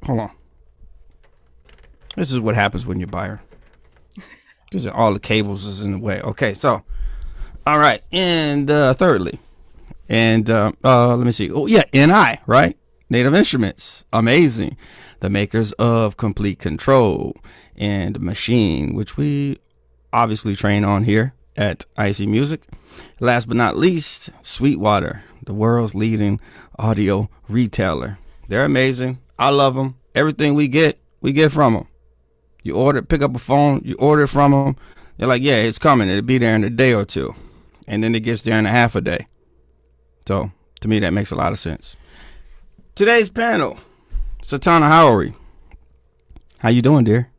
Hold on. This is what happens when you buy her. This is all the cables is in the way. Okay, so all right, and thirdly, and let me see. Oh yeah, NI, right? Native Instruments, amazing. The makers of Complete Control and Machine, which we obviously train on here at IC Music. Last but not least, Sweetwater, the world's leading audio retailer. They're amazing. I love them. Everything we get from them. You pick up a phone, you order it from them. They're like, yeah, it's coming. It'll be there in a day or two. And then it gets there in a half a day. So to me, that makes a lot of sense. Today's panel, Satana Howery. How you doing, dear?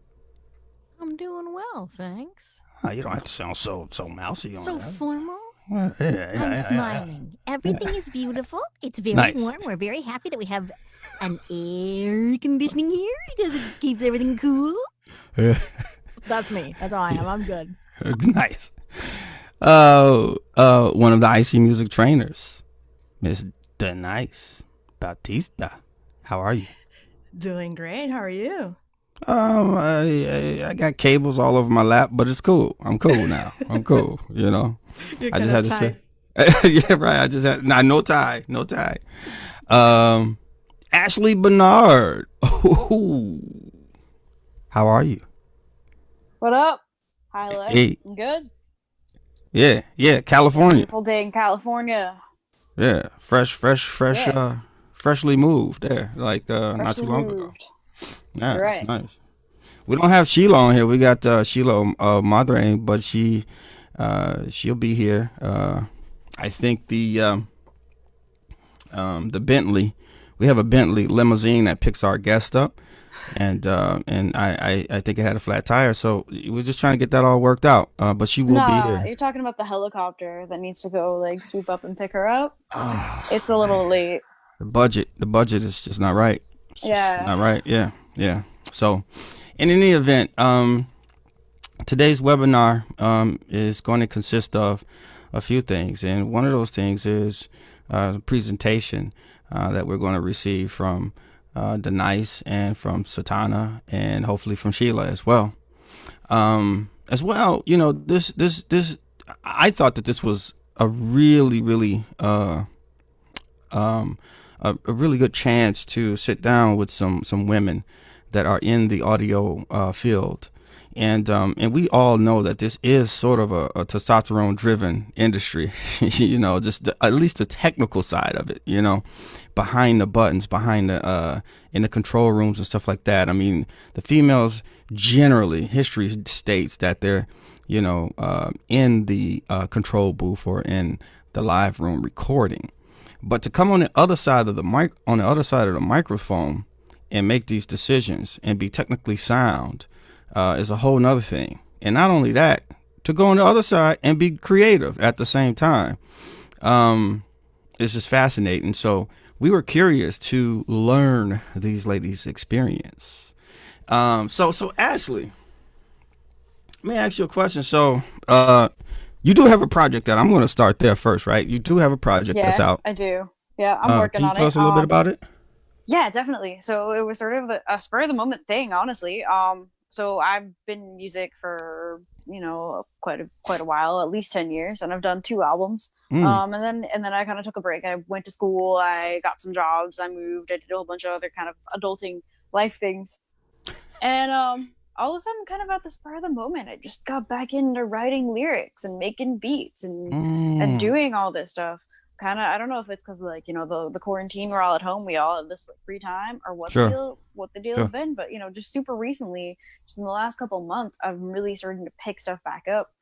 I'm doing well, thanks. Oh, you don't have to sound so mousy on So that. formal? Well, I'm smiling. Everything is beautiful. It's very Nice. warm. We're very happy that we have an air conditioning here because it keeps everything cool. That's me. That's all I am. I'm good. Nice. One of the IC Music trainers, Miss Denise Bautista. How are you? Doing great. How are you? I got cables all over my lap, but it's cool. I'm cool now. I'm cool. You know. You're I just kind had of to tight. say. Yeah, right. I just had no tie. Ashley Bernard. How are you? What up? Hi, Lex. Hey. I'm good. Yeah. California. Beautiful day in California. Yeah, fresh, Yeah. freshly moved there, like not too Freshly long ago. moved. Yeah, Right. it's nice. We don't have Sheila on here. We got Sheila Madre, but she'll be here. I think the Bentley. We have a Bentley limousine that picks our guest up, and I think it had a flat tire, so we're just trying to get that all worked out. But she will be Nah, here. you're talking about the helicopter that needs to go like swoop up and pick her up. Ah, It's a little late. the budget is just not right. It's just Yeah. not right. Yeah. So, in any event, today's webinar is going to consist of a few things, and one of those things is a presentation that we're going to receive from Denise and from Satana, and hopefully from Sheila as well. As well, you know, this. I thought that this was a really a really good chance to sit down with some women that are in the audio field, and we all know that this is sort of a testosterone driven industry. You know, just at least the technical side of it, you know, behind the buttons, behind the in the control rooms and stuff like that. I mean, the females generally, history states that they're, you know, in the control booth or in the live room recording. But to come on the other side of the microphone and make these decisions and be technically sound is a whole nother thing. And not only that, to go on the other side and be creative at the same time is just fascinating. So we were curious to learn these ladies' experience. So Ashley, let me ask you a question. So you do have a project that I'm going to start there first, right? You do have a project that's Yeah, out. I do. Yeah, I'm working Can you on tell it. us a little bit about it? Yeah, definitely. So it was sort of a spur of the moment thing, honestly. So I've been in music for, you know, quite a while, at least 10 years, and I've done 2 albums. And then I kind of took a break. I went to school, I got some jobs, I moved, I did a whole bunch of other kind of adulting life things. And all of a sudden, kind of at the spur of the moment, I just got back into writing lyrics and making beats and doing all this stuff. Kind of, I don't know if it's because, like, you know, the quarantine, we're all at home, we all have this like free time, or what Sure. the deal Sure. has been. But, you know, just super recently, just in the last couple of months, I'm really starting to pick stuff back up,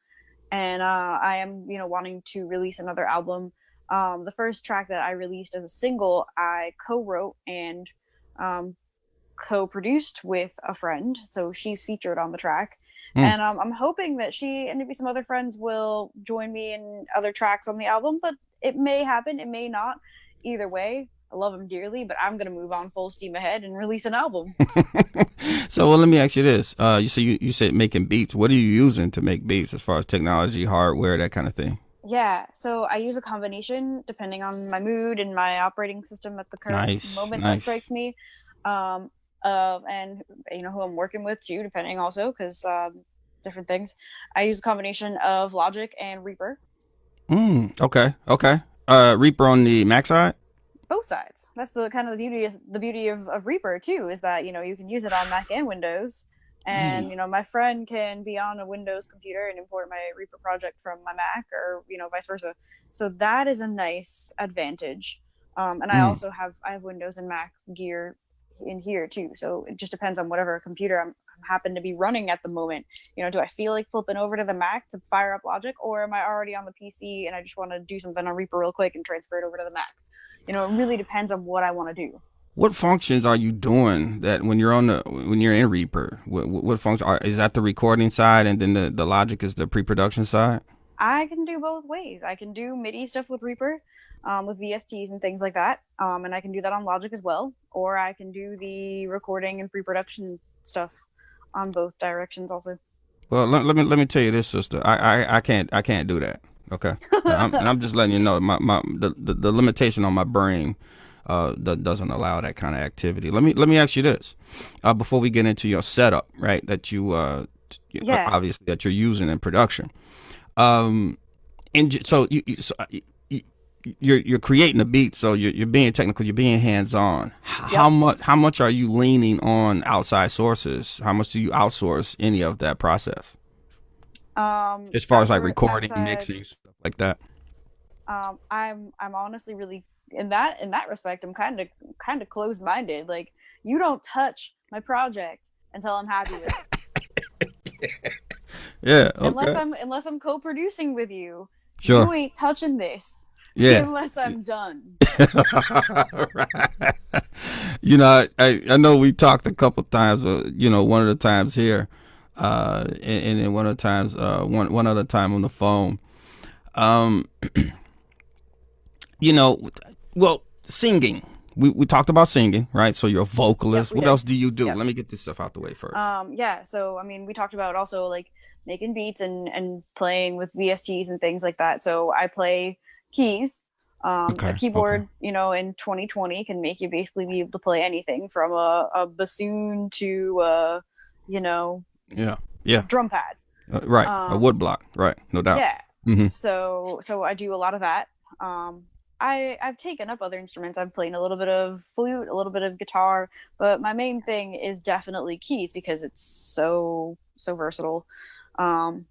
and I am, you know, wanting to release another album. The first track that I released as a single, I co-wrote and co-produced with a friend, so she's featured on the track. And I'm hoping that she and maybe some other friends will join me in other tracks on the album, but it may happen, it may not. Either way, I love them dearly, but I'm gonna move on full steam ahead and release an album. So, well, let me ask you this. You said making beats. What are you using to make beats as far as technology, hardware, that kind of thing? Yeah, so I use a combination depending on my mood and my operating system at the current Nice, moment that nice. strikes me. um, and who I'm working with too, depending also because different things. I use a combination of Logic and Reaper. Okay. Okay. Reaper on the Mac side. Both sides. That's the kind of the beauty of Reaper too, is that you can use it on Mac and Windows. And Man. my friend can be on a Windows computer and import my Reaper project from my Mac, or vice versa. So that is a nice advantage. And I Mm. also have Windows and Mac gear in here too. So it just depends on whatever computer I'm happen to be running at the moment. Do I feel like flipping over to the Mac to fire up Logic, or am I already on the PC and I just want to do something on Reaper real quick and transfer it over to the Mac? It really depends on what I want to do. What functions are you doing that when you're in Reaper? What function is that? The recording side, and then the Logic is the pre-production side. I can do both ways. I can do MIDI stuff with Reaper, with VSTs and things like that, and I can do that on Logic as well. Or I can do the recording and pre-production stuff on both directions also. Well, let me tell you this, sister. I can't do that. Okay, and I'm just letting you know the limitation on my brain that doesn't allow that kind of activity. Let me ask you this before we get into your setup, right? That you Yeah. obviously that you're using in production. And so you're creating a beat, so you're being technical, you're being hands on. How much are you leaning on outside sources? How much do you outsource any of that process? As far as like recording, Outside, mixing, stuff like that. I'm honestly really in that respect. I'm kind of closed minded. Like, you don't touch my project until I'm happy with it. Yeah. Unless Okay. I'm co-producing with you, Sure. you ain't touching this Yeah. unless I'm done. Right. I know we talked a couple times. One of the times here, and then one of the times, one other time on the phone. Um, you know, well, singing. We talked about singing, right? So you're a Yep, vocalist. we What did. else do you do? Yep. Let me get this stuff out the way first. Yeah. So I mean, we talked about also like making beats and playing with VSTs and things like that. So I play keys. A Okay. Okay. keyboard, in 2020 can make you basically be able to play anything from a bassoon to you know, Yeah. Yeah. drum pad. Right. A Um, wood block. Right. No doubt. yeah. Hmm. So I do a lot of that. I've taken up other instruments. I'm playing a little bit of flute, a little bit of guitar, but my main thing is definitely keys because it's so versatile. Um,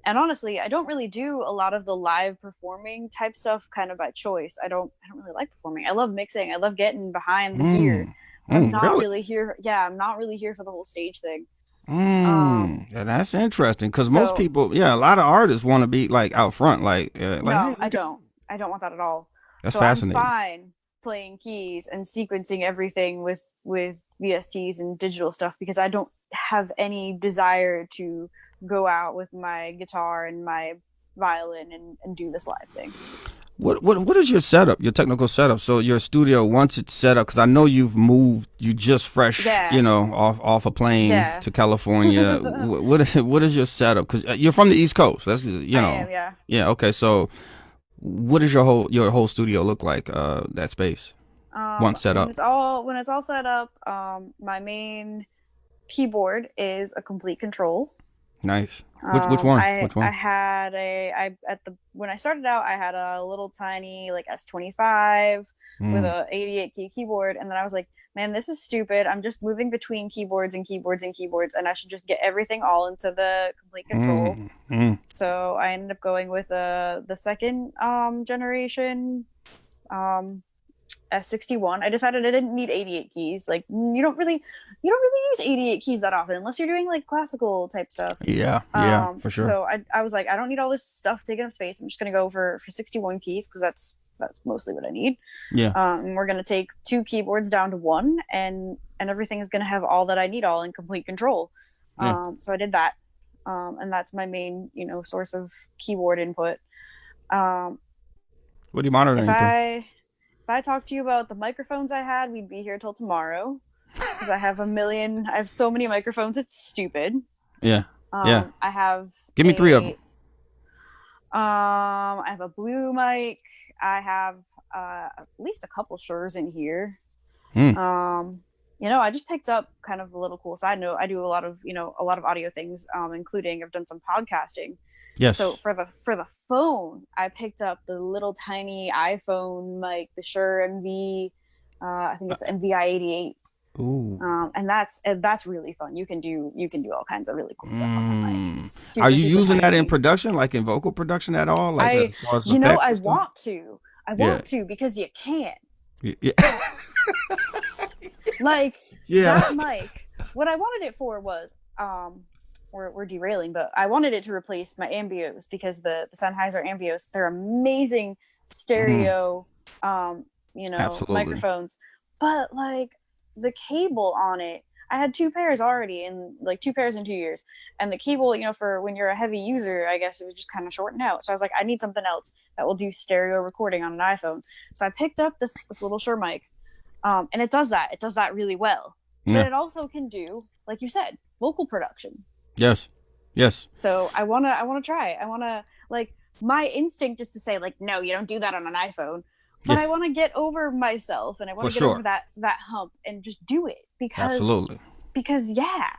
and honestly, I don't really do a lot of the live performing type stuff kind of by choice. I don't really like performing. I love mixing. I love getting behind the gear. Mm. But I'm Mm. not Really? really here. Yeah, I'm not really here for the whole stage thing. Um, Yeah, that's interesting because most so people, yeah, a lot of artists want to be like out front, like, hey, no, I look at don't. I don't want that at all. that's So I'm fascinating. fine playing keys and sequencing everything with VSTs and digital stuff because I don't have any desire to go out with my guitar and my violin and do this live thing. What is your setup, your technical setup? So your studio, once it's set up, because I know you just fresh, Yeah, off a plane yeah. to California. What is your setup? Because you're from the East Coast. That's I am, yeah. yeah. Okay, so what does your whole studio look like? That space once set When up. it's all set up, my main keyboard is a complete control. Nice. Which one? I Which I one? had a I at the when I started out, I had a little tiny like S25 with Mm, a 88 key keyboard, and then I was like, man, this is stupid. I'm just moving between keyboards and keyboards and keyboards, and I should just get everything all into the complete control. mm, mm. So I ended up going with the second generation um S61. I decided I didn't need 88 keys. Like, you don't really use 88 keys that often unless you're doing like classical type stuff. Yeah, yeah, for sure. So I was like, I don't need all this stuff taking up space. I'm just gonna go for 61 keys because that's mostly what I need. Yeah, And we're gonna take two keyboards down to one, and everything is gonna have all that I need, all in complete control. yeah. So I did that, and that's my main source of keyboard input. Um, What are you if monitoring through? I talked to you about the microphones I had, we'd be here till tomorrow because I have so many microphones. It's stupid. Yeah, yeah. I have Give me three of them. I have a blue mic. I have at least a couple Sures in here. Hmm. Um, I just picked up kind of a little cool side note. I do a lot of audio things, including I've done some podcasting. So Yes. for the phone, I picked up the little tiny iPhone mic, the Shure MV. I think it's NVI 88. Ooh. And that's really fun. You can do all kinds of really cool stuff on that mic. It's Are super you super using that in tiny. production, like in vocal production at all, like I as far as you know effects I and stuff? want to. I Yeah. want to because you can. Yeah. Like Yeah. that mic. What I wanted it for was we're derailing, but I wanted it to replace my Ambios because the Sennheiser Ambios, they're amazing Mm, stereo absolutely. microphones, but like the cable on it, I had two pairs already, and like two pairs in 2 years, and the cable, for when you're a heavy user, I guess it was just kind of shorting out. So I was like, I need something else that will do stereo recording on an iPhone. So I picked up this little Shure mic, and it does that. It does that really well, but Yeah. it also can do, like you said, vocal production. Yes. Yes. So I wanna try it. I wanna, like, my instinct is to say, like, no, you don't do that on an iPhone. But Yeah. I want to get over myself, and I want For to get over sure. that hump and just do it Absolutely. because yeah,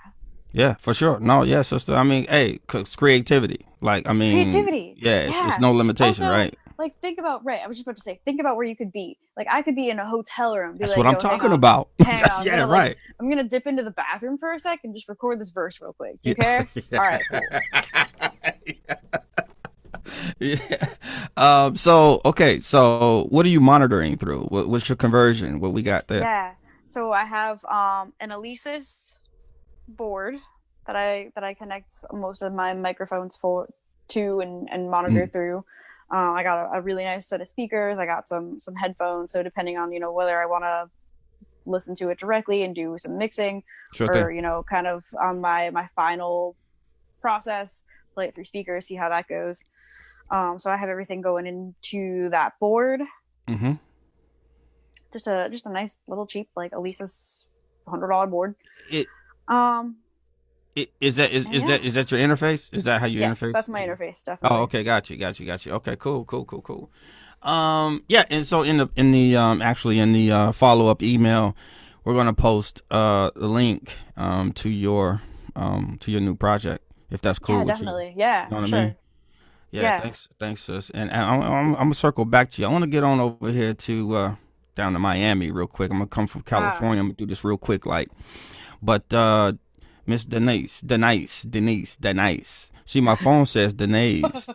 Yeah, for sure. No, yeah, sister. I mean, hey, it's creativity. Like, I mean, creativity. yeah, it's Yeah. no limitation, Also, right? like, think about, right, I was just about to say, think about where you could be. Like, I could be in a hotel room, be That's like, what I'm yo, talking about. hang That's, on, yeah, right. I'm gonna dip into the bathroom for a sec and just record this verse real quick. Do you Yeah. care? All right, cool. Yeah. So okay. So what are you monitoring through? What's your conversion? What we got there? Yeah. So I have an Alesis board that I connect most of my microphones to and monitor Mm, through. I got a really nice set of speakers. I got some headphones. So depending on whether I want to listen to it directly and do some mixing, sure thing. or kind of on my final process, play it through speakers, see how that goes. So I have everything going into that board. Mm-hmm. Just a nice little cheap, like, Alesis $100 board. It, Um, is that and yeah, is that your interface? Is that how you yes, interface? that's my interface, Oh, definitely. okay, got you. Okay, cool. Yeah, and so actually in the follow up email, we're gonna post the link to your new project if that's cool Yeah, with you. You definitely. Yeah, know what for I mean? sure. Yeah, Yeah. thanks, sis. And I'm gonna circle back to you. I want to get on over here to down to Miami real quick. I'm gonna come from Ah. California. I'm gonna do this real quick, like. But Miss Denise. See, my phone says Denise.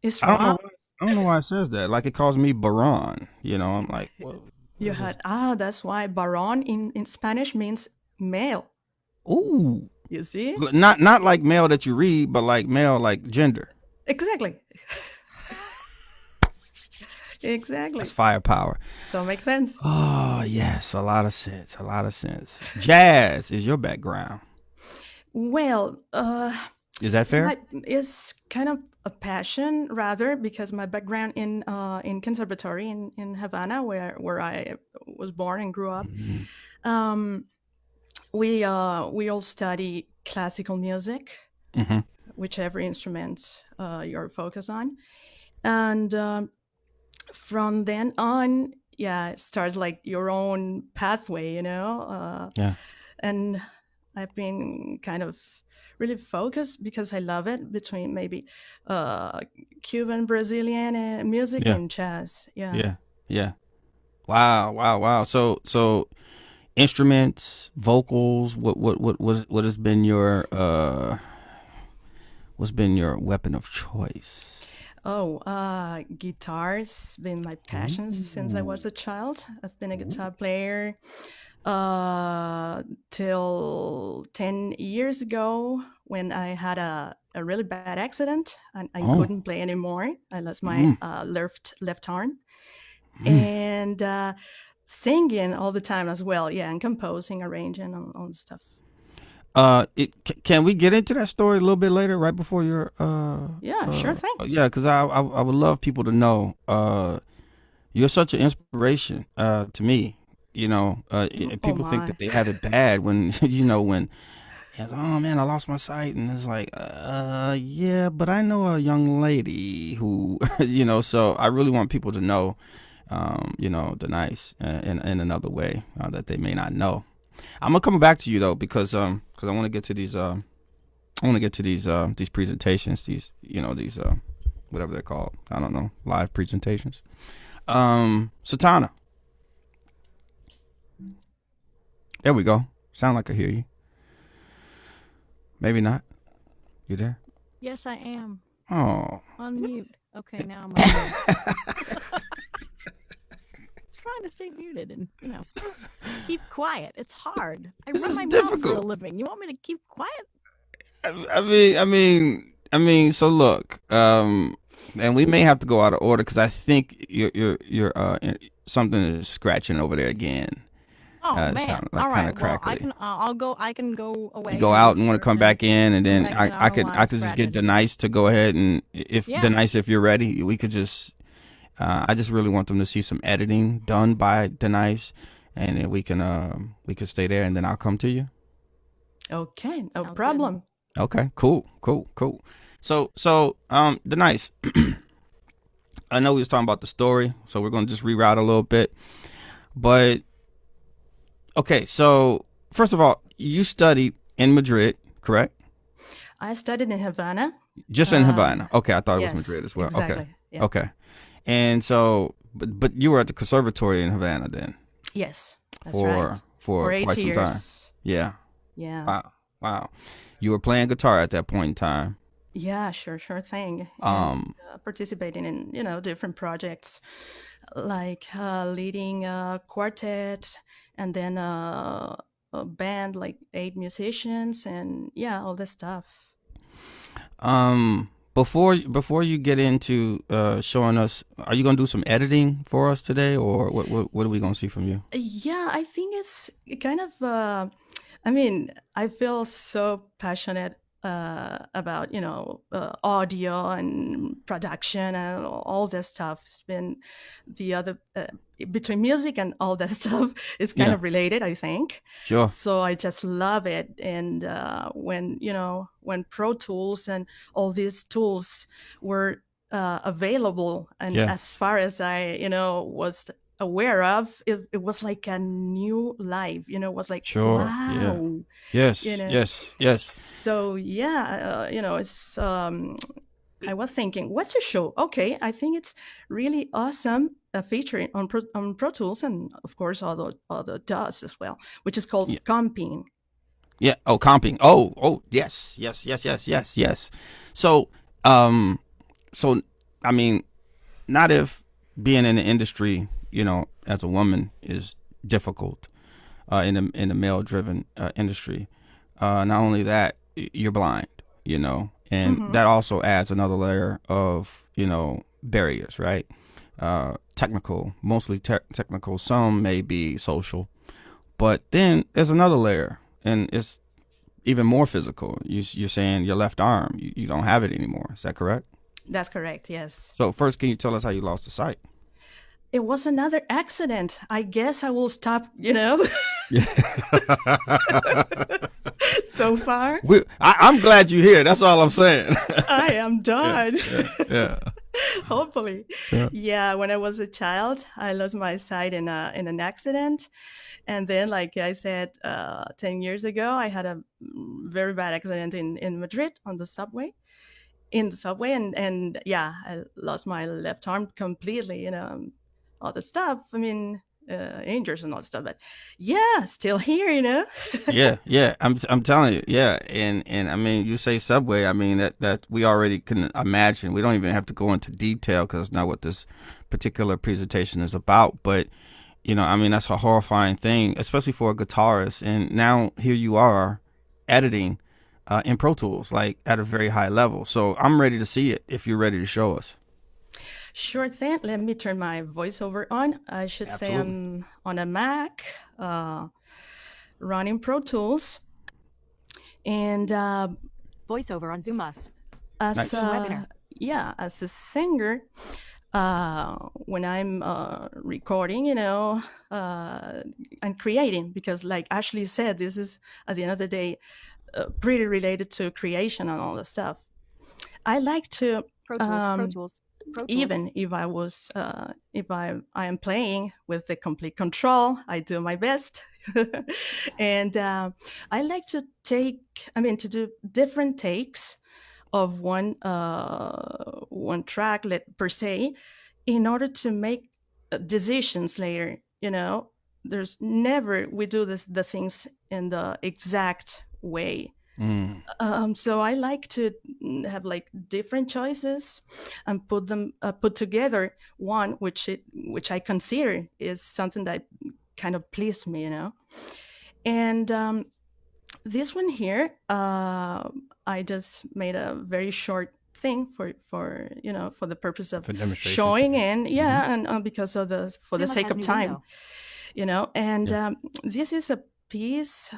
It's I don't know wrong. why. I don't know why it says that. Like it calls me Baron. I'm like, what You is this? had that's why Baron in Spanish means male. Ooh, You see? not like male that you read, but like male, like gender. Exactly. That's Exactly. firepower. So makes sense. Oh yes, a lot of sense. A lot of sense. Jazz is your background. Well, Is that fair? it's kind of a passion rather because my background in conservatory in Havana, where I was born and grew up, Mm-hmm. um, we all study classical music, Mm-hmm. whichever instrument you're focused on, and from then on, yeah, it starts like your own pathway, Yeah. and I've been kind of really focused because I love it between maybe uh, Cuban, Brazilian music Yeah. and jazz. Yeah. Yeah. Yeah. Wow. So instruments, vocals. What has been your what's been your weapon of choice? Oh, guitar's been my passion since I was Ooh. a child. I've been a Ooh. guitar player till 10 years ago when I had a really bad accident and I Oh. couldn't play anymore. I lost my Mm. left arm. Mm. And singing all the time as well. Yeah, and composing, arranging, all the stuff. Can we get into that story a little bit later, right before your Yeah, sure thing. yeah, because I would love people to know you're such an inspiration to me. Oh People think my. that they have it bad when when it's, oh man, I lost my sight, and it's like yeah, but I know a young lady who so I really want people to know the nice in another way that they may not know. I'm gonna come back to you though because I want to get to these these presentations, these these whatever they're called. I don't know, live presentations. Satana. There we go. Sound like I hear you. Maybe not. You there? Yes, I am. Oh. On mute. Okay, now I'm on mute. Trying to stay muted and keep quiet. It's hard. I This run is my mouth for a difficult. living. You want me to keep quiet? I mean. So look, and we may have to go out of order because I think you're something is scratching over there again. Oh man! Sound like All kind right. of Well, crackly. I can go away. You go out and want to come back in, and then back in. I could just get Denise to go ahead and Denise, if you're ready, we could just. I just really want them to see some editing done by Denise, and then we can stay there, and then I'll come to you. Okay, no Sounds problem. Okay, cool. So Denise, I know we was talking about the story, so we're gonna just reroute a little bit, but okay. So first of all, you studied in Madrid, correct? I studied in Havana. Just in Havana. Okay, I thought it was Yes, Madrid as well. exactly. Okay, Yeah. okay. And so, but you were at the conservatory in Havana then Yes, that's for right. for 8 quite some years. time. Yeah. Yeah. Wow. You were playing guitar at that point in time. Yeah, sure thing. Um. Participating in different projects like leading a quartet and then a band like 8 musicians and all this stuff. Before you get into showing us, are you gonna do some editing for us today, or what are we gonna see from you? Yeah, I think it's kind of. I mean, I feel so passionate about audio and production and all this stuff. It's been the other between music and all that stuff is kind Yeah. of related, I think. Sure. So I just love it. And when Pro Tools and all these tools were available, and Yeah. as far as I was aware of, it was like a new life. It was like, Sure. Yeah. wow. Yes. You know. Yes. So it's I was thinking, what's a show? Okay, I think it's really awesome featuring on Pro Tools and of course other DAWs as well, which is called comping. Yeah. Oh, comping. Oh, yes. So, so I mean, not if being in the industry, as a woman is difficult, in a male driven industry. Not only that, you're blind, and that also adds another layer of, barriers, right? Technical, mostly technical. Some may be social, but then there's another layer, and it's even more physical. You're saying your left arm, you don't have it anymore. Is that correct? That's correct. Yes. So first, can you tell us how you lost the sight? It was another accident. I guess I will stop, so far. I'm glad you're here. That's all I'm saying. I am done. Yeah. Hopefully. Yeah. When I was a child, I lost my sight in an accident. And then, like I said, 10 years ago, I had a very bad accident in Madrid on the subway. And I lost my left arm completely, all the stuff. I mean, injuries and all the stuff, but still here, Yeah. I'm telling you, yeah. And I mean, you say subway. I mean that we already can imagine. We don't even have to go into detail because it's not what this particular presentation is about. But I mean, that's a horrifying thing, especially for a guitarist. And now here you are, editing in Pro Tools, like at a very high level. So I'm ready to see it if you're ready to show us. Sure thing. Let me turn my voiceover on. I should say I'm on a Mac, running Pro Tools, and Voiceover on Zoom Us. as Nice. Webinar. as a singer, when I'm recording, and creating, because like Ashley said, this is at the end of the day pretty related to creation and all the stuff. I like to Pro Tools. even if I was if I am playing with the complete control, I do my best And I like to to do different takes of one track per se, in order to make decisions later. There's never we do the things in the exact way. So I like to have like different choices and put together one which I consider is something that kind of pleased me, And this one here, I just made a very short thing for the purpose of For demonstration. showing in, and because of the sake of time, And this is a piece.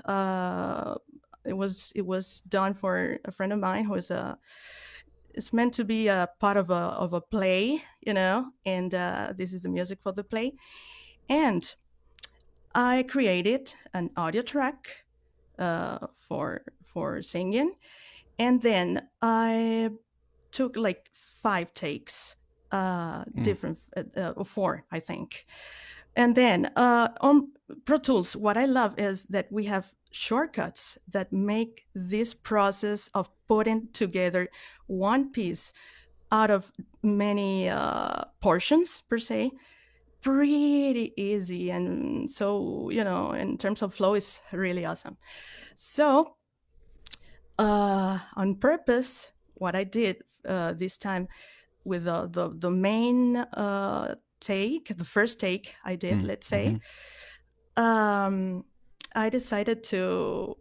It was done for a friend of mine who is it's meant to be a part of a play, and this is the music for the play. And I created an audio track for singing, and then I took like 5 takes, different 4, I think. And then on Pro Tools, what I love is that we have shortcuts that make this process of putting together one piece out of many portions, per se, pretty easy. And so, in terms of flow, it's really awesome. So on purpose, what I did this time with the main take, the first take I did, let's say, I decided to,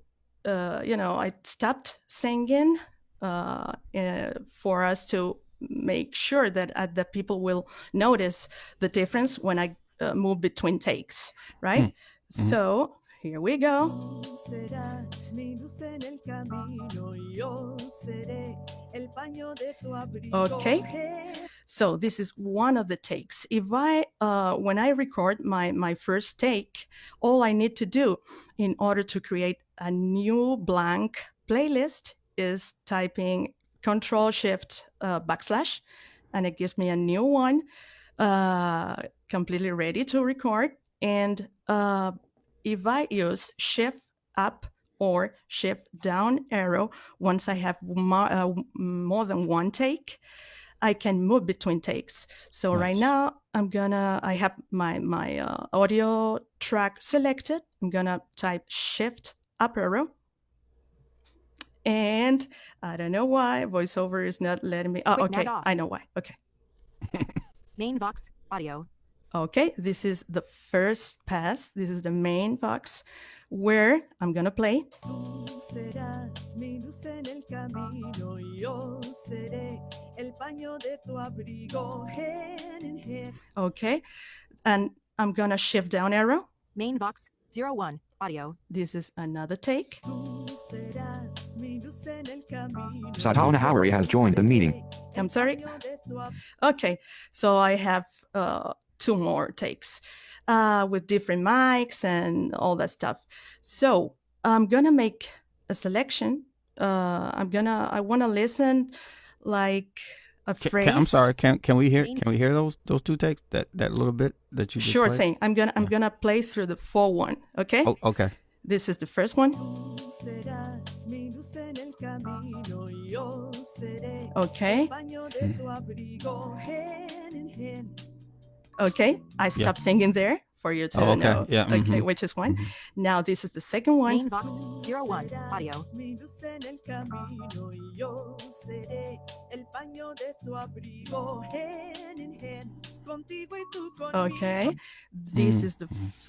I stopped singing for us to make sure that the people will notice the difference when I move between takes, right? So here we go. Okay. So this is one of the takes. If when I record my first take, all I need to do in order to create a new blank playlist is typing Control-Shift \, and it gives me a new one, completely ready to record. And if I use Shift up or Shift down arrow, once I have more than one take, I can move between takes. So nice. Right now, I have my audio track selected. I'm gonna type Shift up arrow. And I don't know why VoiceOver is not letting me. Oh, okay, I know why. Okay. Main Vox audio. Okay, this is the first pass. This is the main Vox where I'm gonna play. Okay, and I'm gonna shift down arrow. Main Vox 01 audio. This is another take. Satana Howery has joined the meeting. I'm sorry. Okay, so I have 2 more takes with different mics and all that stuff. So I'm gonna make a selection. I wanna listen like a phrase. I'm sorry. Can we hear those 2 takes? That little bit that you just Sure played? thing. I'm gonna play through the full one. Okay. Oh, okay. This is the first one. Okay. Okay, I stopped singing there for you to know. Yeah. Okay, which is one. Now this is the second one. Main Vox 01 audio. Okay, this is the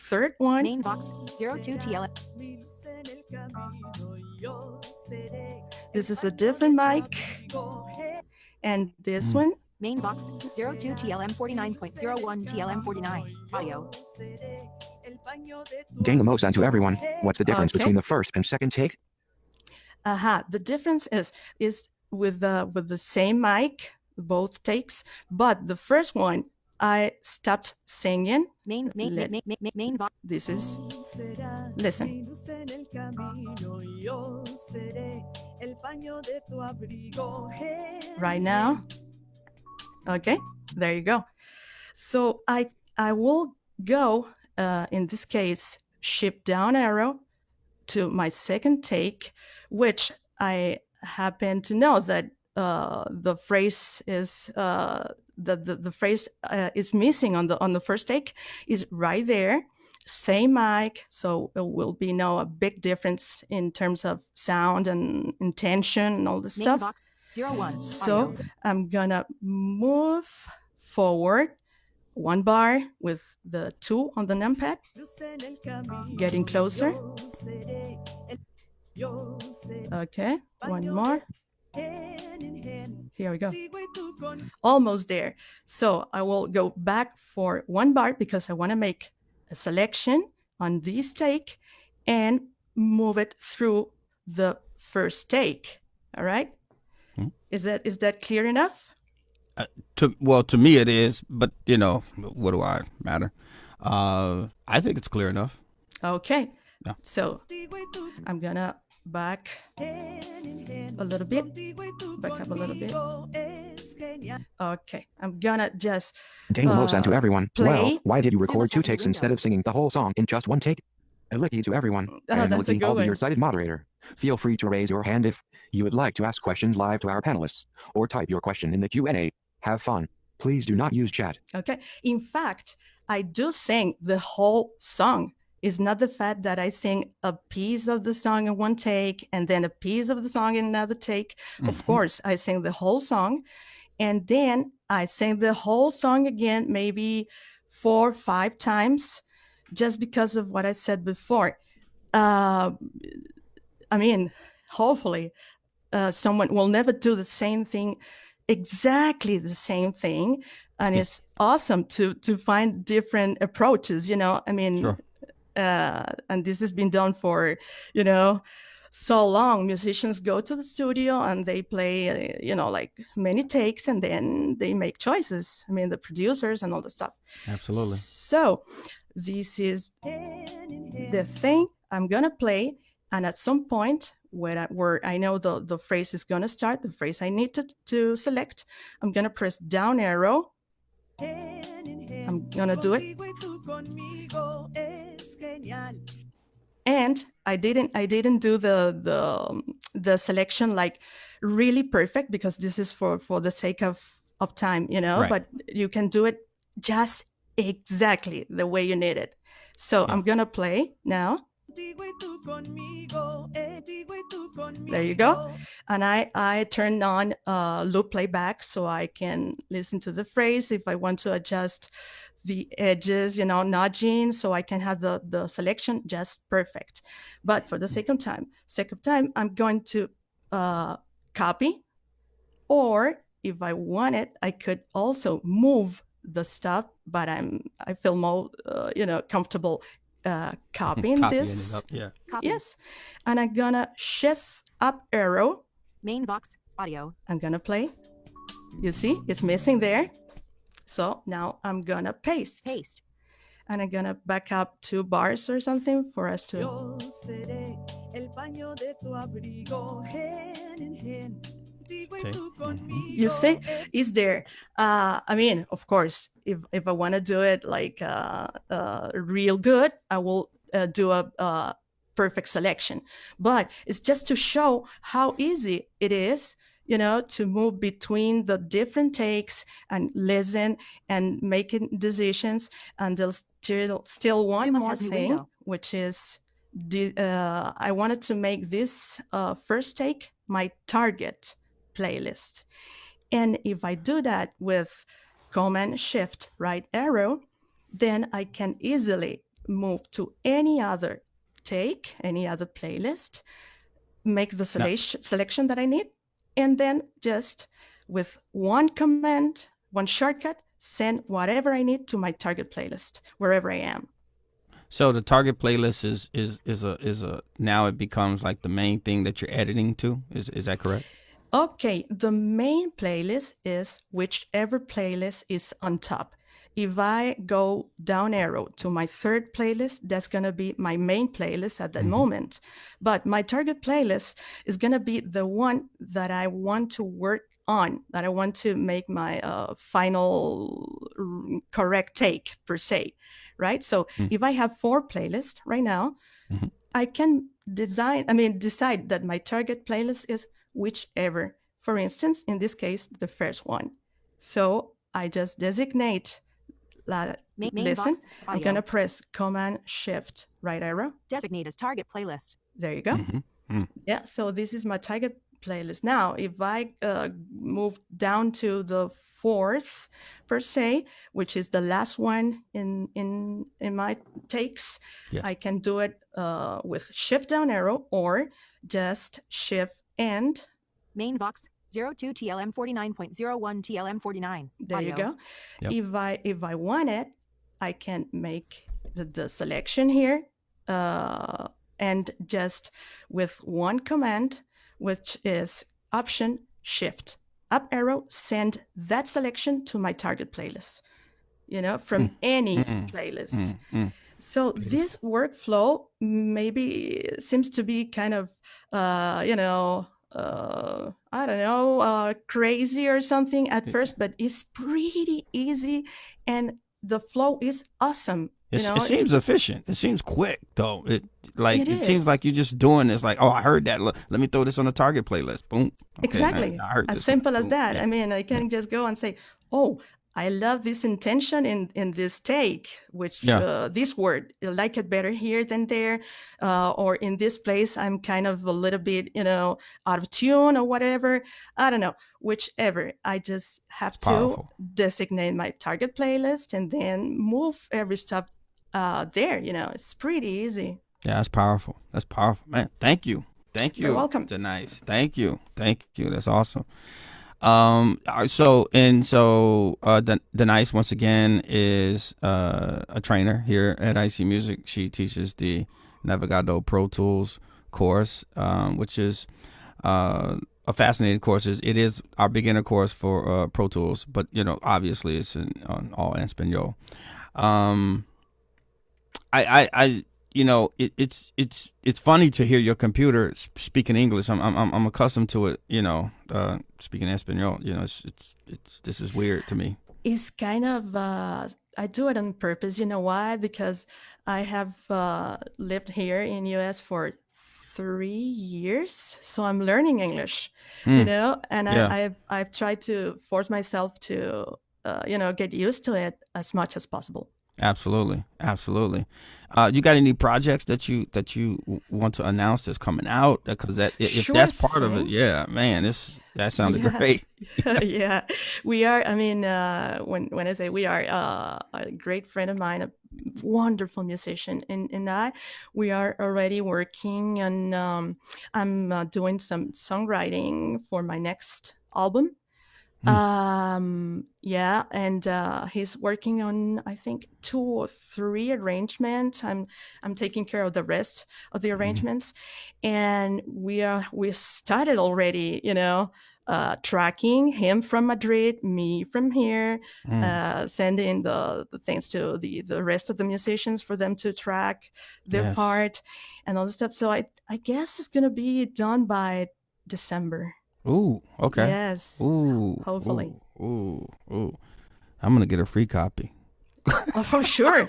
third one. Main Vox 02 TLM. This is a different mic. And this one. Main Vox 02 TLM 49.01 TLM 49 audio. Dang the most to everyone. What's the difference between the first and second take? The difference is with the same mic, both takes, but the first one I stopped singing. Main Vox. This is, listen. Right now. Okay, there you go. So I will go in this case shift down arrow to my second take, which I happen to know that the phrase is the phrase is missing on the first take is right there. Same mic, so it will be a big difference in terms of sound and intention and all this Main stuff. box 01. So Audio. I'm gonna move forward 1 bar with the 2 on the numpad, getting closer. Okay, one more. Here we go. Almost there. So I will go back for 1 bar because I want to make a selection on this take and move it through the first take. All right? Is that clear enough? To me it is, but what do I matter? I think it's clear enough. Okay. Yeah. So I'm gonna back a little bit, back up a little bit. Okay, I'm gonna just Dana sent to everyone. play. Well, why did you record Send 2 us a takes window. instead of singing the whole song in just 1 take? Licky to everyone. And that's a Licky, good I'll be your one. cited moderator. Feel free to raise your hand if you would like to ask questions live to our panelists, or type your question in the Q&A. Have fun. Please do not use chat. Okay. In fact, I do sing the whole song. It's not the fact that I sing a piece of the song in 1 take and then a piece of the song in another take. Of course, I sing the whole song, and then I sing the whole song again, maybe 4 or 5 times, just because of what I said before. Hopefully, someone will never do the same thing, exactly the same thing, and it's awesome to find different approaches. Sure. And this has been done for so long. Musicians go to the studio and they play like many takes, and then they make choices. The producers and all the stuff. Absolutely. So this is the thing I'm gonna play, and at some point where I know the phrase is gonna start, the phrase I need to select, I'm gonna press down arrow. I'm gonna do it. And I didn't do the selection like really perfect, because this is for the sake of time, Right. But you can do it just exactly the way you need it. So I'm gonna play now. There you go. And I turned on loop playback so I can listen to the phrase if I want to adjust the edges, nudging, so I can have the selection just perfect. But for the sake of time, I'm going to copy, or if I want it, I could also move the stuff, but I feel more comfortable copying this. it up. Yeah. Copy. Yes. And I'm gonna shift up arrow. Main box audio. I'm gonna play. You see, it's missing there. So now I'm gonna paste. Paste. And I'm gonna back up 2 bars or something for us to. You see, is there? Of course, if I want to do it like real good, I will do a perfect selection. But it's just to show how easy it is, to move between the different takes and listen and making decisions. And there's still one Zoom us more has new thing, window. which is I wanted to make this first take my target playlist. And if I do that with Command Shift right arrow, then I can easily move to any other take, any other playlist, make the selection that I need, and then just with one command, one shortcut, send whatever I need to my target playlist, wherever I am. So the target playlist is a now it becomes like the main thing that you're editing to. Is that correct? Okay, the main playlist is whichever playlist is on top. If I go down arrow to my third playlist, that's going to be my main playlist at that moment. But my target playlist is going to be the one that I want to work on, that I want to make my final correct take, per se, right? So if I have 4 playlists right now, Mhm. I can decide that my target playlist is whichever. For instance, in this case, the first one. So I just designate, listen, I'm going to press Command Shift right arrow. Designate as target playlist. There you go. Yeah, so this is my target playlist. Now, if I move down to the 4th per se, which is the last one in my takes, Yes. I can do it with Shift down arrow or just Shift and Main Vox 02 TLM 49.01 TLM 49. there you go. Yep. If I want it, I can make the selection here and just with one command, which is Option Shift up arrow, send that selection to my target playlist, from any playlist. So this workflow maybe seems to be kind of, I don't know, crazy or something at first, but it's pretty easy and the flow is awesome. It seems efficient. It seems quick, though. It seems is. like you're just doing this. Like, oh, I heard that. Let me throw this on the target playlist. Boom. Okay, Exactly. I heard As this simple one. as Boom. that. Yeah. I mean, I can just go and say, oh, I love this intention in this take, which this word, I like it better here than there. Or in this place, I'm kind of a little bit, out of tune or whatever. I don't know, whichever. I just have to powerful. designate my target playlist and then move every stuff there. It's pretty easy. Yeah, that's powerful. That's powerful, man. Thank you. You're welcome. Denise. Thank you. That's awesome. So Denise once again is a trainer here at IC Music. She teaches the Navigado Pro Tools course, which is a fascinating course. It is our beginner course for Pro Tools, but obviously it's on all Espanol. It's funny to hear your computer speaking English. I'm accustomed to it, speaking Espanol. This is weird to me. It's kind of I do it on purpose. You know why? Because I have lived here in US for 3 years, so I'm learning English. And I've tried to force myself to get used to it as much as possible. Absolutely. You got any projects that you want to announce that's coming out? Because if that's part of it, yeah, man, that sounded great. Yeah, we are. I mean, when I say we are, a great friend of mine, a wonderful musician, and we are already working, and I'm doing some songwriting for my next album. And he's working on, I think, 2 or 3 arrangements. I'm taking care of the rest of the arrangements, and we started already, tracking him from Madrid, me from here, sending the things to the rest of the musicians for them to track their part and all this stuff. So I guess it's gonna be done by December. Ooh, okay. Yes. Ooh. Hopefully. Ooh. I'm gonna get a free copy. Oh, for sure.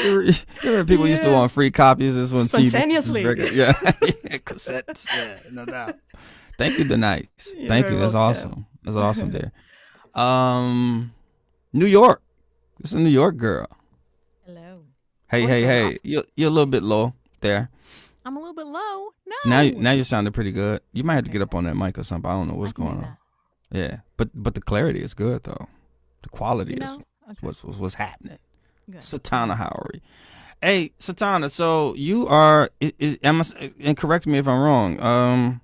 You remember people used to want free copies. This one Spontaneously. Yeah. Cassettes. Yeah, no doubt. Thank you, Denise. Thank you. That's awesome. That's awesome there. New York. This is a New York girl. Hello. Hey. You're a little bit low there. I'm a little bit low. No. Now you're sounding pretty good. You might have to get up on that mic or something. I don't know what's going on. Yeah, but the clarity is good though. The quality is what's happening. Good. Satana Howery. Hey, Satana. So you are, and correct me if I'm wrong.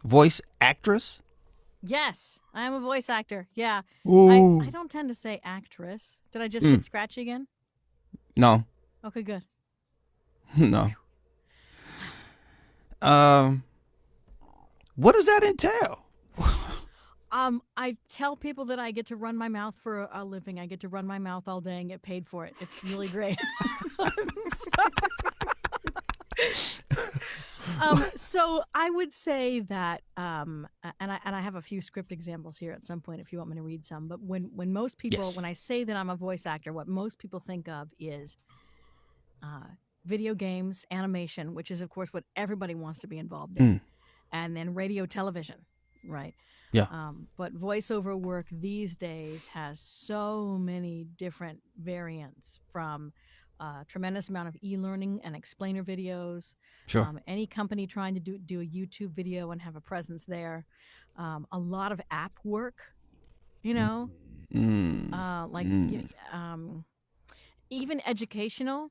Voice actress. Yes, I am a voice actor. Yeah. Ooh. I don't tend to say actress. Did I just get scratchy again? No. Okay, good. No. What does that entail? I tell people that I get to run my mouth for a living. I get to run my mouth all day and get paid for it. It's really great. So I would say that, and I have a few script examples here at some point if you want me to read some. But when most people, Yes. when I say that I'm a voice actor, what most people think of is video games, animation, which is of course what everybody wants to be involved in, and then radio, television, right? Yeah. But voiceover work these days has so many different variants, from tremendous amount of e-learning and explainer videos. Sure. Any company trying to do a YouTube video and have a presence there. A lot of app work, you know, like even educational.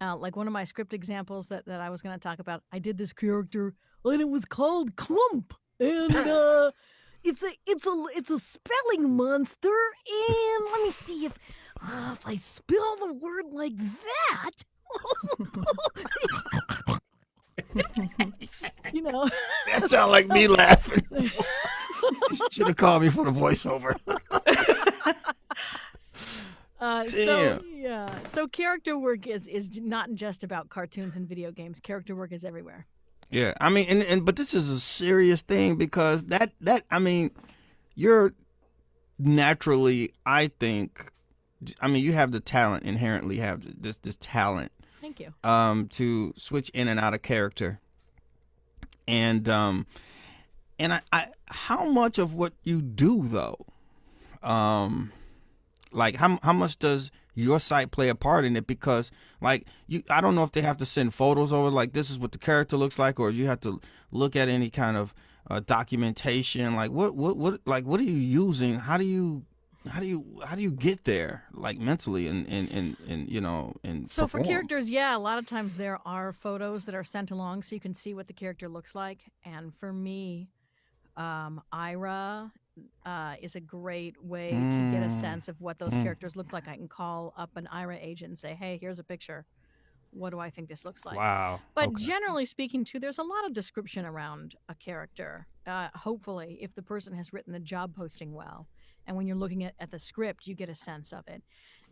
Like one of my script examples that I was going to talk about. I did this character and it was called Clump, and it's a spelling monster. And let me see if I spell the word like that. You know, That sounds like me laughing. You should have called me for the voiceover. So yeah, so character work is not just about cartoons and video games. Character work is everywhere. Yeah, I mean, and but this is a serious thing because that I mean, you're naturally, I think, I mean, you have the talent, inherently have this talent. Thank you. To switch in and out of character, and I how much of what you do though, like how much does your site play a part in it? Because like I don't know if they have to send photos over, like this is what the character looks like, or you have to look at any kind of documentation. Like what are you using? How do you get there, like mentally and you know, and So perform? for characters, yeah, a lot of times there are photos that are sent along so you can see what the character looks like. And for me, Ira is a great way to get a sense of what those characters look like. I can call up an Ira agent and say, hey, here's a picture. What do I think this looks like? Wow. But Okay. generally speaking, too, there's a lot of description around a character. Hopefully, if the person has written the job posting well, and when you're looking at the script, you get a sense of it.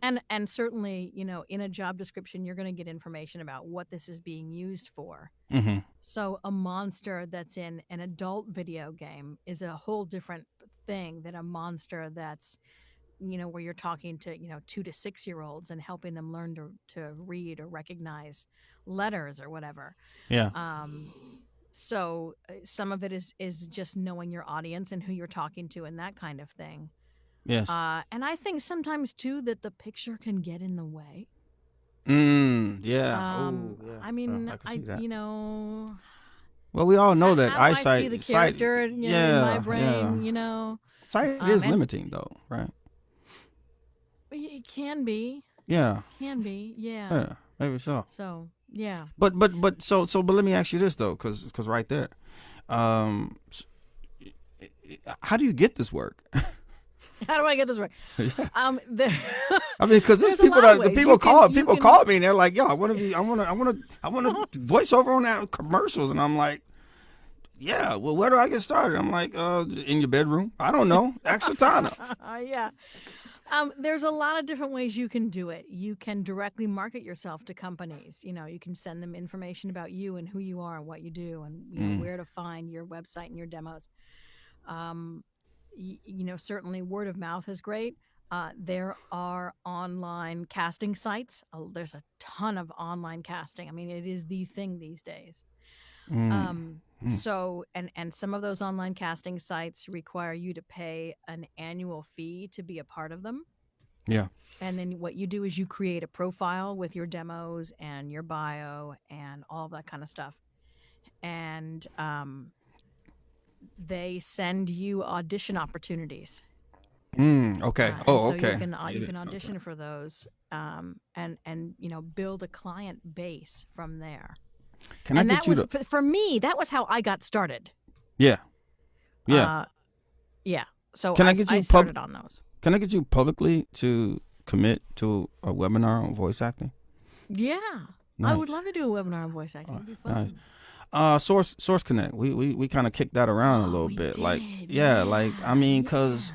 And certainly, you know, in a job description, you're going to get information about what this is being used for. Mm-hmm. So a monster that's in an adult video game is a whole different thing than a monster that's, you know, where you're talking to, you know, 2 to 6 year olds and helping them learn to read or recognize letters or whatever. Yeah. So some of it is just knowing your audience and who you're talking to and that kind of thing. Yes. And I think sometimes too that the picture can get in the way. Yeah. Yeah. I mean, I can see that. you know, Well, we all know that how I eyesight. see the character, you know, in my brain, you know. Sight is and- limiting, though, right? It can be. Yeah. Can be. Yeah. Yeah. Maybe so. So, yeah. But let me ask you this though, because right there, how do you get this work? How do I get this right? I mean, because there's There's a people lot of that ways. people You can- call you people can- call me and they're like, "Yo, I want to voice over on that commercials," and I'm like, "Yeah, well, where do I get started?" I'm like, "In your bedroom." I don't know. Ask Satana. Yeah. There's a lot of different ways you can do it. You can directly market yourself to companies. You know, you can send them information about you and who you are and what you do and you know, where to find your website and your demos. You know, certainly word of mouth is great. There are online casting sites. There's a ton of online casting. I mean, it is the thing these days. So, and some of those online casting sites require you to pay an annual fee to be a part of them. Yeah. And then what you do is you create a profile with your demos and your bio and all that kind of stuff. And they send you audition opportunities. Okay. And Oh, so okay. you can audition for those, and you know, build a client base from there. Can And I that get you was to? for me. That was how I got started. Yeah. Yeah. Yeah. So Can I get you started on those. Can I get you publicly to commit to a webinar on voice acting? Yeah. I would love to do a webinar on voice acting. It'd be fun. Nice. Source Connect. We kind of kicked that around a little bit. Like, did. like I mean, cause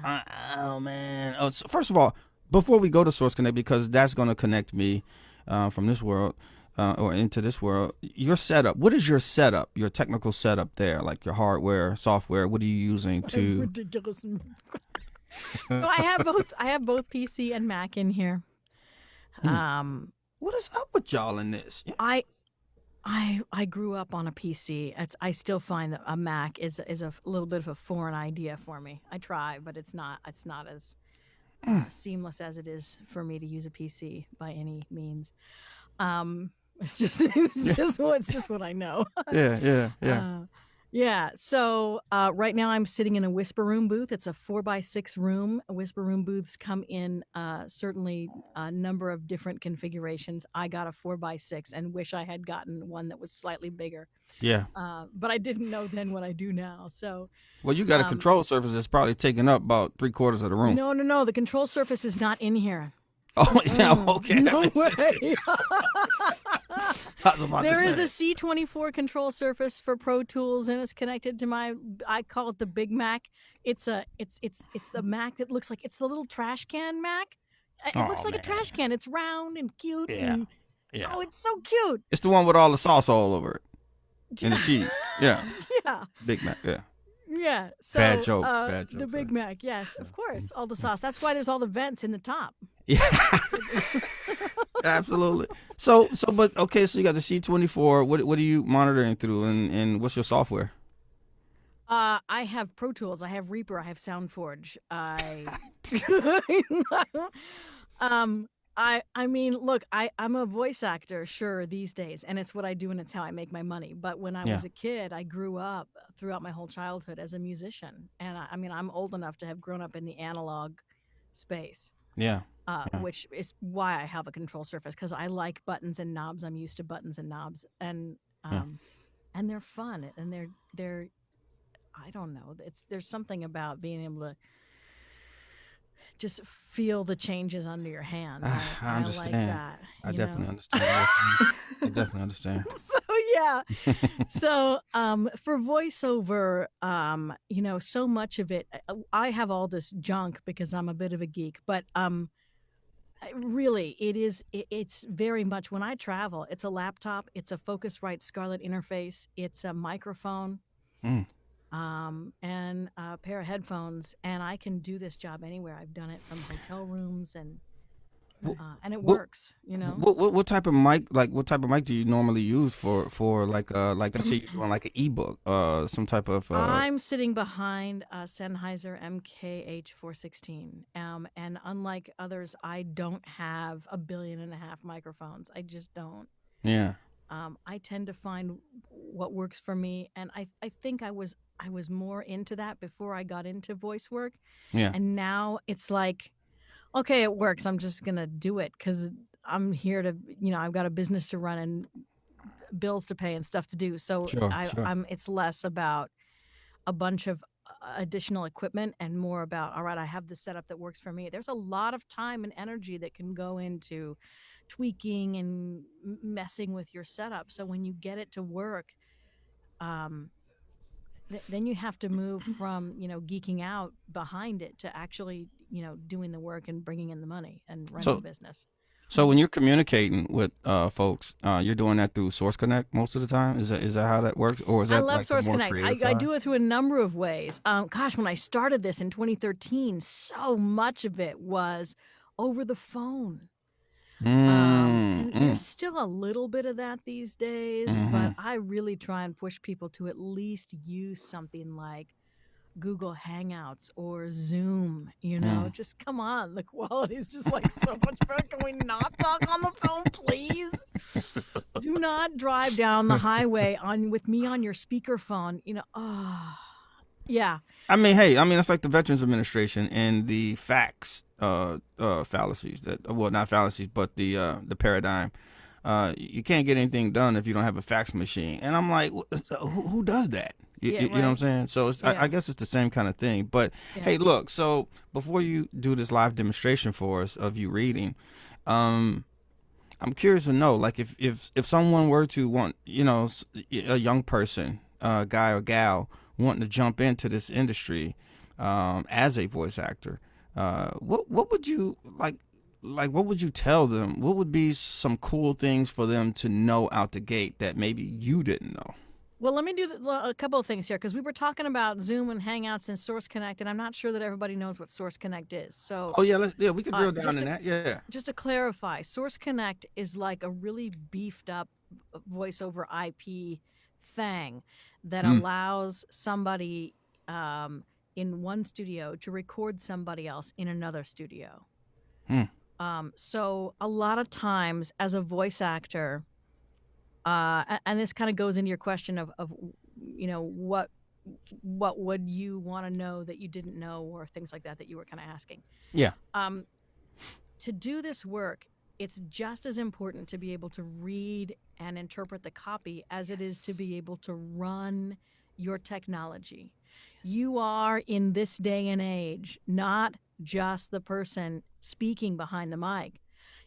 oh man. So first of all, before we go to Source Connect, because that's gonna connect me from this world. or into this world, your setup. What is your setup? Your technical setup there, like your hardware, software. What are you using to? Ridiculous. So I have both PC and Mac in here. What is up with y'all in this? I grew up on a PC. I still find that a Mac is a little bit of a foreign idea for me. I try, but it's not as seamless as it is for me to use a PC by any means. It's just what I know. Yeah. So right now I'm sitting in a Whisper Room booth. It's a 4x6 room. Whisper Room booths come in certainly a number of different configurations. I got a 4x6 and wish I had gotten one that was slightly bigger. Yeah. But I didn't know then what I do now. So. Well, you got a control surface that's probably taking up about 3/4 of the room. No. The control surface is not in here. Oh, yeah, okay. No way. There is a a C24 control surface for Pro Tools, and it's connected to I call it the Big Mac. It's the Mac that looks like it's the little trash can Mac. It looks like a trash can. It's round and cute. Yeah. And, Yeah. Oh, it's so cute. It's the one with all the sauce all over it and the cheese. Yeah. Yeah. Big Mac. Yeah. Yeah. So, Bad joke. The Big Mac. Yes, of course. All the sauce. That's why there's all the vents in the top. Yeah. Absolutely. So you got the C24. What are you monitoring through, and what's your software? I have Pro Tools. I have Reaper. I have SoundForge. I mean, look, I'm a voice actor, sure, these days, and it's what I do, and it's how I make my money. But when I was a kid, I grew up throughout my whole childhood as a musician, and I mean, I'm old enough to have grown up in the analog space. Yeah. Which is why I have a control surface, because I like buttons and knobs. I'm used to buttons and knobs, and they're fun, and they're I don't know. There's something about being able to just feel the changes under your hand. I understand. I like that. I definitely understand. I definitely understand. So yeah. So for voiceover, so much of it, I have all this junk because I'm a bit of a geek, but really it's very much, when I travel, it's a laptop, it's a Focusrite Scarlett interface, it's a microphone. And a pair of headphones, and I can do this job anywhere. I've done it from hotel rooms, and it works. What type of mic? Like, what type of mic do you normally use for like let's say you're doing like an ebook, some type of. I'm sitting behind a Sennheiser MKH416, and unlike others, I don't have 1.5 billion microphones. I just don't. Yeah. I tend to find what works for me, and I think I was more into that before I got into voice work. Yeah. And now it's like, okay, it works. I'm just gonna do it because I'm here to, I've got a business to run and bills to pay and stuff to do. So Sure. It's less about a bunch of additional equipment and more about, all right, I have this setup that works for me. There's a lot of time and energy that can go into tweaking and messing with your setup. So when you get it to work, then you have to move from, geeking out behind it to actually, doing the work and bringing in the money and running the business. So when you're communicating with folks, you're doing that through Source Connect most of the time? Is that how that works? Or is that I love like Source the more Connect. creative I side? do it through a number of ways. When I started this in 2013, so much of it was over the phone. And there's still a little bit of that these days, but I really try and push people to at least use something like Google Hangouts or Zoom. Just come on, the quality is just like so much better. Can we not talk on the phone, please? Do not drive down the highway with me on your speakerphone. Yeah. It's like the Veterans Administration and the fax fallacies not fallacies, but the paradigm. You can't get anything done if you don't have a fax machine. And I'm like, who does that? You know what I'm saying? So I guess it's the same kind of thing. But hey, look, so before you do this live demonstration for us of you reading, I'm curious to know, like, if someone were to want, a young person, guy or gal, wanting to jump into this industry as a voice actor, what would you like? like, what would you tell them? What would be some cool things for them to know out the gate that maybe you didn't know? Well, let me do a couple of things here because we were talking about Zoom and Hangouts and Source Connect, and I'm not sure that everybody knows what Source Connect is. So, Oh yeah, we could drill down just in to, that. Yeah. just to clarify, Source Connect is like a really beefed up voice over IP thing that allows somebody in one studio to record somebody else in another studio. So a lot of times as a voice actor, and this kind of goes into your question of what would you want to know that you didn't know, or things like that you were kind of asking. Yeah. To do this work, it's just as important to be able to read and interpret the copy as it is to be able to run your technology. You are, in this day and age, not just the person speaking behind the mic.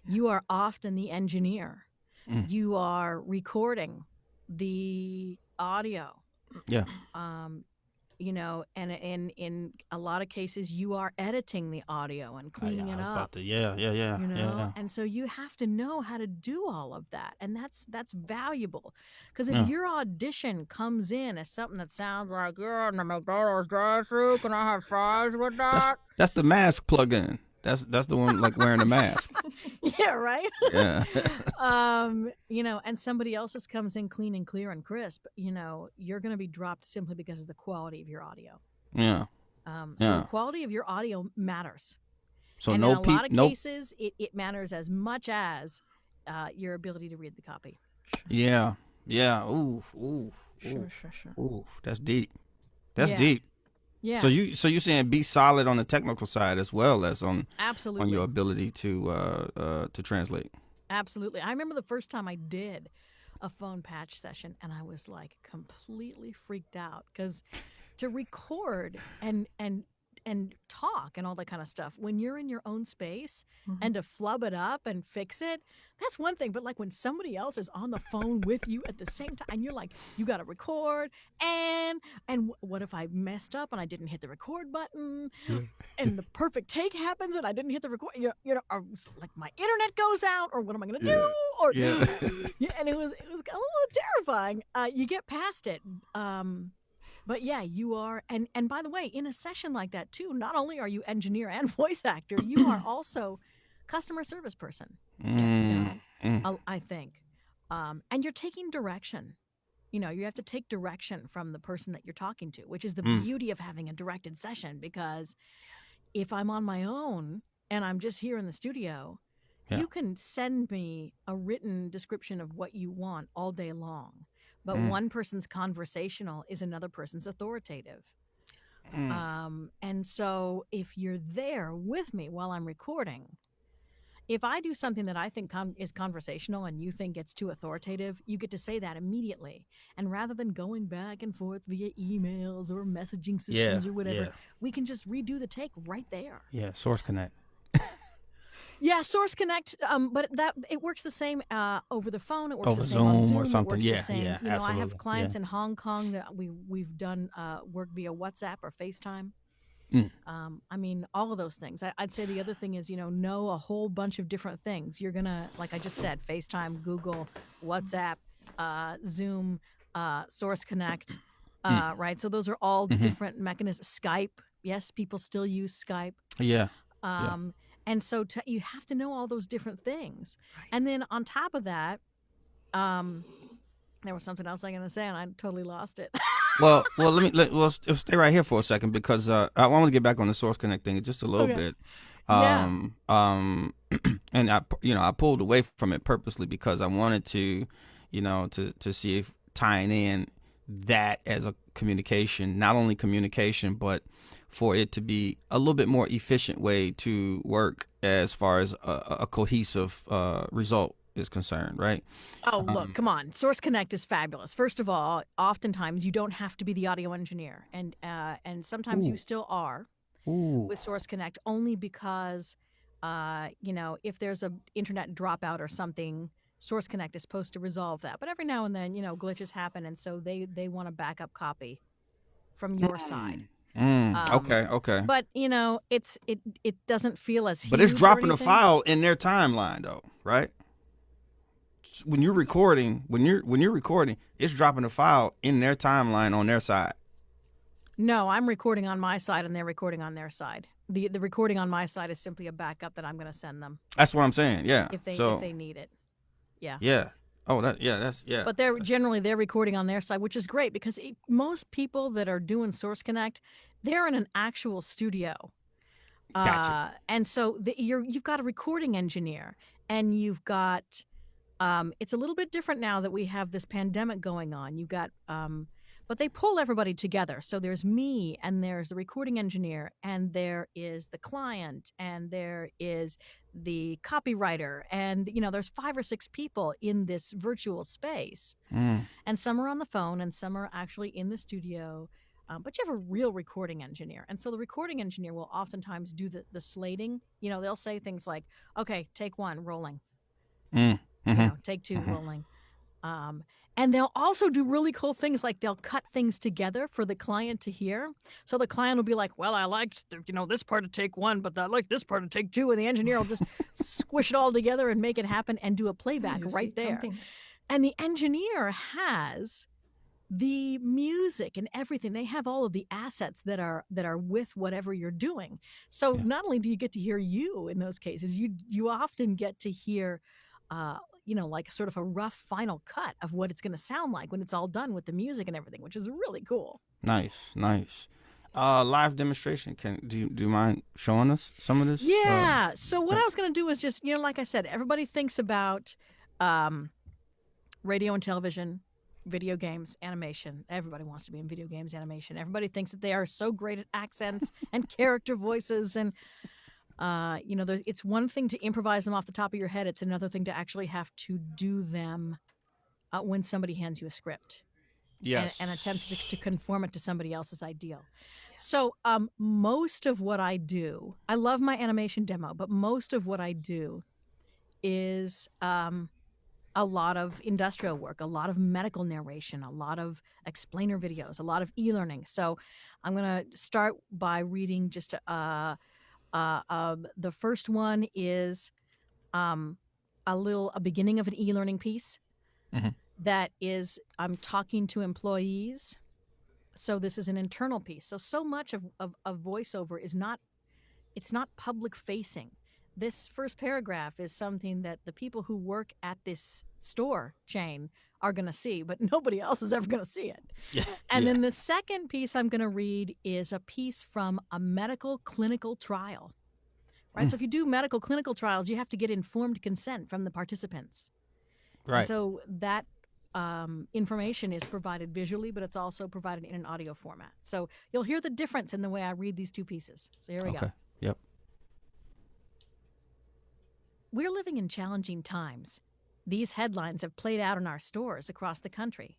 You are often the engineer. You are recording the audio. Yeah. And in a lot of cases, you are editing the audio and cleaning it up. Yeah. And so you have to know how to do all of that, and that's valuable, because if your audition comes in as something that sounds like, "You're in the McDonald's drive-thru, can I have fries with that?" That's the mask plug-in. That's the one like wearing a mask. Yeah, right. Yeah. And somebody else's comes in clean and clear and crisp. You're going to be dropped simply because of the quality of your audio. Yeah. So the quality of your audio matters. So and no in a lot of cases, it matters as much as your ability to read the copy. Yeah. Ooh. Sure. Ooh. That's deep. That's Yeah. deep. Yeah. So you're saying be solid on the technical side as well as on Absolutely. your ability to translate. Absolutely. I remember the first time I did a phone patch session, and I was like completely freaked out, because to record and talk and all that kind of stuff when you're in your own space, and to flub it up and fix it, that's one thing. But like when somebody else is on the phone with you at the same time, and you're like, you got to record, and what if I messed up and I didn't hit the record button, and the perfect take happens and I didn't hit the record, or like my internet goes out, or what am I going to do? Or and it was a little terrifying. You get past it. But yeah, you are, and by the way, in a session like that too, not only are you engineer and voice actor, you are also customer service person. I think, and you're taking direction. You have to take direction from the person that you're talking to, which is the beauty of having a directed session. Because if I'm on my own and I'm just here in the studio, you can send me a written description of what you want all day long. But one person's conversational is another person's authoritative. And so if you're there with me while I'm recording, if I do something that I think is conversational and you think it's too authoritative, you get to say that immediately. And rather than going back and forth via emails or messaging systems or whatever, we can just redo the take right there. Yeah, Source Connect. Yeah, Source Connect, but it works the same over the phone. It works over the same on Zoom or something. It works the same. Absolutely. I have clients in Hong Kong that we've done work via WhatsApp or FaceTime. I mean, all of those things. I'd say the other thing is, know a whole bunch of different things. You're gonna, like I just said, FaceTime, Google, WhatsApp, Zoom, Source Connect, right? So those are all different mechanisms. Skype, yes, people still use Skype. Yeah. And so you have to know all those different things. Right. And then on top of that, there was something else I was going to say, and I totally lost it. well, let's stay right here for a second, because I want to get back on the Source Connect thing just a little bit. And I pulled away from it purposely because I wanted to, to see if tying in that as a communication, not only communication, but for it to be a little bit more efficient way to work as far as a cohesive result is concerned, right? Oh, look, come on. Source Connect is fabulous. First of all, oftentimes you don't have to be the audio engineer, and sometimes you still are with Source Connect, only because, if there's an internet dropout or something, Source Connect is supposed to resolve that. But every now and then, glitches happen, and so they want a backup copy from your side. Okay, okay. But it doesn't feel as But it's huge or dropping a anything. file in their timeline though, right? When you're recording, it's dropping a file in their timeline on their side. No, I'm recording on my side and they're recording on their side. The recording on my side is simply a backup that I'm going to send them That's what I'm saying. Yeah. if So they need it. Yeah. yeah. Oh, that's But they're recording on their side, which is great because most people that are doing Source Connect, they're in an actual studio. Gotcha. And so you've got a recording engineer, and you've got it's a little bit different now that we have this pandemic going on. You've got but they pull everybody together. So there's me, and there's the recording engineer, and there is the client, and there is the copywriter, and there's 5 or 6 people in this virtual space. And some are on the phone and some are actually in the studio. But you have a real recording engineer. And so the recording engineer will oftentimes do the slating. They'll say things like, okay, take 1, rolling. Take 2, rolling. And they'll also do really cool things, like they'll cut things together for the client to hear. So the client will be like, well, I liked this part of take 1, but I like this part of take 2. And the engineer will just squish it all together and make it happen and do a playback right there. And the engineer has the music and everything. They have all of the assets that are with whatever you're doing. So not only do you get to hear you in those cases, you often get to hear like sort of a rough final cut of what it's going to sound like when it's all done with the music and everything, which is really cool. Nice. Live demonstration. Do you mind showing us some of this? Yeah. So what I was going to do is just, like I said, everybody thinks about radio and television, video games, animation. Everybody wants to be in video games, animation. Everybody thinks that they are so great at accents and character voices, and it's one thing to improvise them off the top of your head. It's another thing to actually have to do them when somebody hands you a script. Yes. And attempt to conform it to somebody else's ideal. So most of what I do, I love my animation demo, but most of what I do is a lot of industrial work, a lot of medical narration, a lot of explainer videos, a lot of e-learning. So I'm going to start by reading just the first one is a beginning of an e-learning piece. That is, I'm talking to employees. So this is an internal piece. So much of voiceover is not public facing. This first paragraph is something that the people who work at this store chain are going to see, but nobody else is ever going to see it. And then the second piece I'm going to read is a piece from a medical clinical trial. Right? So if you do medical clinical trials, you have to get informed consent from the participants. Right. And so that information is provided visually, but it's also provided in an audio format. So you'll hear the difference in the way I read these 2 pieces. So here we go. Yep. We're living in challenging times. These headlines have played out in our stores across the country.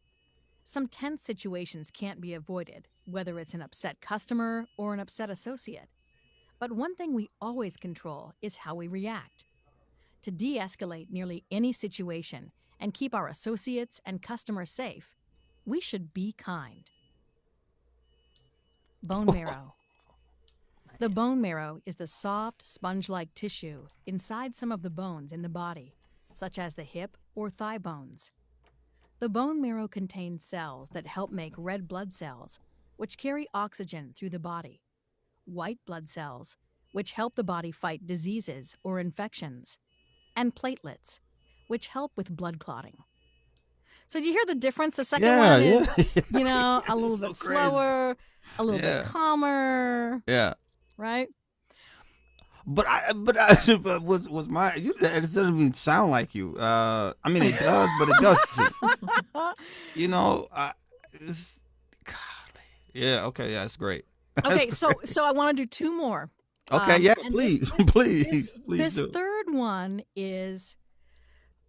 Some tense situations can't be avoided, whether it's an upset customer or an upset associate. But one thing we always control is how we react. To de-escalate nearly any situation and keep our associates and customers safe, we should be kind. Bone marrow. The bone marrow is the soft, sponge-like tissue inside some of the bones in the body, such as the hip or thigh bones. The bone marrow contains cells that help make red blood cells, which carry oxygen through the body, white blood cells, which help the body fight diseases or infections, and platelets, which help with blood clotting. So do you hear the difference? The second one is, a little bit slower, a little bit calmer. Yeah. Right? But was my it doesn't even sound like you. I mean it does, but it doesn't. Okay, yeah, it's great. Okay, so I want to do 2 more. Okay, please, please this do. third one is.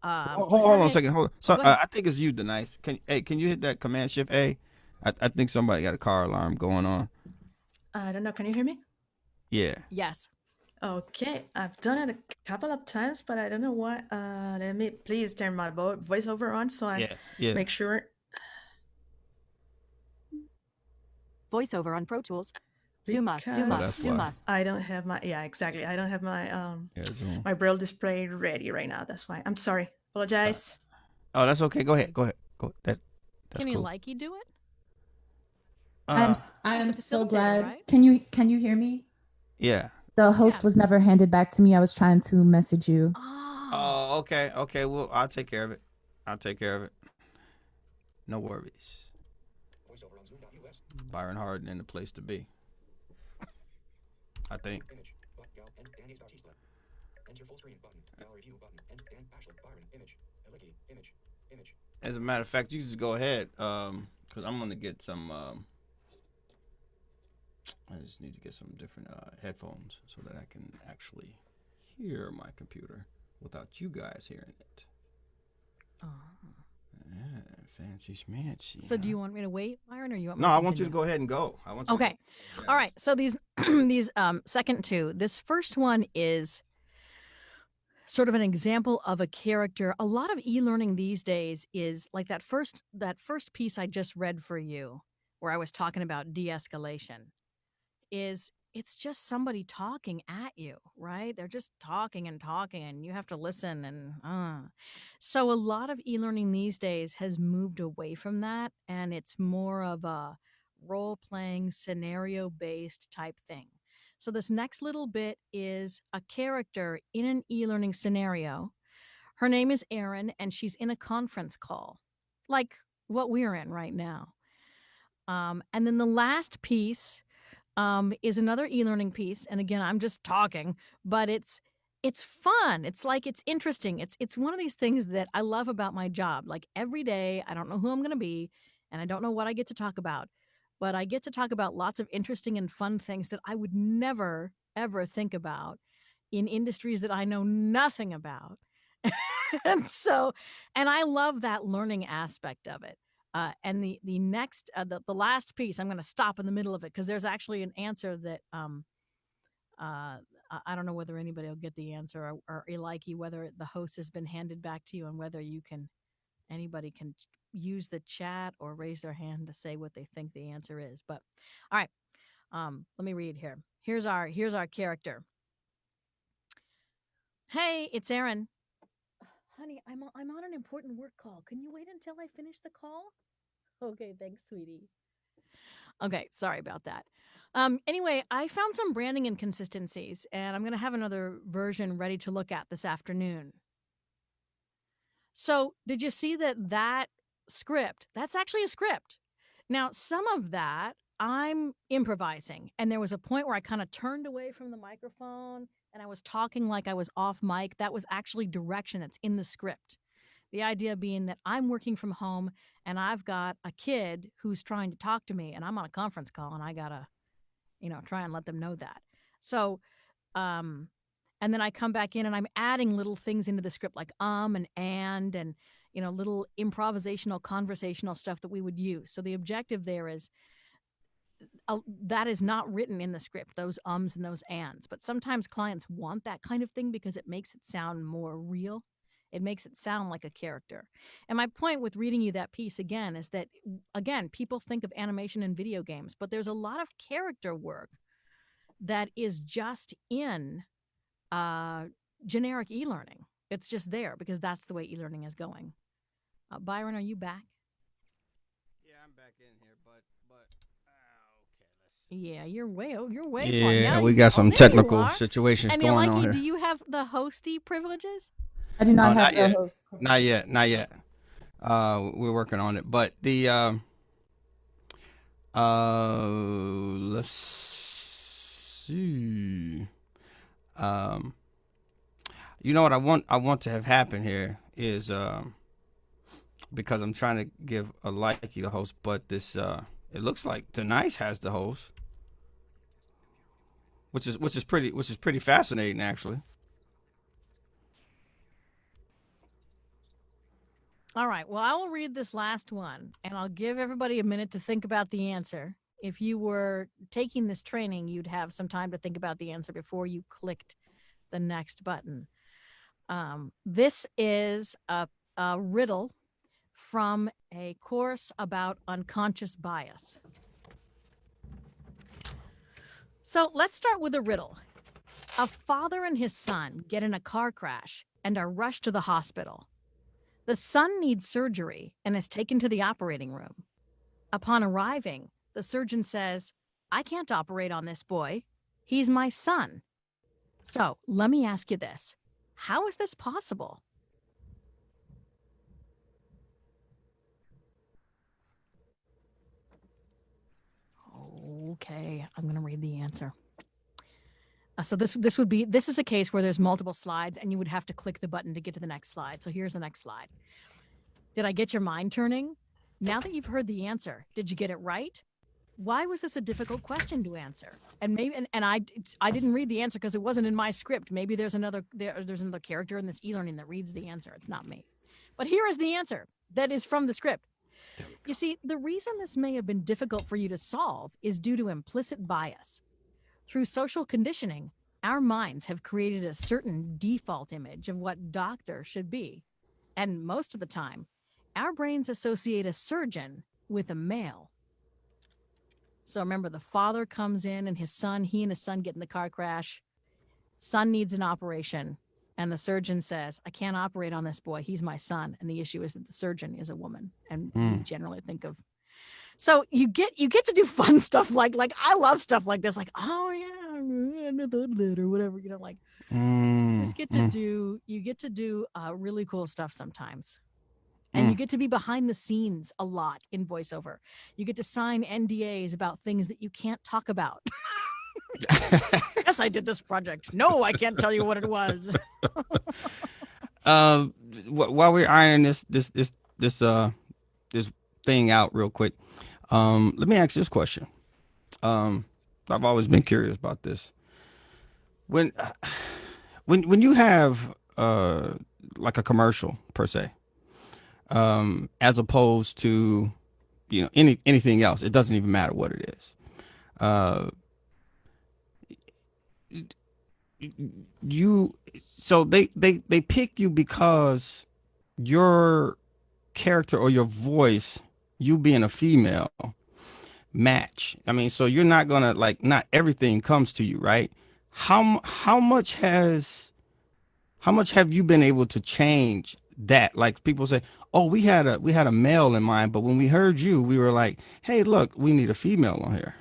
Hold on a second. Hold on. So I think it's you, Denise. Can you hit that Command Shift A? I think somebody got a car alarm going on. I don't know. Can you hear me? Yeah. Yes. Okay, I've done it a couple of times, but I don't know why. Let me please turn my voiceover on so I make sure. Voiceover on Pro Tools. Suma, Suma, Oh, that's why. Suma. I don't have my exactly. I don't have my Zoom. my braille display ready right now. That's why. I'm sorry. Apologize. Oh, that's okay. Go ahead. That's Can you cool. like you do it? I'm He's the so facilitator, glad. right? Can you hear me? Yeah. The host Yeah. was never handed back to me. I was trying to message you. Oh. Oh, okay. Okay. Well, I'll take care of it. No worries. Byron Harden in the place to be. I think. As a matter of fact, you just go ahead, because I'm gonna get some. I just need to get some different headphones so that I can actually hear my computer without you guys hearing it. Oh. Yeah, fancy schmancy. So do you want me to wait, Byron, or you want me No, to I want you to continue? go ahead and go. I want you. Okay. All right. So these these second two. This first one is sort of an example of a character. A lot of e-learning these days is like that first piece I just read for you, where I was talking about de-escalation. It's just somebody talking at you, right? They're just talking and you have to listen so a lot of e-learning these days has moved away from that, and it's more of a role-playing scenario-based type thing. So this next little bit is a character in an e-learning scenario. Her name is Erin, and she's in a conference call, like what we're in right now. And then the last piece is another e-learning piece, and again, I'm just talking, but it's fun. It's like it's interesting. It's one of these things that I love about my job. Like every day, I don't know who I'm going to be, and I don't know what I get to talk about, but I get to talk about lots of interesting and fun things that I would never ever think about in industries that I know nothing about. And I love that learning aspect of it. And the next the last piece, I'm going to stop in the middle of it because there's actually an answer that I don't know whether anybody will get the answer, or Elike, whether the host has been handed back to you, and whether anybody can use the chat or raise their hand to say what they think the answer is. But all right, let me read here. Here's our character. Hey, it's Erin. Honey, I'm on an important work call. Can you wait until I finish the call? Okay, thanks, sweetie. Okay, sorry about that. Anyway, I found some branding inconsistencies, and I'm going to have another version ready to look at this afternoon. So, did you see that script? That's actually a script. Now, some of that I'm improvising, and there was a point where I kind of turned away from the microphone and I was talking like I was off mic. That was actually direction that's in the script. The idea being that I'm working from home and I've got a kid who's trying to talk to me, and I'm on a conference call, and I got to, try and let them know that. So, and then I come back in and I'm adding little things into the script like and little improvisational conversational stuff that we would use. So the objective there is that is not written in the script, those ums and those ands. But sometimes clients want that kind of thing because it makes it sound more real. It makes it sound like a character. And my point with reading you that piece again is that, again, people think of animation in video games, but there's a lot of character work that is just in generic e-learning. It's just there because that's the way e-learning is going. Byron, are you back? Yeah, I'm back in here, but okay, let's see. Yeah, you're way far. Yeah, Now we got some there you technical are. situations And going on Elike, here. do you have the hosty privileges? I do not have Not the yet. host. Not yet. We're working on it, but the let's see. You know what I want to have happen here is because I'm trying to give a likey the host, but this it looks like Denise has the host, which is pretty fascinating actually. All right. Well, I will read this last one, and I'll give everybody a minute to think about the answer. If you were taking this training, you'd have some time to think about the answer before you clicked the next button. This is a riddle from a course about unconscious bias. So let's start with a riddle. A father and his son get in a car crash and are rushed to the hospital. The son needs surgery and is taken to the operating room. Upon arriving, the surgeon says, I can't operate on this boy. He's my son. So let me ask you this. How is this possible? Okay, I'm going to read the answer. So this is a case where there's multiple slides and you would have to click the button to get to the next slide. So here's the next slide. Did I get your mind turning? Now that you've heard the answer, did you get it right? Why was this a difficult question to answer? And maybe and I didn't read the answer because it wasn't in my script. Maybe there's another character in this e-learning that reads the answer. It's not me. But here is the answer that is from the script. You see, the reason this may have been difficult for you to solve is due to implicit bias. Through social conditioning, our minds have created a certain default image of what doctor should be. And most of the time, our brains associate a surgeon with a male. So remember, the father comes in and he and his son get in the car crash. Son needs an operation. And the surgeon says, I can't operate on this boy. He's my son. And the issue is that the surgeon is a woman. And we generally think of. So you get to do fun stuff like I love stuff like this. Like, oh yeah, or whatever, like you get to do really cool stuff sometimes. And you get to be behind the scenes a lot in voiceover. You get to sign NDAs about things that you can't talk about. Yes, I did this project. No, I can't tell you what it was. While we're ironing this thing out real quick, let me ask this question. I've always been curious about this. When you have like a commercial per se, as opposed to anything else, it doesn't even matter what it is. So they pick you because your character or your voice, you being a female, match. I mean, so you're not gonna not everything comes to you, right? How much have you been able to change that? Like people say, oh, we had a male in mind, but when we heard you, we were like, hey, look, we need a female on here.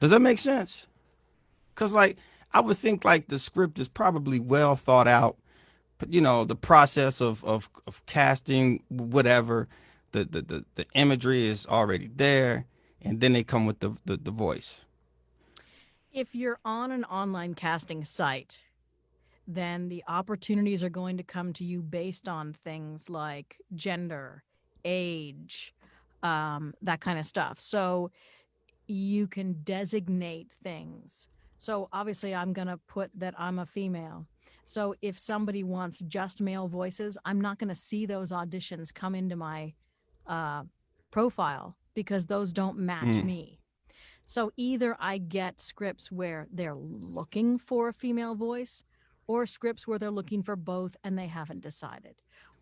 Does that make sense? Because I would think the script is probably well thought out, but the process of casting, whatever, the imagery is already there, and then they come with the voice. If you're on an online casting site, then the opportunities are going to come to you based on things like gender, age, that kind of stuff. So you can designate things. So obviously I'm going to put that I'm a female. So if somebody wants just male voices, I'm not going to see those auditions come into my profile because those don't match me. So either I get scripts where they're looking for a female voice, or scripts where they're looking for both and they haven't decided,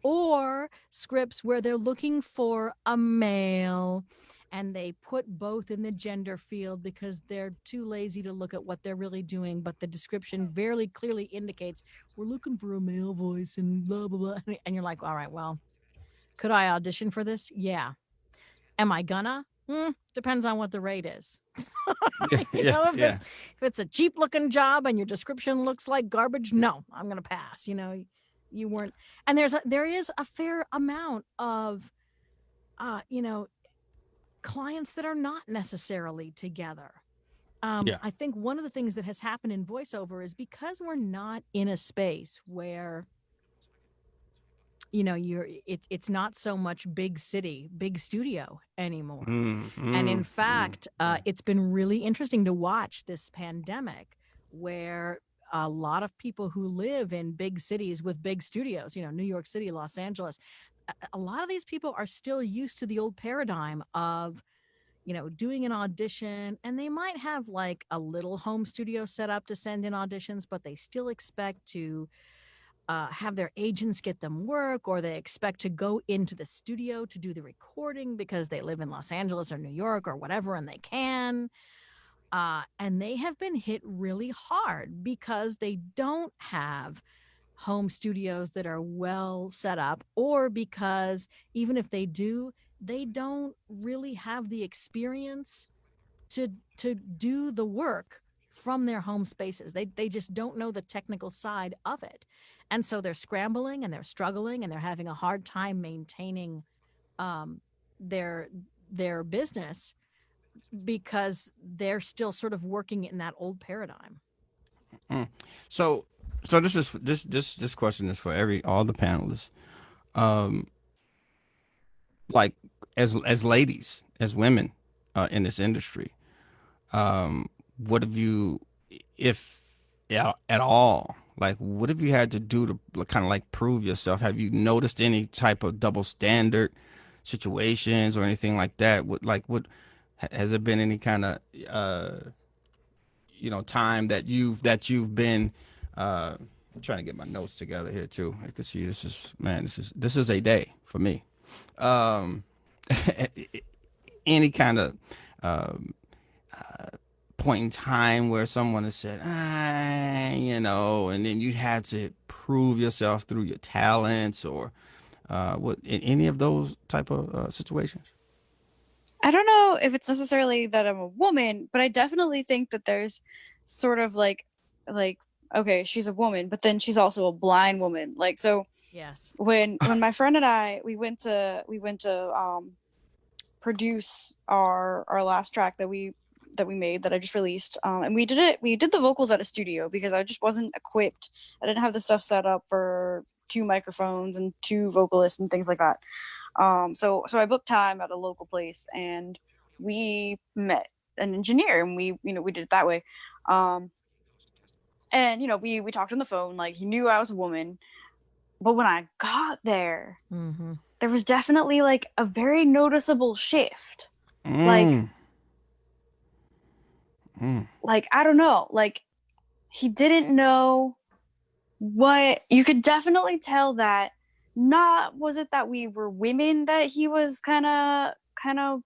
or scripts where they're looking for a male and they put both in the gender field because they're too lazy to look at what they're really doing, but the description very clearly indicates we're looking for a male voice and blah blah blah. And you're like, all right, well, could I audition for this? Yeah. Am I gonna? Depends on what the rate is. If it's a cheap looking job and your description looks like garbage, no, I'm gonna pass. You weren't. And there is a fair amount of clients that are not necessarily together. I think one of the things that has happened in voiceover is because we're not in a space where it's not so much big city, big studio anymore. And in fact, it's been really interesting to watch this pandemic where a lot of people who live in big cities with big studios, New York City, Los Angeles, a lot of these people are still used to the old paradigm of doing an audition, and they might have like a little home studio set up to send in auditions, but they still expect to have their agents get them work, or they expect to go into the studio to do the recording because they live in Los Angeles or New York or whatever, and they can. And they have been hit really hard because they don't have home studios that are well set up, or because even if they do, they don't really have the experience to do the work from their home spaces. They just don't know the technical side of it. And so they're scrambling and they're struggling and they're having a hard time maintaining um, their business because they're still sort of working in that old paradigm. Mm. So, this question is for all the panelists. Um, like as ladies, as women, in this industry, what have you, if at all, like what have you had to do to kind of like prove yourself? Have you noticed any type of double standard situations or anything like that? What has there been any kind of time that you've been I'm trying to get my notes together here too. I can see this is a day for me. Um, any kind of um, point in time where someone has said, and then you had to prove yourself through your talents or what in any of those type of situations? I don't know if it's necessarily that I'm a woman, but I definitely think that there's sort of like okay, she's a woman, but then she's also a blind woman. Like so Yes. when my friend and I we went to produce our last track that we made that I just released. And we did the vocals at a studio because I just wasn't equipped. I didn't have the stuff set up for 2 microphones and 2 vocalists and things like that. So I booked time at a local place and we met an engineer and we did it that way. Um, and we talked on the phone, like he knew I was a woman, but when I got there, Mm-hmm. there was definitely like a very noticeable shift. Like Mm, mm, like I don't know, like he didn't know what you could definitely tell that not was it that we were women that he was kind of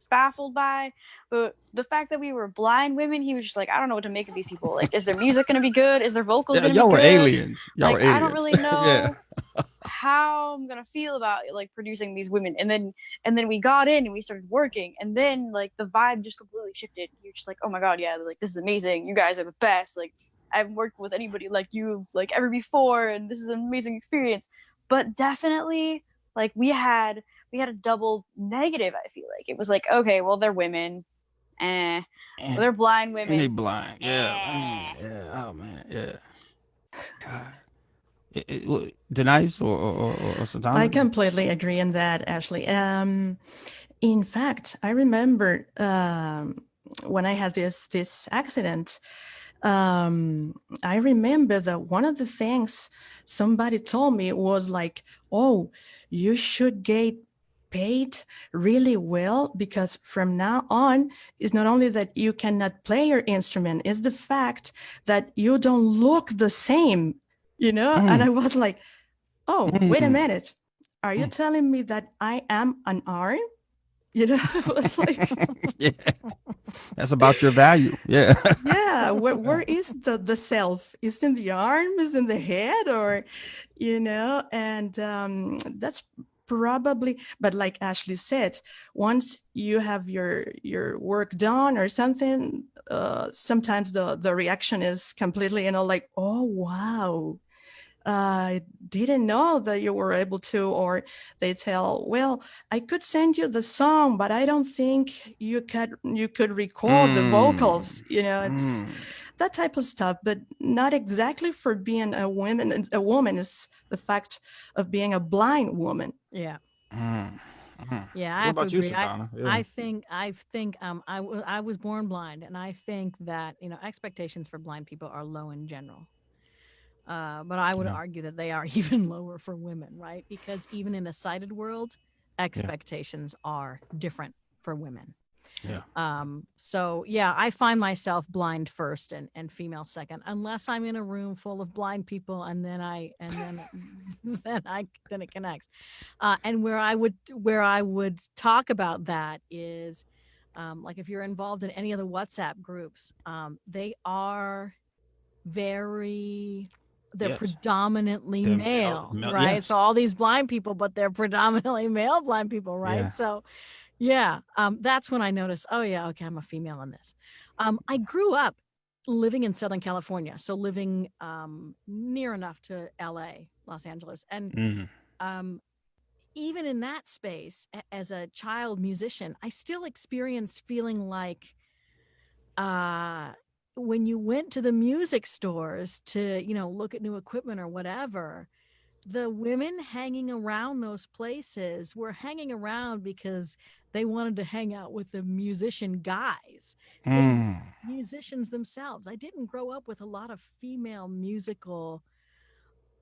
baffled by, but the fact that we were blind women, he was just like, I don't know what to make of these people. Like, is their music gonna be good? Is their vocals yeah, gonna be y'all were good? aliens. Y'all Like, were I don't aliens. really Yeah. know how I'm gonna feel about like producing these women. And then we got in and we started working, and then like the vibe just completely shifted. You're just like, oh my god, yeah, like this is amazing. You guys are the best. Like I haven't worked with anybody like you like ever before, and this is an amazing experience. But definitely, like we had a double negative. I feel like it was like, okay, well they're women, well, And they're blind and they women, blind. Yeah, eh. man. Yeah. Oh man. Yeah. God. Denise or I Satana? completely agree on that, Ashley. In fact, I remember when I had this accident. I remember that one of the things somebody told me was like, "Oh, you should get paid really well because from now on, it's not only that you cannot play your instrument, it's the fact that you don't look the same." And Mm, I was like, "Oh, wait a mm, minute. Are you mm. telling me that I am an arm?" It was like, Yeah. That's about your value. Yeah. yeah, where is the self? Is it in the arm? Is it in the head? And that's probably, but like Ashley said, once you have your work done or something, sometimes the reaction is completely, like, oh wow, I didn't know that you were able to, or they tell, well, I could send you the song, but I don't think you could record the Mm, vocals. It's mm, that type of stuff, but not exactly for being a woman. A woman is the fact of being a blind woman. Yeah. mm, mm. Yeah, I What have to about you, agree. Satana? I Yeah. think I was born blind, and I think that expectations for blind people are low in general. But I would Yeah. argue that they are even lower for women, right? Because even in a sighted world, Yeah. expectations are different for women. Yeah. So yeah, I find myself blind first and female second, unless I'm in a room full of blind people, and then then it connects. And where I would talk about that is Like if you're involved in any of the WhatsApp groups, they are very they're Yes. predominantly They're male, right? yes. So all these blind people, but they're predominantly male blind people, right? Yeah. So yeah, that's when I noticed, oh yeah, okay, I'm a female in this. I grew up living in Southern California, so living near enough to LA, Los Angeles, and Mm. um, even in that space, as a child musician, I still experienced feeling like uh, when you went to the music stores to, look at new equipment or whatever, the women hanging around those places were hanging around because they wanted to hang out with the musician guys. They weren't Mm. musicians themselves. I didn't grow up with a lot of female musical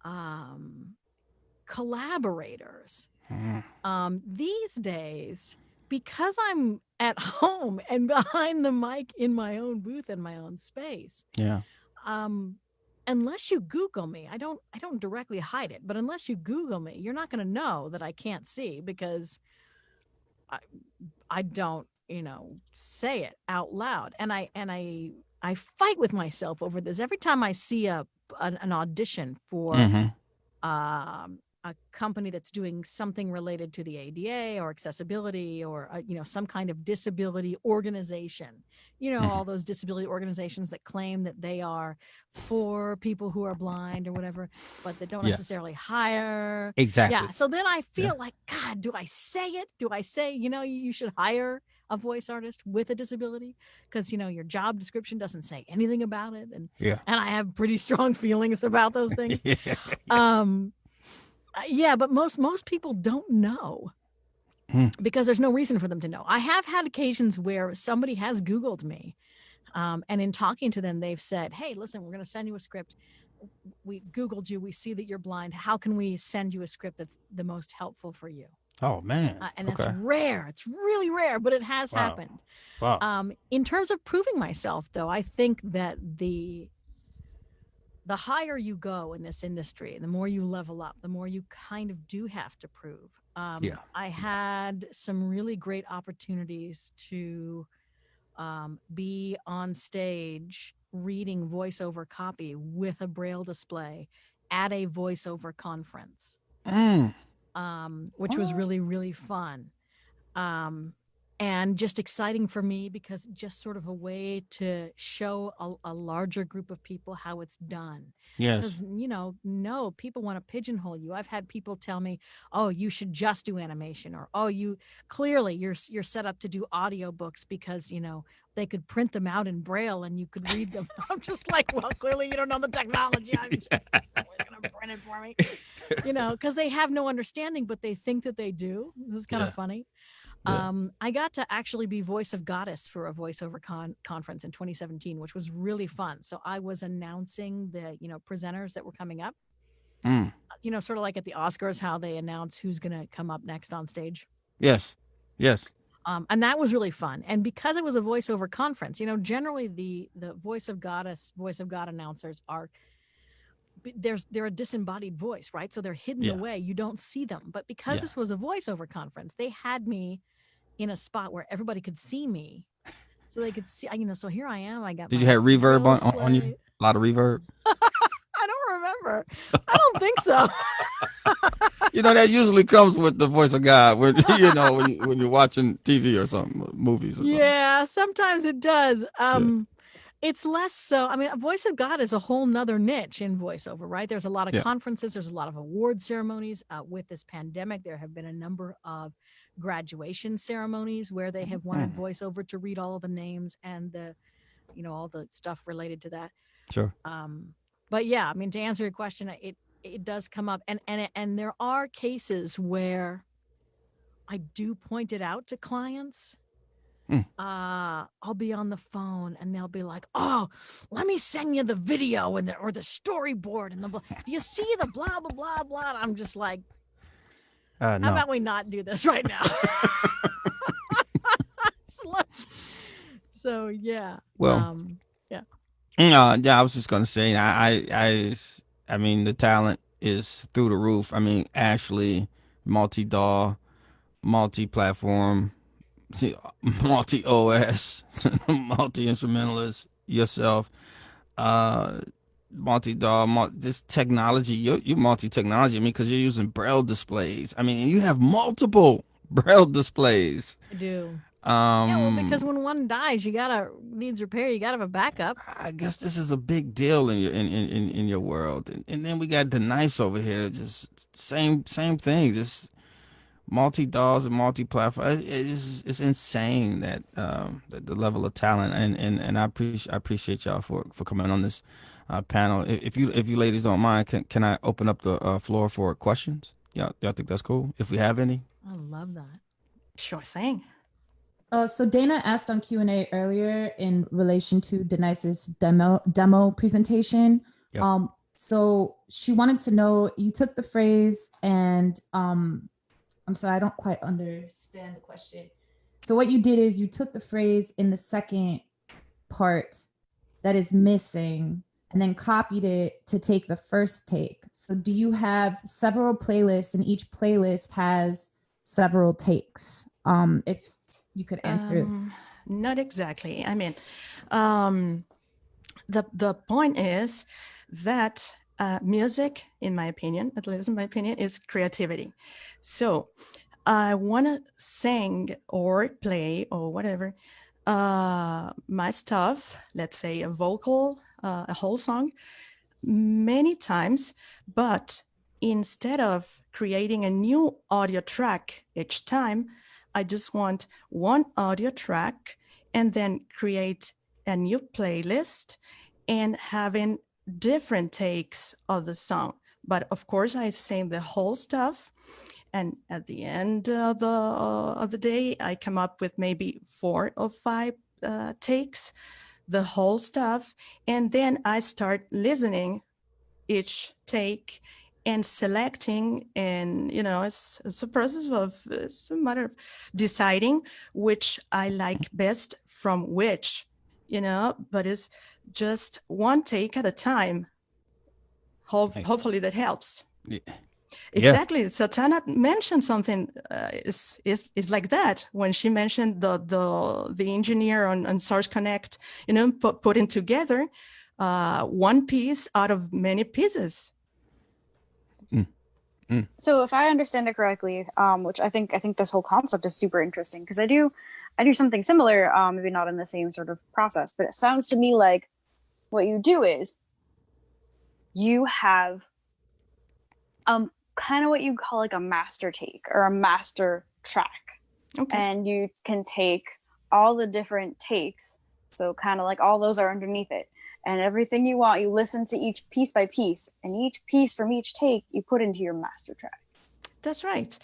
um, collaborators. Mm. These days, because I'm at home and behind the mic in my own booth in my own space, Yeah. um, unless you Google me, I don't directly hide it, but unless you Google me, you're not going to know that I can't see because I, I don't, say it out loud. And I fight with myself over this every time I see an audition for Mm-hmm. a company that's doing something related to the ADA or accessibility or some kind of disability organization. Mm-hmm. All those disability organizations that claim that they are for people who are blind or whatever, but that don't Yeah. necessarily hire. Yeah. Exactly. So then I Yeah. feel like, God, do I say it? Do I say, you should hire a voice artist with a disability? Because, your job description doesn't say anything about it. And Yeah. I have pretty strong feelings about those things. Yeah. Yeah, but most people don't know Mm. because there's no reason for them to know. I have had occasions where somebody has Googled me, and in talking to them, they've said, "Hey, listen, we're going to send you a script. We Googled you. We see that you're blind. How can we send you a script that's the most helpful for you?" Oh man. And that's Okay. rare. It's really rare, but it has Wow. happened. Wow. In terms of proving myself, though, I think that the higher you go in this industry, the more you level up, the more you kind of do have to prove. Yeah. I had some really great opportunities to be on stage reading voiceover copy with a braille display at a voiceover conference, Mm. which was really, really fun. Um, and just exciting for me because just sort of a way to show a larger group of people how it's done. Yes. Because, no, people want to pigeonhole you. I've had people tell me, oh, you should just do animation, or, oh, you're set up to do audiobooks because, they could print them out in braille and you could read them. I'm just like, well, clearly you don't know the technology. I'm just going to print it for me, because they have no understanding, but they think that they do. This is kind Yeah. of funny. Yeah. I got to actually be voice of goddess for a voiceover conference in 2017, which was really fun. So I was announcing the, presenters that were coming up, Mm. Sort of like at the Oscars, how they announce who's going to come up next on stage. Yes. Yes. And that was really fun. And because it was a voiceover conference, generally the voice of God announcers are, they're a disembodied voice, right? So they're hidden Yeah. away. You don't see them. But because Yeah. this was a voiceover conference, they had me in a spot where everybody could see me, so they could see. So here I am. I got. Did my you have reverb braille on you? display. A lot of reverb. I don't remember. I don't think so. That usually comes with the voice of God when when you're watching TV or something, movies or something. Yeah, sometimes it does. It's less so. I mean, a voice of God is a whole nother niche in voiceover, right? There's a lot of Yeah. conferences. There's a lot of award ceremonies. With this pandemic, there have been a number of graduation ceremonies where they have wanted voiceover to read all of the names and the, all the stuff related to that. Sure. But yeah, I mean, to answer your question, it does come up, and there are cases where I do point it out to clients. I'll be on the phone and they'll be like, "Oh, let me send you the video or the storyboard and do you see the blah blah blah blah?" And I'm just like, No. how about we not do this right now? So yeah. Well, yeah. Yeah, I was just gonna say, I mean, the talent is through the roof. I mean, Ashley, multi-DAW, multi-platform, see, multi OS, multi instrumentalist yourself, uh, multi DAW, this technology. You're multi technology. I mean, because you're using braille displays. I mean, and you have multiple braille displays. I do. Yeah, well, because when one dies, needs repair. You gotta have a backup. I guess this is a big deal in your in your world, and then we got Denice over here, just same thing, just multi dolls and multi platform. It's insane that the level of talent, and I appreciate y'all for coming on this panel. If you ladies don't mind, can I open up the floor for questions? Y'all think that's cool? If we have any. I love that. Sure thing. So Dana asked on Q&A earlier in relation to Denise's demo presentation. Yep. So she wanted to know, you took the phrase and I'm sorry, I don't quite understand the question. So what you did is you took the phrase in the second part that is missing and then copied it to take the first take. So do you have several playlists and each playlist has several takes? If you could answer. Not exactly. I mean, the point is that music, in my opinion, at least in my opinion, is creativity. So I want to sing or play or whatever my stuff, let's say a vocal, a whole song, many times, but instead of creating a new audio track each time, I just want one audio track and then create a new playlist and having different takes of the song. But of course, I sing the whole stuff. And at the end of the day, I come up with maybe 4 or 5 takes, the whole stuff. And then I start listening each take and selecting, and it's a process of, it's a matter of deciding which I like best from which, but it's just one take at a time. Hopefully that helps. Yeah. Exactly. Satana mentioned something is like that when she mentioned the engineer on Source Connect, putting together one piece out of many pieces. So if I understand it correctly, which I think this whole concept is super interesting, because I do something similar, maybe not in the same sort of process, but it sounds to me like what you do is you have kind of what you call like a master take or a master track. Okay. And you can take all the different takes, so kind of like all those are underneath it, and everything you want, you listen to each piece by piece, and each piece from each take you put into your master track. That's right.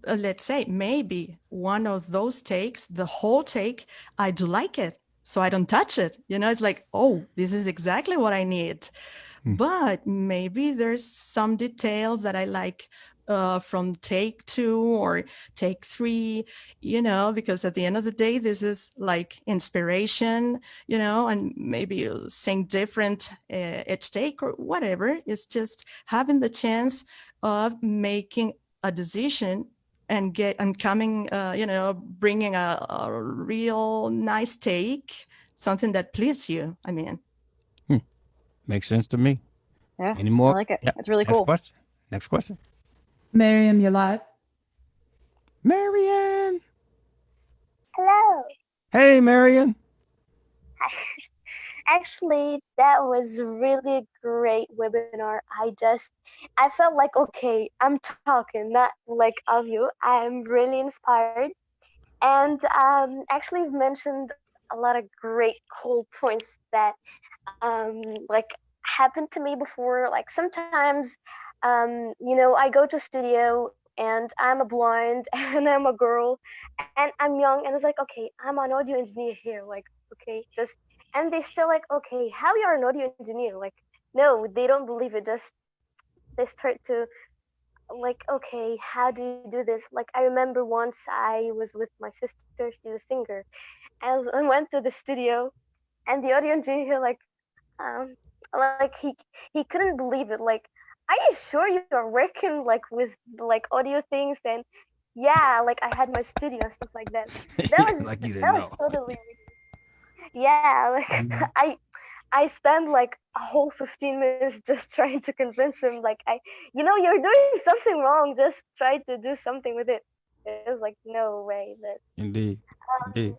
Let's say maybe one of those takes, the whole take, I do like it, so I don't touch it. It's like, oh, this is exactly what I need. But maybe there's some details that I like from take 2 or take 3, because at the end of the day, this is like inspiration, and maybe you sing different each take or whatever. It's just having the chance of making a decision and coming, bringing a real nice take, something that pleases you. I mean, Makes sense to me. Yeah, Any more? I like it. Yep. It's really Next cool. question. Next question. Miriam, you're live. Marianne. Hello. Hey, Marianne. Actually, that was a really great webinar. I felt like, okay, I'm talking, not like of you. I'm really inspired. And actually, you've mentioned a lot of great, cool points that like happened to me before. Like sometimes, I go to studio and I'm a blind and I'm a girl and I'm young and it's like, okay, I'm an audio engineer here. Like, okay, just, and they still like, okay, how you're an audio engineer? Like, no, they don't believe it. Just they start to like, okay, how do you do this? Like, I remember once I was with my sister, she's a singer. I went to the studio and the audio engineer um like he couldn't believe it. Like, are you sure you are working like with like audio things? And Yeah, like I had my studio and stuff like that. That was Like you didn't that was know. totally, yeah. Like Mhm. I spent like a whole 15 minutes just trying to convince him, like, you're doing something wrong. Just try to do something with it. It was like, no way. That Indeed. Indeed.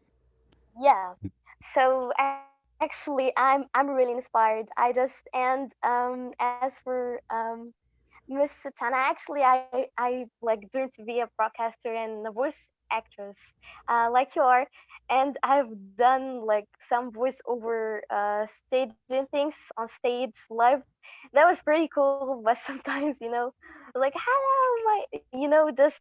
yeah. So actually, I'm really inspired. As for Miss Satana, actually, I like dream to be a broadcaster and a voice actress, like you are, and I've done like some voiceover staging things on stage live. That was pretty cool, but sometimes, like, hello, just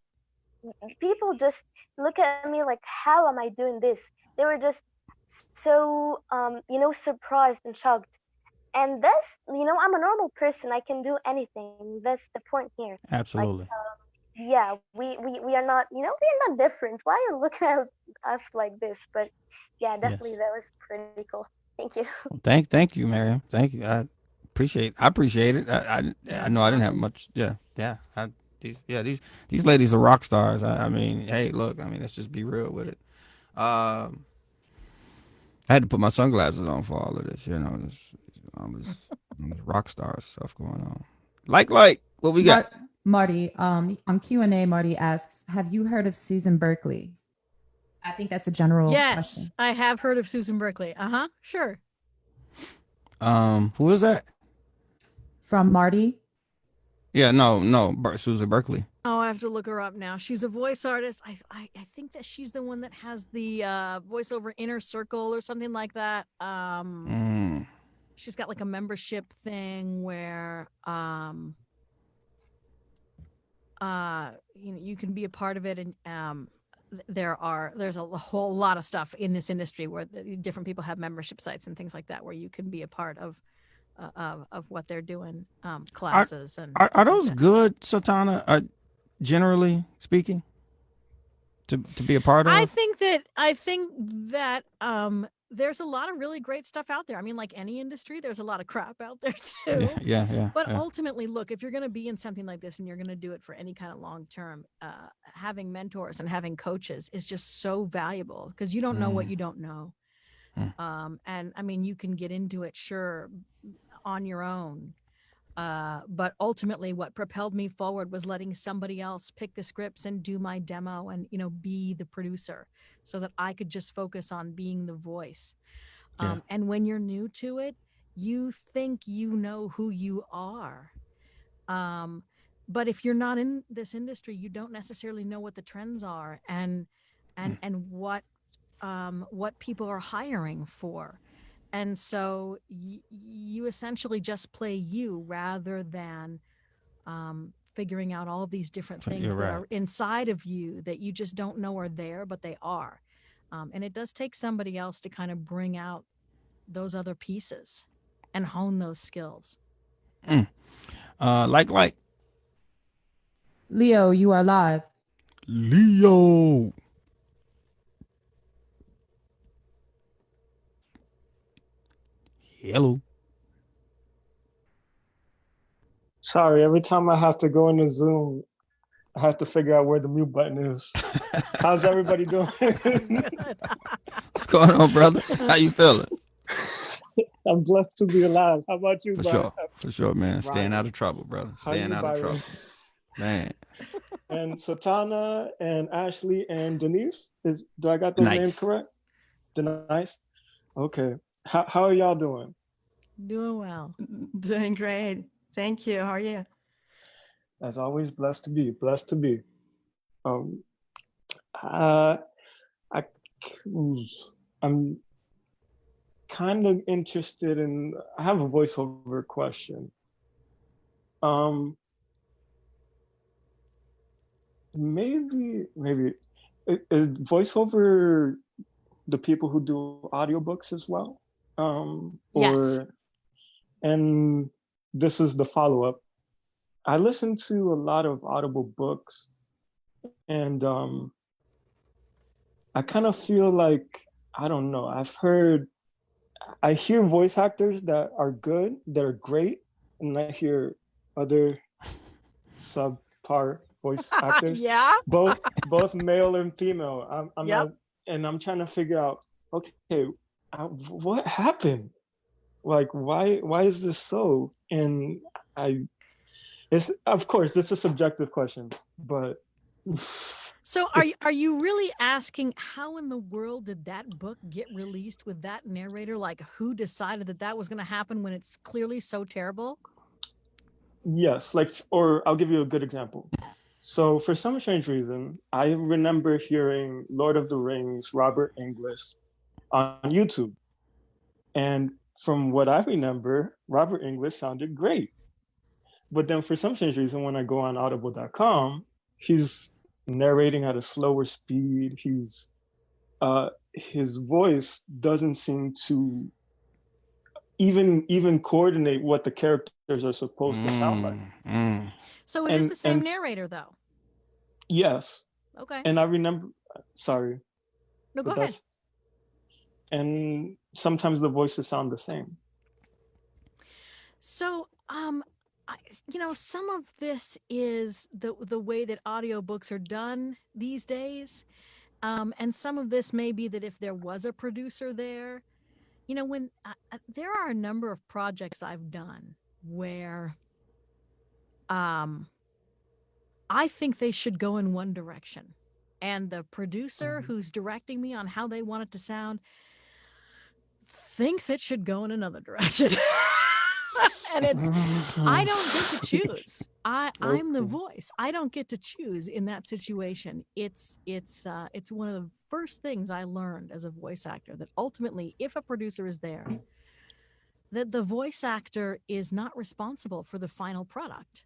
people just look at me like, how am I doing this? They were just so surprised and shocked. And that's, I'm a normal person. I can do anything. That's the point here. Like, Absolutely. yeah, we are not, we are not different. Why are you looking at us like this? But yeah, definitely Yes. that was pretty cool. Thank you. Well, thank you, Miriam. Thank you. I appreciate it. I Yeah, know I didn't have awesome. much. Yeah, yeah. These ladies are rock stars. I mean, hey, look. I mean, let's just be real with it. Um, I had to put my sunglasses on for all of this. All this rock star stuff going on. Like, what we got? Marty, on Q&A, Marty asks, have you heard of Susan Berkeley? I think that's a general Yes, question. I have heard of Susan Berkeley. Sure. Who is that? From Marty. Yeah, no, Susan Berkeley. Oh, I have to look her up now. She's a voice artist. I think that she's the one that has the voiceover inner circle or something like that. Mm, She's got like a membership thing where you can be a part of it, and there's a whole lot of stuff in this industry where different people have membership sites and things like that where you can be a part of what they're doing, are, classes and are things like those that. good, Satana? Generally speaking, to be a part I of? think that there's a lot of really great stuff out there. I mean, like any industry, there's a lot of crap out there Yeah, too. yeah, yeah, But yeah. ultimately, look, if you're going to be in something like this and you're going to do it for any kind of long term, having mentors and having coaches is just so valuable because you don't know what Mm, you don't know. mm, And I mean, you can get into it, sure, on your own. But ultimately, what propelled me forward was letting somebody else pick the scripts and do my demo and, be the producer so that I could just focus on being the voice. yeah. And when you're new to it, you think you know who you are. Um, but if you're not in this industry, you don't necessarily know what the trends are and Mm, what people are hiring for. And so you essentially just play you rather than figuring out all of these different you're things that right. are inside of you that you just don't know are there, but they are. And it does take somebody else to kind of bring out those other pieces and hone those skills. Mm. Like Leo, you are live. Leo. Hello. Sorry, every time I have to go into Zoom, I have to figure out where the mute button is. How's everybody doing? Good. What's going on, brother? How you feeling? I'm blessed to be alive. How about you, For sure, man. Staying out Ryan? of trouble, brother. How are Staying you, out of Byron? trouble, man. And Sultana and Ashley and Denise? Do I got those names Nice. correct? Denise? Okay. How are y'all doing? Doing well. Doing great. Thank you. How are you? As always, blessed to be. Blessed to be. Um, uh, I, I'm kind of interested in. I have a voiceover question. Um, maybe is voiceover the people who do audiobooks as well? Yes. And this is the follow-up. I listen to a lot of Audible books, and I kind of feel like, I don't know, I hear voice actors that are good, that are great, and I hear other subpar voice actors, Yeah. both male and female. I'm Yep. not, and I'm trying to figure out, okay, what happened? Like, why is this so? And I, it's, of course, this is a subjective question, but So are you really asking how in the world did that book get released with that narrator? Like, who decided that that was going to happen when it's clearly so terrible? yes, like, or I'll give you a good example. So for some strange reason, I remember hearing Lord of the Rings, Robert English on YouTube. And from what I remember, Robert English sounded great. But then for some strange reason, when I go on audible.com, he's narrating at a slower speed. His voice doesn't seem to even coordinate what the characters are supposed to sound like. So it is the same narrator, though. Yes. Okay. And I remember, sorry. No, go ahead. And sometimes the voices sound the same. So, some of this is the way that audiobooks are done these days. And some of this may be that if there was a producer there, when there are a number of projects I've done where I think they should go in one direction. And the producer who's directing me on how they want it to sound thinks it should go in another direction. And I don't get to choose. I'm the voice. I don't get to choose in that situation. It's one of the first things I learned as a voice actor, that ultimately, if a producer is there, that the voice actor is not responsible for the final product.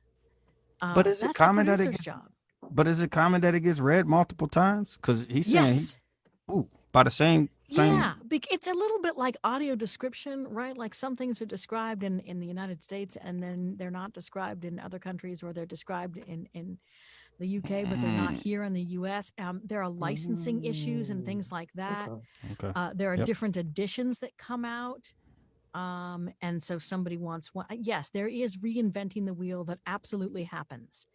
But is it common that it gets job? But is it common that it gets read multiple times? Because he's saying, yes. By the same. Yeah, it's a little bit like audio description, right? Like some things are described in the United States and then they're not described in other countries, or they're described in the UK, but they're not here in the US. There are licensing issues and things like that. Okay. There are different editions that come out. And so somebody wants one. Yes, there is reinventing the wheel that absolutely happens.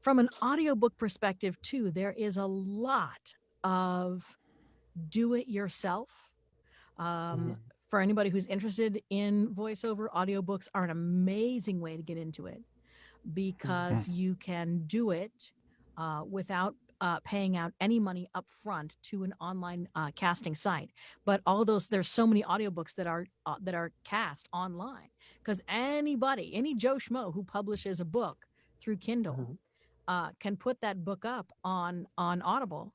From an audiobook perspective, too, there is a lot of do it yourself. For anybody who's interested in voiceover, audiobooks are an amazing way to get into it, because you can do it without paying out any money up front to an online casting site. But all of those, there's so many audiobooks that are cast online, because any Joe Schmo who publishes a book through Kindle can put that book up on Audible.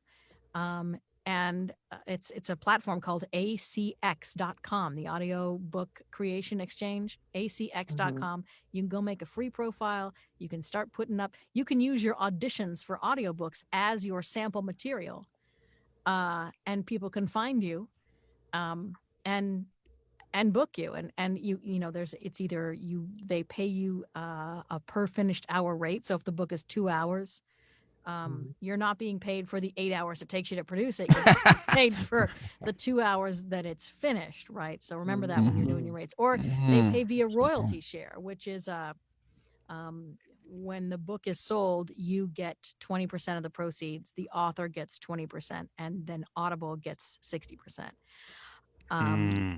And it's a platform called acx.com, the Audio Book Creation Exchange, acx.com. You can go make a free profile. You can start putting up, you can use your auditions for audiobooks as your sample material. And people can find you and book you. And it's either they pay you a per finished hour rate. So if the book is 2 hours, you're not being paid for the 8 hours it takes you to produce it. You're paid for the 2 hours that it's finished, right? So remember that when you're doing your rates. Or they pay via royalty share, which is when the book is sold, you get 20% of the proceeds, the author gets 20%, and then Audible gets 60%.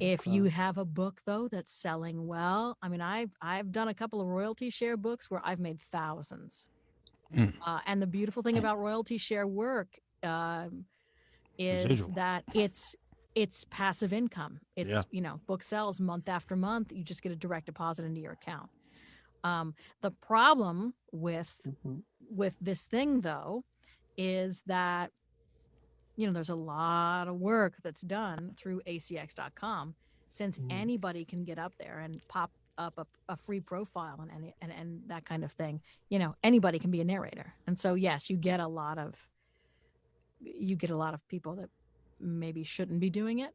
If you have a book, though, that's selling well, I mean, I've done a couple of royalty share books where I've made thousands. And the beautiful thing about royalty share work is that it's passive income. It's book sells month after month. You just get a direct deposit into your account. The problem with this thing, though, is that there's a lot of work that's done through acx.com, since anybody can get up there and pop up a free profile and that kind of thing. Anybody can be a narrator. And so, yes, you get a lot of people that maybe shouldn't be doing it.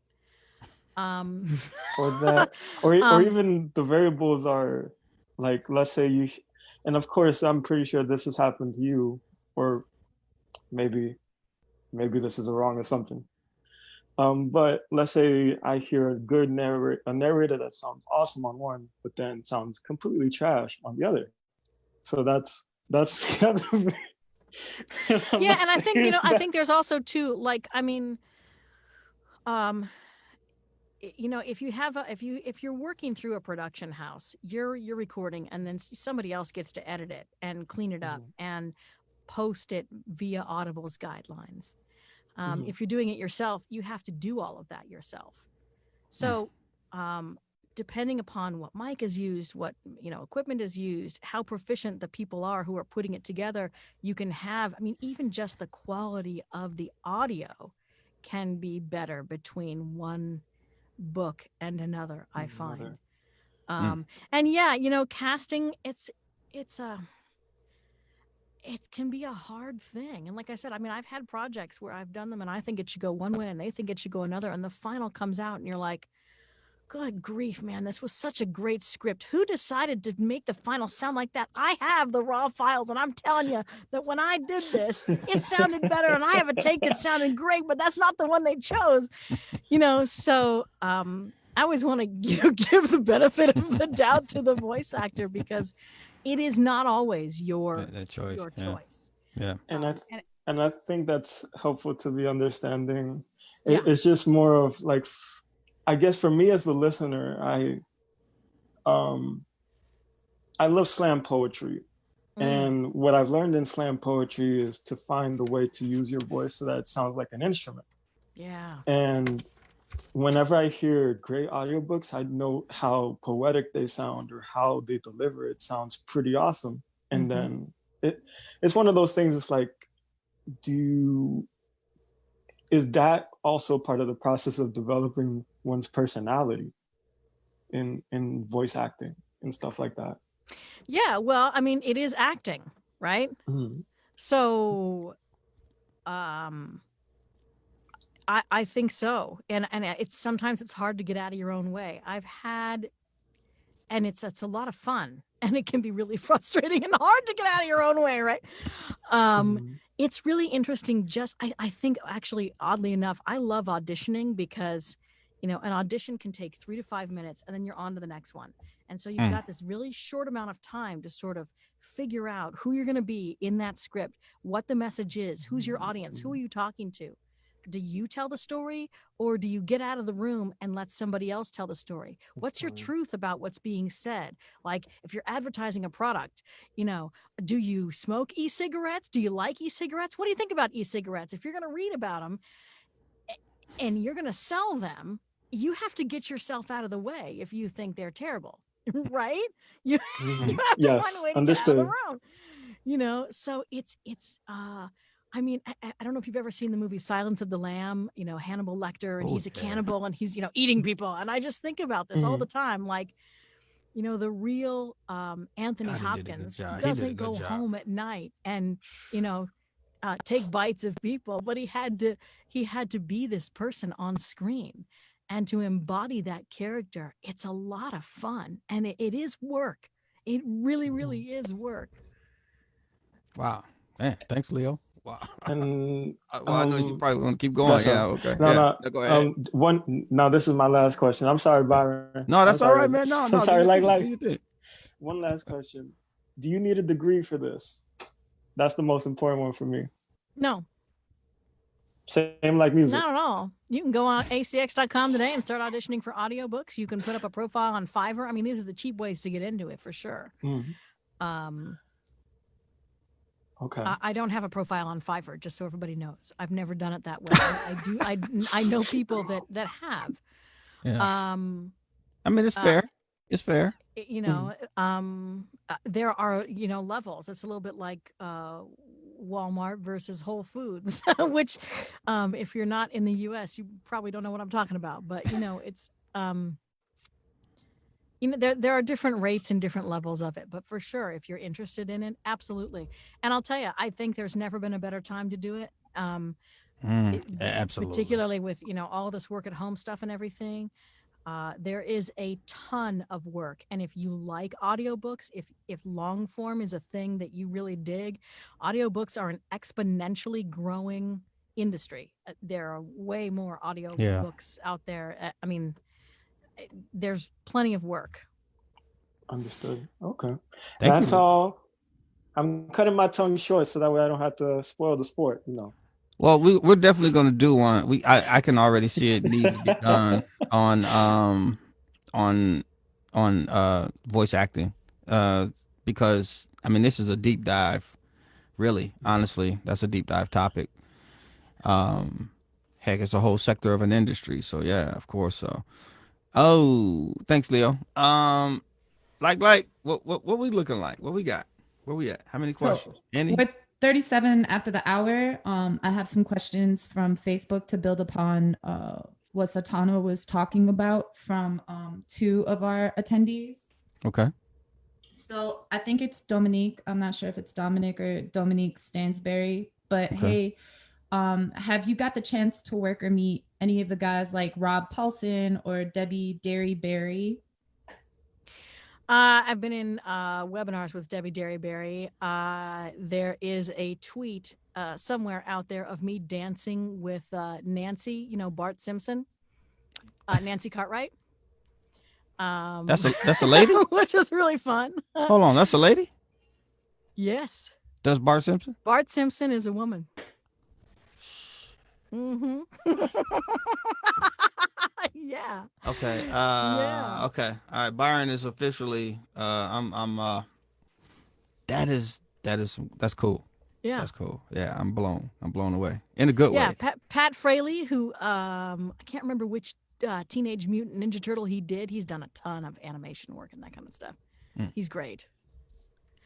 Or that, or even the variables are like, let's say and of course, I'm pretty sure this has happened to you, or maybe this is a wrong assumption. But let's say I hear a narrator that sounds awesome on one, but then sounds completely trash on the other. So that's the other. Yeah, and I think, you know, I think there's also too, like, I mean, you know, if you have a, if you're working through a production house, you're recording, and then somebody else gets to edit it and clean it up and post it via Audible's guidelines. If you're doing it yourself, you have to do all of that yourself. So, depending upon what mic is used, what, you know, equipment is used, how proficient the people are who are putting it together, you can have, I mean, even just the quality of the audio can be better between one book and another, I find. And yeah, you know, casting, it's a, it can be a hard thing. And like I said, I mean, I've had projects where I've done them and I think it should go one way and they think it should go another, and the final comes out and you're like, good grief, man, this was such a great script. Who decided to make the final sound like that? I have the raw files, and I'm telling you that when I did this, it sounded better, and I have a take that sounded great, but that's not the one they chose. You know, so I always want to, you know, give the benefit of the doubt to the voice actor, because it is not always your choice. Your choice. Yeah. And I think that's helpful to be understanding. Yeah. It's just more of like, I guess for me as the listener, I love slam poetry. And what I've learned in slam poetry is to find the way to use your voice so that it sounds like an instrument. Yeah. And whenever I hear great audiobooks, I know how poetic they sound or how they deliver it sounds pretty awesome. And then it's one of those things, it's like, is that also part of the process of developing one's personality in voice acting and stuff like that? Yeah, well, I mean, it is acting, right? So I think so. And it's sometimes it's hard to get out of your own way. I've had, and it's a lot of fun, and it can be really frustrating and hard to get out of your own way, right? It's really interesting. Just I think, actually, oddly enough, I love auditioning because, you know, an audition can take 3 to 5 minutes, and then you're on to the next one. And so you've got this really short amount of time to sort of figure out who you're going to be in that script, what the message is, who's your audience, who are you talking to? Do you tell the story, or do you get out of the room and let somebody else tell the story? What's your truth about what's being said? Like, if you're advertising a product, you know, do you smoke e-cigarettes? Do you like e-cigarettes? What do you think about e-cigarettes? If you're going to read about them and you're going to sell them, you have to get yourself out of the way if you think they're terrible, right? You have to find a way to get out of the room, you know? So it's I mean, I don't know if you've ever seen the movie Silence of the Lamb, you know, Hannibal Lecter, and he's a cannibal and he's, you know, eating people. And I just think about this all the time. Like, you know, the real Anthony Hopkins doesn't go home at night and, you know, take bites of people, but he had to be this person on screen, and to embody that character. It's a lot of fun, and it is work. It really, really is work. Wow, man! Thanks, Leo. Wow. And well, I know you probably want to keep going. Yeah. Okay. No. Go ahead. Now this is my last question. I'm sorry, Byron. No, that's all right, man. No. I'm sorry. One last question. Do you need a degree for this? That's the most important one for me. No. Same like music. Not at all. You can go on acx.com today and start auditioning for audiobooks. You can put up a profile on Fiverr. I mean, these are the cheap ways to get into it, for sure. Okay. I don't have a profile on Fiverr, just so everybody knows. I've never done it that way. I know people that have. Yeah. I mean, it's fair. It's fair. You know, there are, you know, levels. It's a little bit like Walmart versus Whole Foods, which if you're not in the US, you probably don't know what I'm talking about. But, you know, it's you know, there are different rates and different levels of it, but for sure, if you're interested in it, absolutely. And I'll tell you, I think there's never been a better time to do it. Absolutely. Particularly with, you know, all this work at home stuff and everything. There is a ton of work. And if you like audiobooks, if long form is a thing that you really dig, audiobooks are an exponentially growing industry. There are way more audiobooks out there. I mean, there's plenty of work. Understood. Okay. Thank That's all. I'm cutting my tongue short so that way I don't have to spoil the sport. Well, we're definitely going to do one. I can already see it need to be done on on voice acting, because I mean this is a deep dive. Really, honestly, that's a deep dive topic. Heck, it's a whole sector of an industry. So yeah, of course. So thanks, Leo. What we looking like? What we got? Where we at? How many So questions? Any? we're 37 after the hour. I have some questions from Facebook to build upon what Satana was talking about from two of our attendees. Okay. So I think it's Dominique. I'm not sure if it's Dominic or Dominique Stansberry, but hey, have you got the chance to work or meet any of the guys like Rob Paulson or Debbie Derryberry? I've been in webinars with Debbie Derryberry. There is a tweet somewhere out there of me dancing with Nancy, Bart Simpson, Nancy Cartwright. That's a lady? Which was really fun. Hold on, that's a lady? Yes. Does Bart Simpson? Bart Simpson is a woman. Mm-hmm. Yeah. Okay. Yeah. Okay. All right. Byron is officially. That's cool. Yeah. That's cool. Yeah. I'm blown away in a good way. Yeah. Pat Fraley, who I can't remember which Teenage Mutant Ninja Turtle he did. He's done a ton of animation work and that kind of stuff. He's great.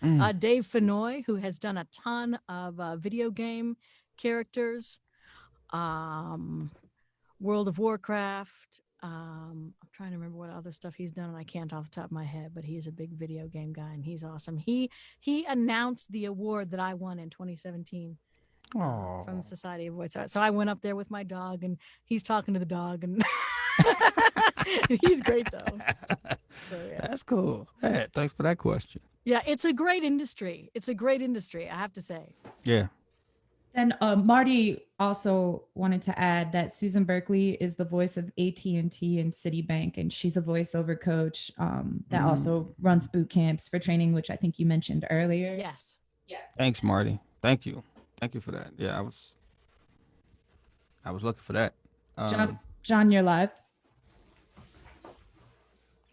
Dave Fenoy, who has done a ton of video game characters, World of Warcraft. I'm trying to remember what other stuff he's done, and I can't off the top of my head. But he's a big video game guy, and he's awesome. He announced the award that I won in 2017 from the Society of Voice Arts. So I went up there with my dog, and he's talking to the dog, and he's great though. So, yeah. That's cool. Hey, thanks for that question. Yeah, it's a great industry. I have to say. Yeah. And Marty also wanted to add that Susan Berkeley is the voice of AT&T and Citibank, and she's a voiceover coach that also runs boot camps for training, which I think you mentioned earlier. Yes. Yeah. Thanks, Marty. Thank you for that. Yeah, I was looking for that. John, you're live.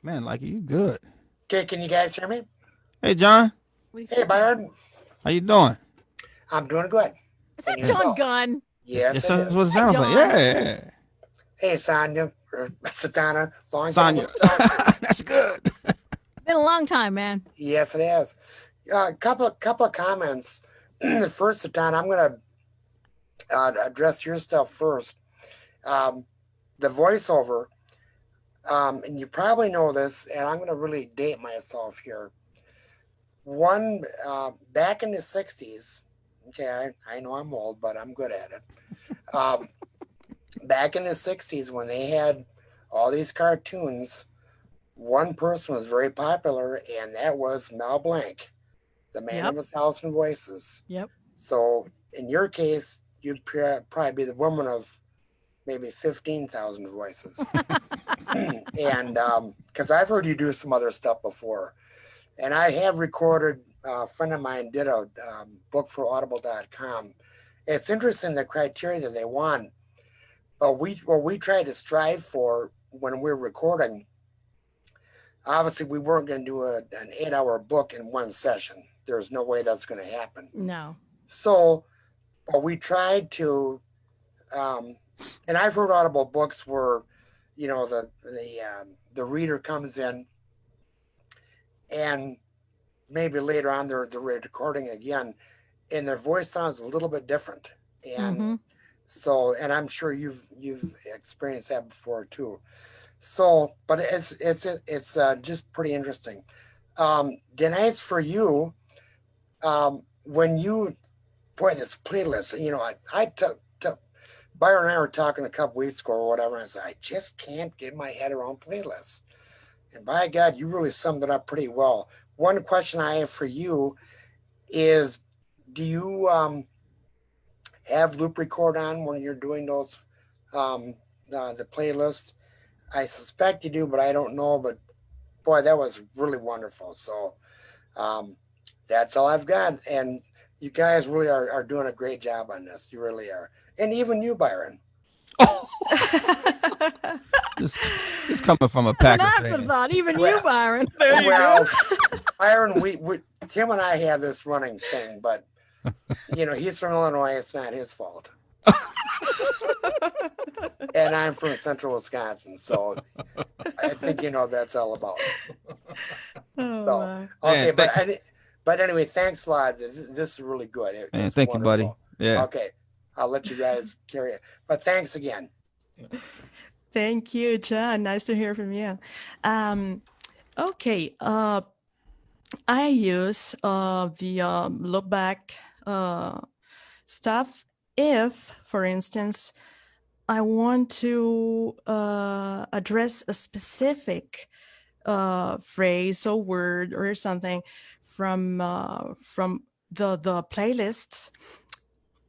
Man, like you good. Okay, can you guys hear me? Hey, John. Hey, Byron. How you doing? I'm doing good. Is that John Gunn? Yes, that's what it sounds like. Yeah. Hey, Sonia or Satana. Long Sonia. time. That's good. Been a long time, man. Yes, it has. Couple of comments. First, Satana, I'm going to address your stuff first. The voiceover, and you probably know this, and I'm going to really date myself here. Back in the 60s, okay, I know I'm old, but I'm good at it. Back in the 60s, when they had all these cartoons, one person was very popular, and that was Mel Blanc, the man of 1,000 voices. Yep. So in your case, you'd probably be the woman of maybe 15,000 voices. And because I've heard you do some other stuff before. And I have recorded, a friend of mine did a book for audible.com. It's interesting the criteria that they want. But what we try to strive for when we're recording, obviously we weren't going to do an 8-hour book in one session. There's no way that's going to happen. No. So, but we tried to, and I've heard Audible books where, the reader comes in and maybe later on they're recording again and their voice sounds a little bit different. And so, and I'm sure you've experienced that before too. So, but it's just pretty interesting. Denise, for you, when you, boy, this playlist, I took Byron and I were talking a couple weeks ago or whatever, and I said, I just can't get my head around playlists. And by God, you really summed it up pretty well. One question I have for you is, do you have loop record on when you're doing those, the playlist? I suspect you do, but I don't know. But boy, that was really wonderful. So That's all I've got. And you guys really are doing a great job on this. You really are. And even you, Byron. This this coming from a As an Packer fan. afterthought, even you, Well, Byron. There you well, go. Byron, Tim and I have this running thing, but he's from Illinois. It's not his fault. And I'm from central Wisconsin, so I think that's all about it. Oh, So wow. okay, Man, but anyway, thanks a lot. This is really good. man, It's thank you, buddy. wonderful. Yeah. Okay, I'll let you guys carry it. But thanks again. Thank you, John. Nice to hear from you. Okay. I use the look back stuff if, for instance, I want to address a specific phrase or word or something from the playlists.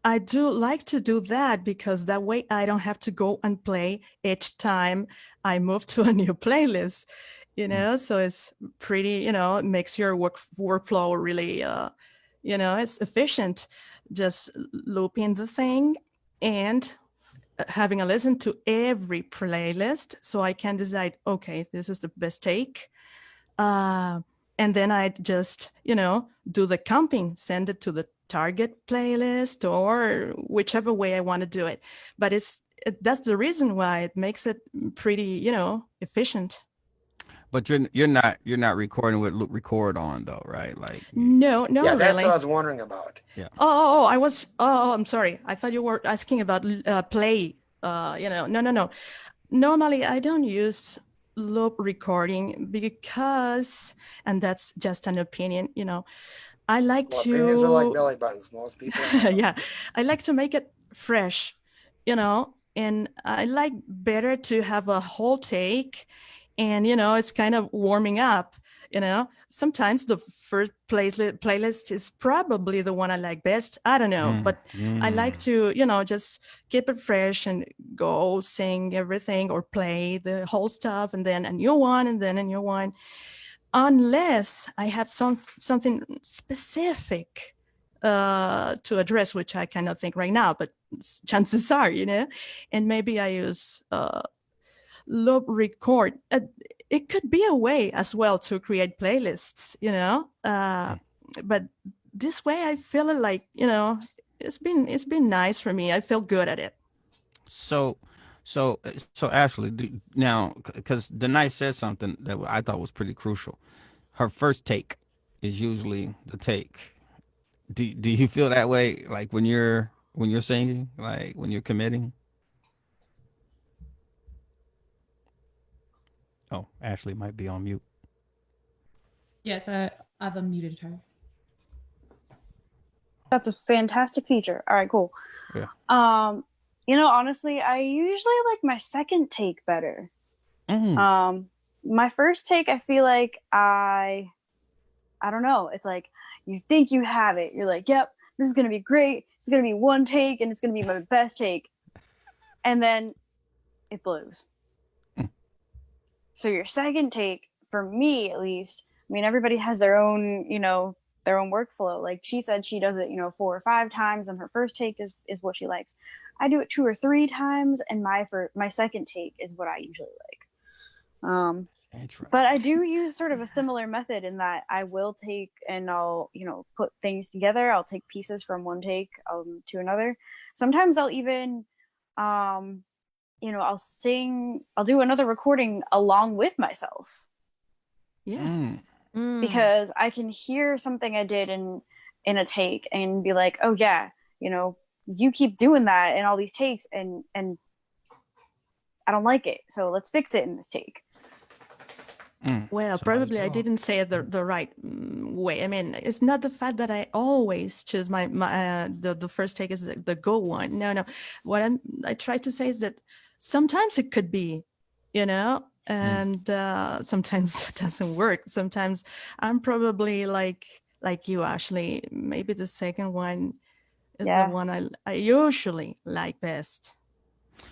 I do like to do that because that way I don't have to go and play each time I move to a new playlist, so it's pretty, it makes your workflow really, it's efficient. Just looping the thing and having a listen to every playlist so I can decide, okay, this is the best take. And then I just, do the comping, send it to the target playlist or whichever way I want to do it. But that's the reason why it makes it pretty, efficient. But you're not recording with record on though, right? Like No, Yeah, that's really. what I was wondering about. Yeah. I'm sorry. I thought you were asking about play. No. Normally, I don't use loop recording because, and that's just an opinion, I like Well, opinions are like to, belly buttons. Most people have. yeah, I like to make it fresh, and I like better to have a whole take and, it's kind of warming up, sometimes the first playlist is probably the one I like best. I don't know, but I like to, just keep it fresh and go sing everything or play the whole stuff and then a new one and then a new one, unless I have something specific to address, which I cannot think right now, but chances are, and maybe I use loop record. It could be a way as well to create playlists, but this way I feel like, it's been nice for me. I feel good at it. So Ashley, now because Denise said something that I thought was pretty crucial. Her first take is usually the take. Do you feel that way? Like when you're singing, like when you're committing? Oh, Ashley might be on mute. Yes, I've unmuted her. That's a fantastic feature. All right, cool. Yeah. Honestly, I usually like my second take better. My first take, I feel like I don't know. It's like you think you have it. You're like, yep, this is gonna be great. It's gonna be one take, and it's gonna be my best take, and then it blows. So your second take, for me at least, I mean, everybody has their own, their own workflow. Like she said, she does it, 4 or 5 times, and her first take is what she likes. I do it 2 or 3 times, and my second take is what I usually like. But I do use sort of a similar method in that I will take and I'll, put things together. I'll take pieces from one take to another. Sometimes I'll even, I'll do another recording along with myself. Yeah. Because I can hear something I did in a take and be like, oh yeah, you keep doing that in all these takes and I don't like it. So let's fix it in this take. Well, probably I didn't say it the right way. I mean, it's not the fact that I always choose my the first take is the go one. No. What I try to say is that sometimes it could be, and sometimes it doesn't work. Sometimes I'm probably like you, Ashley. Maybe the second one is the one I usually like best.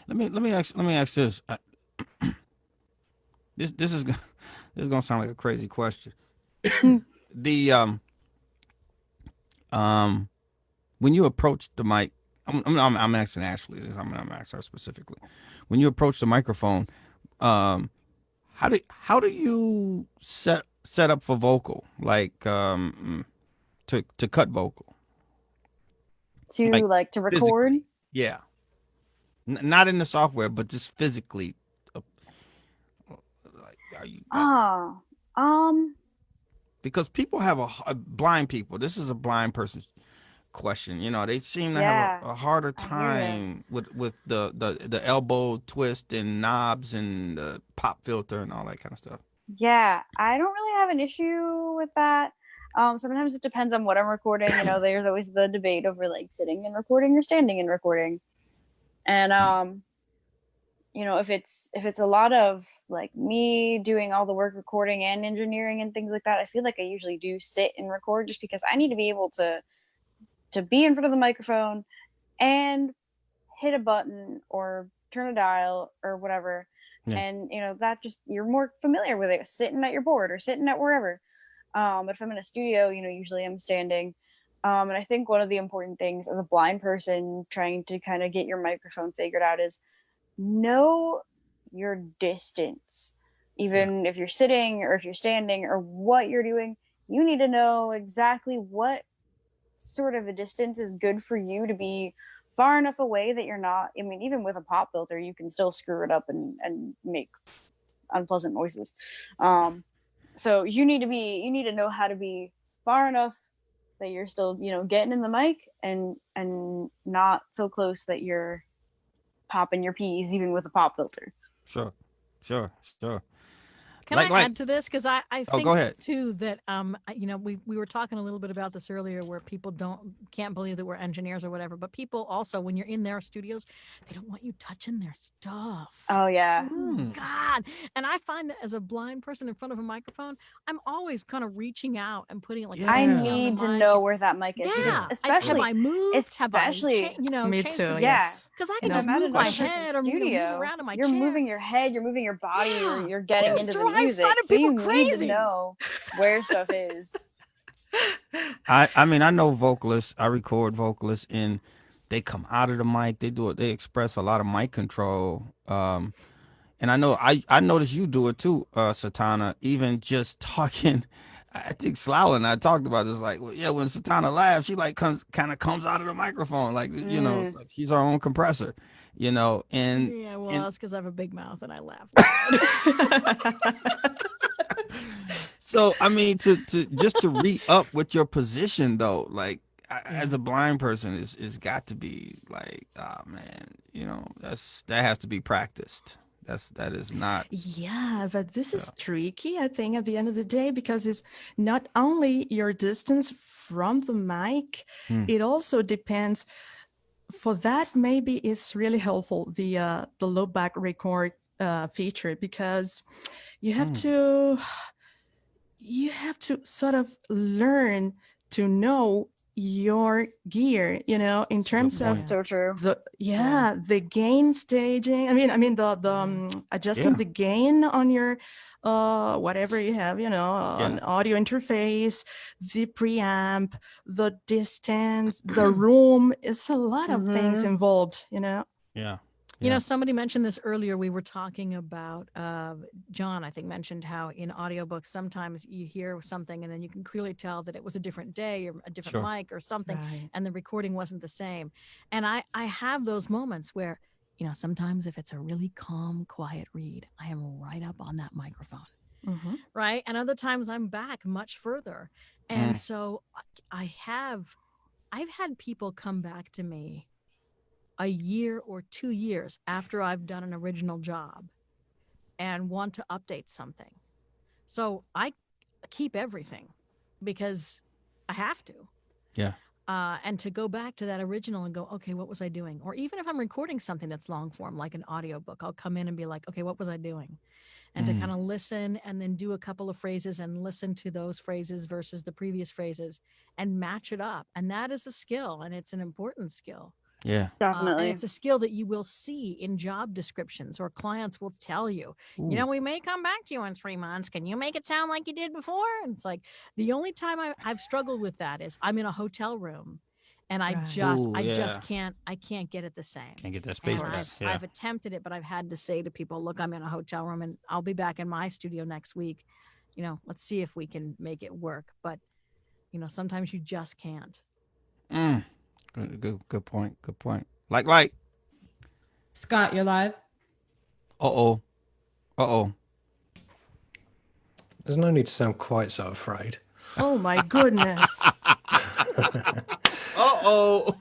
Let me ask this. This is gonna sound like a crazy question. The Um, when you approach the mic, I'm asking Ashley this. I'm asking her specifically. When you approach the microphone, um, how do you set up for vocal, like to cut vocal, like to record. physically? Yeah, not in the software, but just physically. uh, Like, are you got Ah, um, because people have a blind people. This is a blind person's question. You know, they seem to have yeah, a harder I hear you. time with the elbow twist and knobs and the pop filter and all that kind of stuff. Yeah, I don't really have an issue with that. Sometimes it depends on what I'm recording. There's always the debate over like sitting and recording or standing and recording. And if it's a lot of like me doing all the work recording and engineering and things like that, I feel like I usually do sit and record just because I need to be able to be in front of the microphone and hit a button or turn a dial or whatever. Yeah, And that just you're more familiar with it sitting at your board or sitting at wherever. But if I'm in a studio, usually I'm standing. And I think one of the important things as a blind person trying to kind of get your microphone figured out is know your distance. yeah, Even if you're sitting or if you're standing or what you're doing, you need to know exactly what sort of a distance is good for you to be far enough away that you're not. I mean, even with a pop filter, you can still screw it up and make unpleasant noises. So you need to know how to be far enough that you're still getting in the mic and not so close that you're popping your peas even with a pop filter. sure, sure. Can I Like add to this? Because I oh, go think ahead. too that we were talking a little bit about this earlier, where people can't believe that we're engineers or whatever, but people also, when you're in their studios, they don't want you touching their stuff. Oh yeah. Oh God! And I find that as a blind person in front of a microphone, I'm always kind of reaching out and putting like I my hand Yeah, on the need to mic. know where that mic is because Yeah, yeah, have yeah, I moved? Have I especially Me changed too. position? yeah, Yes. Because I You can if know, just I'm at move my another question. person's head or move studio, around in my you're chair. moving your head, you're moving your body, you're Yeah, you're getting it into the drives music. other So people you need to crazy. know where stuff is. I mean I know vocalists. I record vocalists, and they come out of the mic. They do it. They express a lot of mic control. And I know I noticed you do it too, Satana. Even just talking, I think Slough and I talked about this. Like, well, yeah, when Satana laughs, she like comes out of the microphone, like Mm. like she's her own compressor, and Yeah, well, and that's because I have a big mouth and I laugh loud. so I mean to just to re up with your position though, like as Yeah. a blind person, is got to be like, oh man, that has to be practiced. That is not. Yeah, but this Yeah. is tricky, I think, at the end of the day, because it's not only your distance from the mic, Hmm. it also depends. For that, maybe it's really helpful, the low back record feature, because you have Hmm. to you have to sort of learn to know your gear, in That's a good terms of point. Yeah, So true. the the gain staging. I mean the yeah. adjusting Yeah. the gain on your whatever you have, Yeah. on audio interface, the preamp, the distance, the room. It's a lot of things Mm-hmm. involved. Yeah. You know, Yeah. somebody mentioned this earlier. We were talking about John, I think, mentioned how in audiobooks sometimes you hear something and then you can clearly tell that it was a different day or a different Sure. mic or something, Right. and the recording wasn't the same. And I have those moments where, sometimes if it's a really calm, quiet read, I am right up on that microphone. Hmm. Right. And other times I'm back much further. And Mm. so I've had people come back to me a year or 2 years after I've done an original job and want to update something. So I keep everything because I have to. Yeah. And to go back to that original and go, okay, what was I doing? Or even if I'm recording something that's long form, like an audiobook, I'll come in and be like, okay, what was I doing? And to Mm. kind of listen and then do a couple of phrases and listen to those phrases versus the previous phrases and match it up. And that is a skill, and it's an important skill. Yeah. And Definitely. it's a skill that you will see in job descriptions, or clients will tell you, you know, Ooh. we may come back to you in 3 months. Can you make it sound like you did before? And it's like the only time I've struggled with that is I'm in a hotel room and Right. Ooh, I yeah. just can't get it the same. Can't get that space And back. course. Yeah. I've attempted it, but I've had to say to people, look, I'm in a hotel room and I'll be back in my studio next week. You know, let's see if we can make it work. But, you know, sometimes you just can't. Mm. Good point. Good point. Like. Scott, you're live. Uh-oh. Uh-oh. There's no need to sound quite so afraid. Oh my goodness. Uh-oh.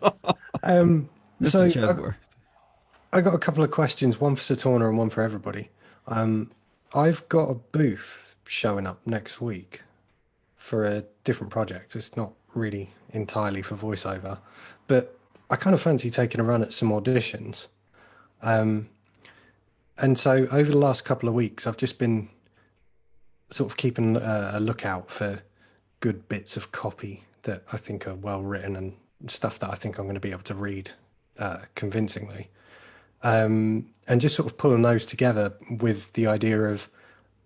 Mr. So Chesworth. I got a couple of questions, one for Satorna and one for everybody. I've got a booth showing up next week for a different project. It's not really entirely for voiceover, but I kind of fancy taking a run at some auditions. And so over the last couple of weeks, I've just been sort of keeping a lookout for good bits of copy that I think are well written and stuff that I think I'm going to be able to read convincingly. And just sort of pulling those together with the idea of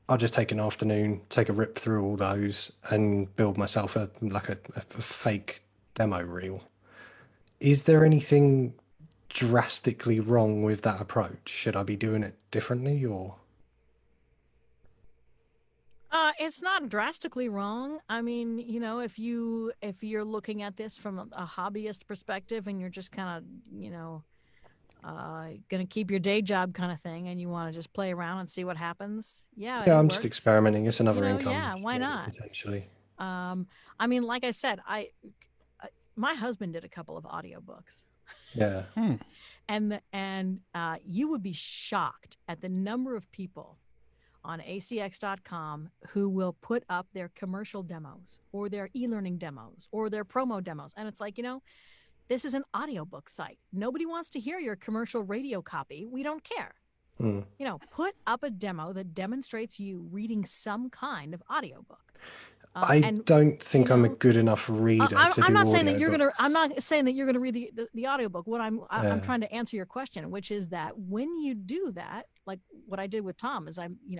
I'll just take an afternoon, take a rip through all those and build myself a fake demo reel. Is there anything drastically wrong with that approach? Should I be doing it differently or? It's not drastically wrong. I mean, you know, if you're looking at this from a hobbyist perspective and you're just kind of, you know, gonna keep your day job kind of thing, and you want to just play around and see what happens, yeah, Yeah, it I'm just works. experimenting. It's You another know, income yeah, why stream, not? potentially. I mean, like I said, my husband did a couple of audiobooks. Yeah. And you would be shocked at the number of people on acx.com who will put up their commercial demos or their e-learning demos or their promo demos. And it's like, you know, this is an audiobook site. Nobody wants to hear your commercial radio copy. We don't care. You know, put up a demo that demonstrates you reading some kind of audiobook. I don't think I'm a good enough reader to I'm do not saying that you're gonna. audiobooks. I'm not saying that you're gonna read the audiobook. What I'm Yeah. trying to answer your question, which is that when you do that, like what I did with Tom, is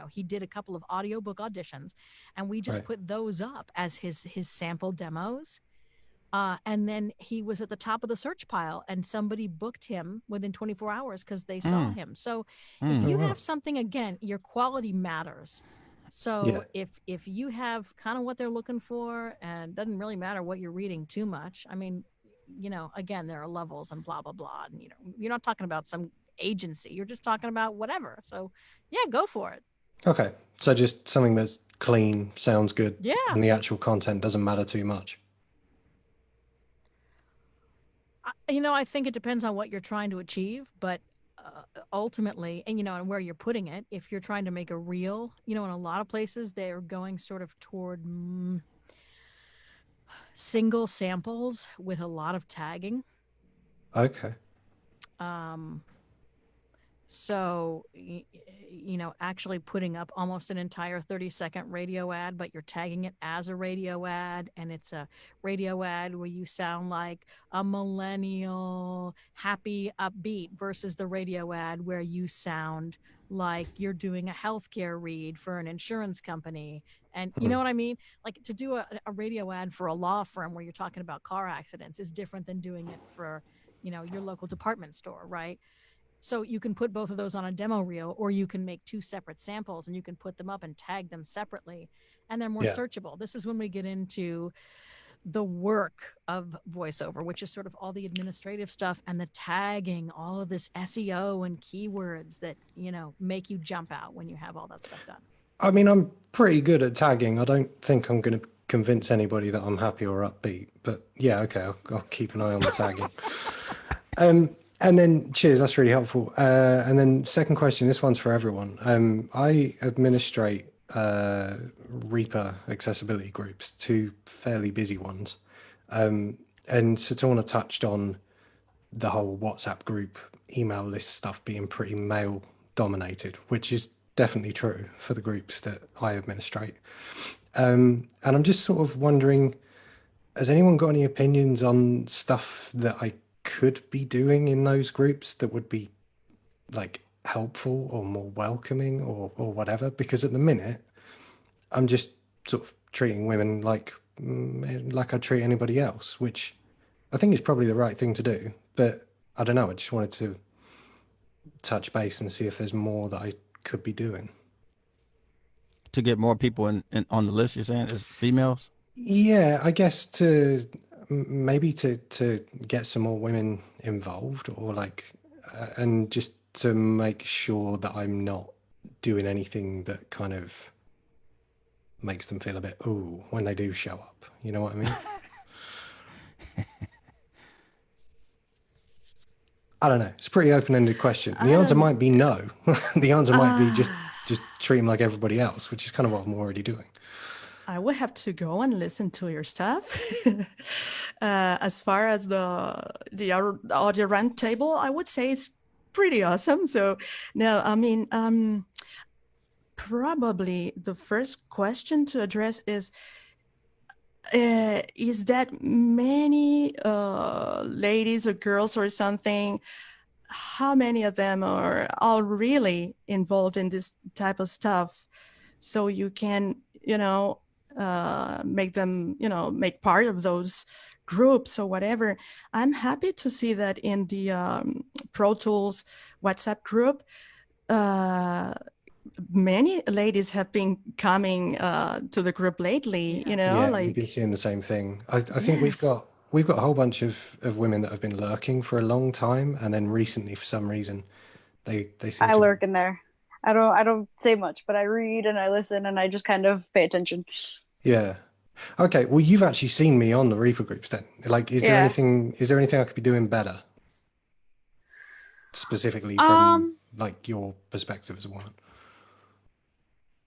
he did a couple of audiobook auditions, and we just Right. put those up as his sample demos. And then he was at the top of the search pile, and somebody booked him within 24 hours because they saw him. So if you have something, again, your quality matters. So if you have kind of what they're looking for, and it doesn't really matter what you're reading too much. I mean, you know, again, there are levels and blah, blah, blah. And, you know, you're not talking about some agency. You're just talking about whatever. So, yeah, go for it. Okay. So just something that's clean, sounds good, Yeah. and the actual content doesn't matter too much. You know, I think it depends on what you're trying to achieve, but ultimately, and you know, and where you're putting it. If you're trying to make a reel, you know, in a lot of places they're going sort of toward single samples with a lot of tagging. Okay. So, you know, actually putting up almost an entire 30-second radio ad, but you're tagging it as a radio ad, and it's a radio ad where you sound like a millennial, happy, upbeat, versus the radio ad where you sound like you're doing a healthcare read for an insurance company. And you know what I mean? Like, to do a radio ad for a law firm where you're talking about car accidents is different than doing it for, you know, your local department store, right? So you can put both of those on a demo reel, or you can make two separate samples and you can put them up and tag them separately, and they're more searchable. This is when we get into the work of voiceover, which is sort of all the administrative stuff and the tagging, all of this SEO and keywords that, you know, make you jump out when you have all that stuff done. I mean, I'm pretty good at tagging. I don't think I'm going to convince anybody that I'm happy or upbeat, but yeah, okay, I'll keep an eye on the tagging. And then, cheers, that's really helpful. And then second question, this one's for everyone. I administrate Reaper accessibility groups, two fairly busy ones. And Satorna touched on the whole WhatsApp group email list stuff being pretty male dominated, which is definitely true for the groups that I administrate. And I'm just sort of wondering, has anyone got any opinions on stuff that I could be doing in those groups that would be like helpful or more welcoming or whatever, because at the minute I'm just sort of treating women like I treat anybody else, which I think is probably the right thing to do. But I don't know, I just wanted to touch base and see if there's more that I could be doing to get more people in on the list. You're saying as females? Yeah, I guess to maybe to get some more women involved, or like and just to make sure that I'm not doing anything that kind of makes them feel a bit ooh when they do show up. You know what I mean? I don't know. It's a pretty open-ended question. The answer might be no. The answer might be just treat them like everybody else, which is kind of what I'm already doing. I would have to go and listen to your stuff. As far as the audio rant table, I would say it's pretty awesome. So no, I mean, probably the first question to address is that many ladies or girls or something, how many of them are all really involved in this type of stuff? So you can, make them, make part of those groups or whatever. I'm happy to see that in the Pro Tools WhatsApp group, many ladies have been coming to the group lately, Yeah, we've been seeing the same thing. I think we've got a whole bunch of women that have been lurking for a long time, and then recently for some reason they seem I to lurk in there. I don't say much, but I read and I listen and I just kind of pay attention. Yeah. Okay, well you've actually seen me on the Reaper groups then. Like is there anything I could be doing better? Specifically from like your perspective as a woman.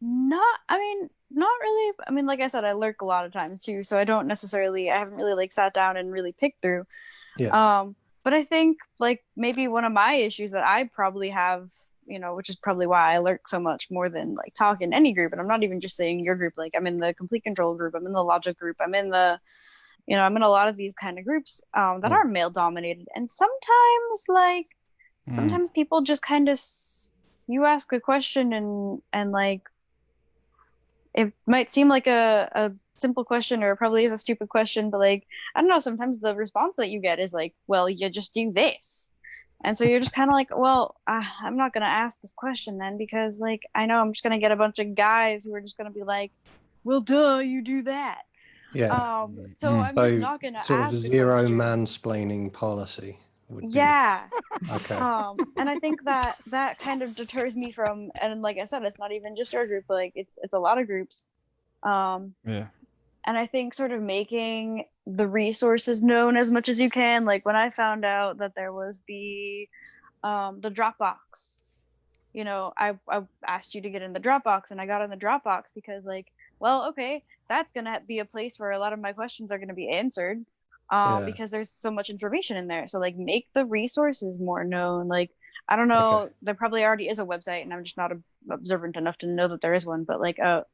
Not really. I mean, like I said, I lurk a lot of times too, so I haven't really like sat down and really picked through. Yeah. But I think like maybe one of my issues that I probably have, which is probably why I lurk so much more than like talk in any group. And I'm not even just saying your group, like I'm in the complete control group, I'm in the logic group, I'm in I'm in a lot of these kind of groups that are male dominated. And sometimes people just kind of, you ask a question and like, it might seem like a simple question or probably is a stupid question, but like, I don't know, sometimes the response that you get is like, well, you just do this. And so you're just kind of like, well, I'm not going to ask this question then because like, I know I'm just going to get a bunch of guys who are just going to be like, well, duh, you do that. Yeah. So I'm just not going to sort ask of the zero question. mansplaining policy would be Okay. And I think that kind of deters me from, and like I said, it's not even just our group, like it's a lot of groups. Yeah. And I think sort of making the resources known as much as you can. Like when I found out that there was the Dropbox, I asked you to get in the Dropbox, and I got in the Dropbox because like, well, okay, that's gonna be a place where a lot of my questions are gonna be answered. Because there's so much information in there. So like make the resources more known. Like, I don't know, there probably already is a website and I'm just not observant enough to know that there is one, but like a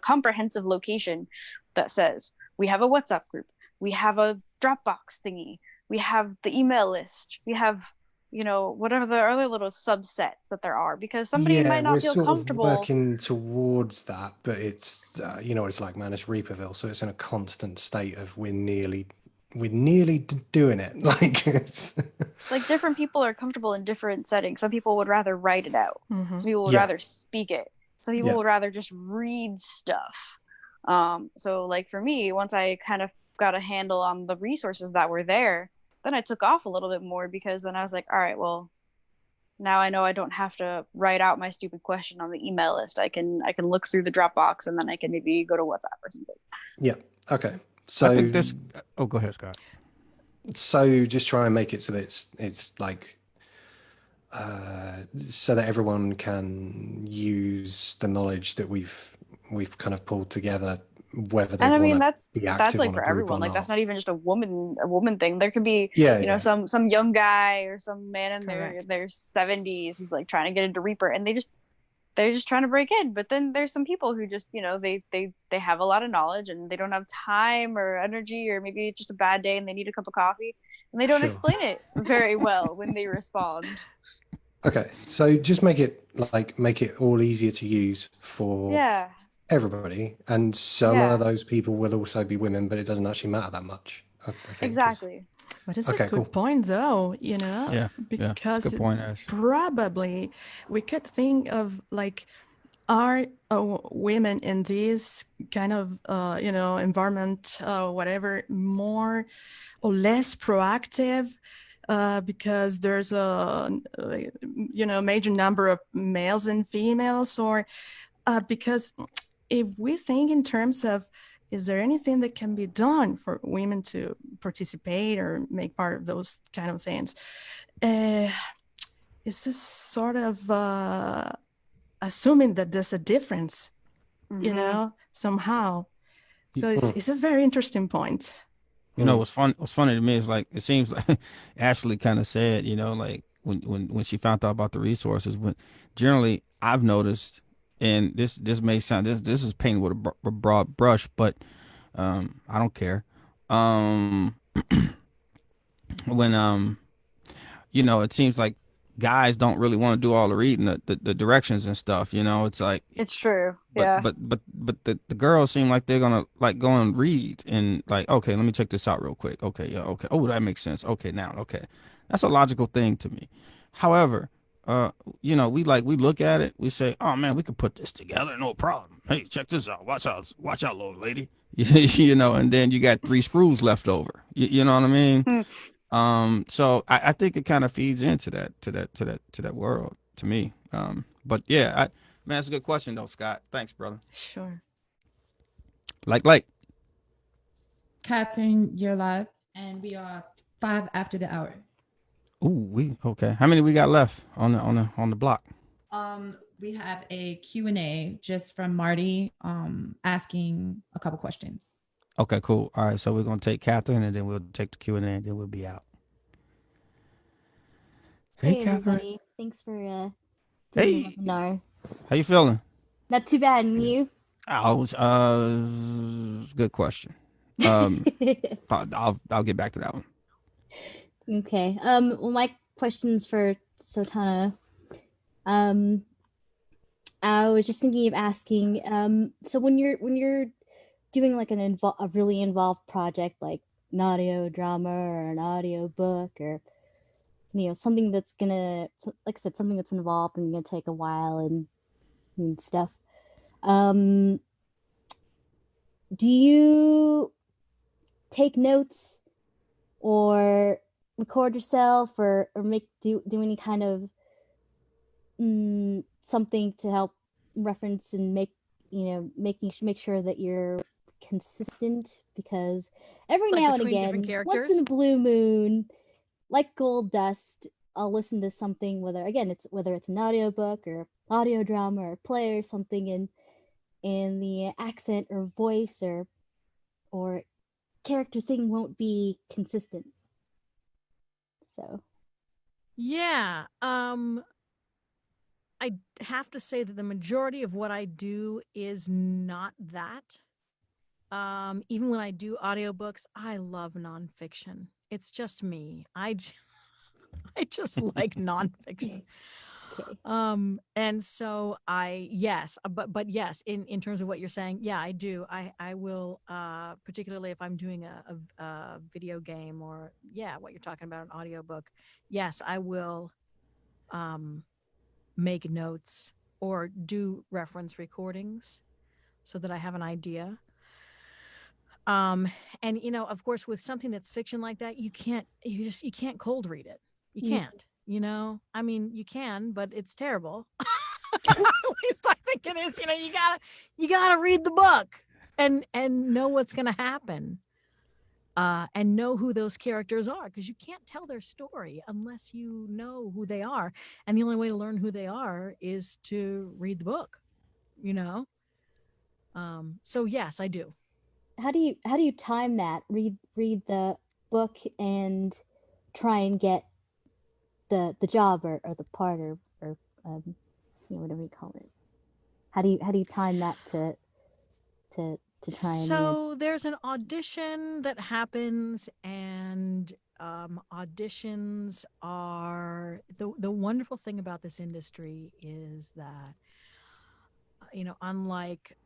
comprehensive location that says we have a WhatsApp group, we have a Dropbox thingy, we have the email list, we have whatever the other little subsets that there are, because somebody might not feel comfortable. We're working towards that, but it's it's like, man, it's Reaperville, so it's in a constant state of we're nearly doing it. Like it's like different people are comfortable in different settings. Some people would rather write it out. Mm-hmm. Some people would rather speak it. Some people would rather just read stuff. So like for me, once I kind of got a handle on the resources that were there, then I took off a little bit more, because then I was like, all right, well, now I know I don't have to write out my stupid question on the email list. I can look through the Dropbox, and then I can maybe go to WhatsApp or something. Yeah. Okay. So I think this. Oh, go ahead, Scott. So just try and make it so that it's like so that everyone can use the knowledge that we've kind of pulled together, whether they want to be active that's like on for a group everyone. or Like not. that's not even just a woman thing. There could be some young guy or some man in their 70s who's like trying to get into Reaper, and they're just trying to break in. But then there's some people who just they have a lot of knowledge and they don't have time or energy, or maybe it's just a bad day and they need a cup of coffee, And they don't Sure. explain it very well when they respond. Okay, so just make it all easier to use for Yeah. everybody, and some Yeah. of those people will also be women, but it doesn't actually matter that much. I think. 'Cause- Exactly. But it's a Okay, good cool. point, though, you know, Yeah, yeah. because Good point, Ash. probably we could think of like, are women in this kind of, environment, whatever, more or less proactive? Because there's a major number of males and females, or because if we think in terms of, is there anything that can be done for women to participate or make part of those kind of things? It's just sort of assuming that there's a difference, somehow. So it's a very interesting point. You know what's funny to me is like it seems like Ashley kind of said, like when she found out about the resources, when generally I've noticed, and this may sound this is painted with a broad brush, but I don't care. When it seems like guys don't really want to do all the reading, the directions and stuff. It's like It's true. but Yeah. but the girls seem like they're gonna like go and read and like, okay, let me check this out real quick. Okay, yeah, okay. Oh, that makes sense. Okay, now, okay, that's a logical thing to me. However, we look at it, we say, oh man, we could put this together, no problem. Hey, check this out. Watch out, little lady. And then you got 3 screws left over. You know what I mean? So I think it kind of feeds into that world to me. But yeah, man, that's a good question though, Scott. Thanks, brother. Sure. Like. Catherine, you're live, and we are 5 after the hour. Ooh, okay. How many we got left on the block? We have a Q&A just from Marty, asking a couple questions. Okay, cool. All right, so we're gonna take Catherine, and then we'll take the Q&A, and then we'll be out. Hey, Catherine. Everybody. Thanks for doing Hey. the webinar. How you feeling? Not too bad, and you? Oh, good question. I'll get back to that one. Okay. Well, my questions for Sotana. I was just thinking of asking. So when you're doing like a really involved project, like an audio drama or an audio book, or something that's gonna, like I said, something that's involved and gonna take a while and stuff. Do you take notes or record yourself or do any kind of something to help reference and make sure that you're consistent? Because every Like now and between again, different once characters? in a blue moon, like gold dust, I'll listen to something, whether it's an audiobook or audio drama or play or something, and the accent or voice or character thing won't be consistent. So Yeah. I have to say that the majority of what I do is not that. Even when I do audiobooks, I love nonfiction. It's just me. I just like nonfiction. okay. And so but yes, in terms of what you're saying, yeah, I do. I will, particularly if I'm doing a video game or what you're talking about, an audiobook. Yes, I will make notes or do reference recordings so that I have an idea. And of course, with something that's fiction like that, you can't cold read it. You can't. I mean, you can, but it's terrible. At least I think it is. You gotta read the book and know what's gonna happen. And know who those characters are, because you can't tell their story unless you know who they are. And the only way to learn who they are is to read the book, So yes, I do. How do you time that? Read the book and try and get the job or the part or whatever you call it. How do you time that to to try and So there's an audition that happens, and auditions are the wonderful thing about this industry is that, unlike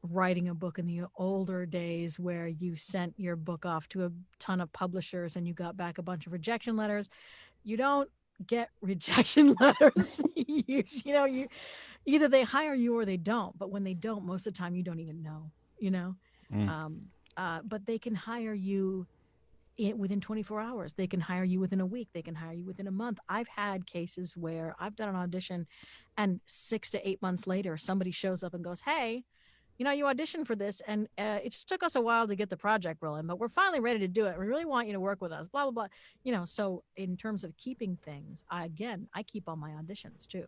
writing a book in the older days where you sent your book off to a ton of publishers and you got back a bunch of rejection letters, you don't get rejection letters. you either they hire you or they don't. But when they don't, most of the time you don't even know. But they can hire you within 24 hours. They can hire you within a week. They can hire you within a month. I've had cases where I've done an audition and 6 to 8 months later, somebody shows up and goes, hey, you auditioned for this and it just took us a while to get the project rolling, but we're finally ready to do it. We really want you to work with us, blah, blah, blah. So in terms of keeping things, I keep all my auditions too.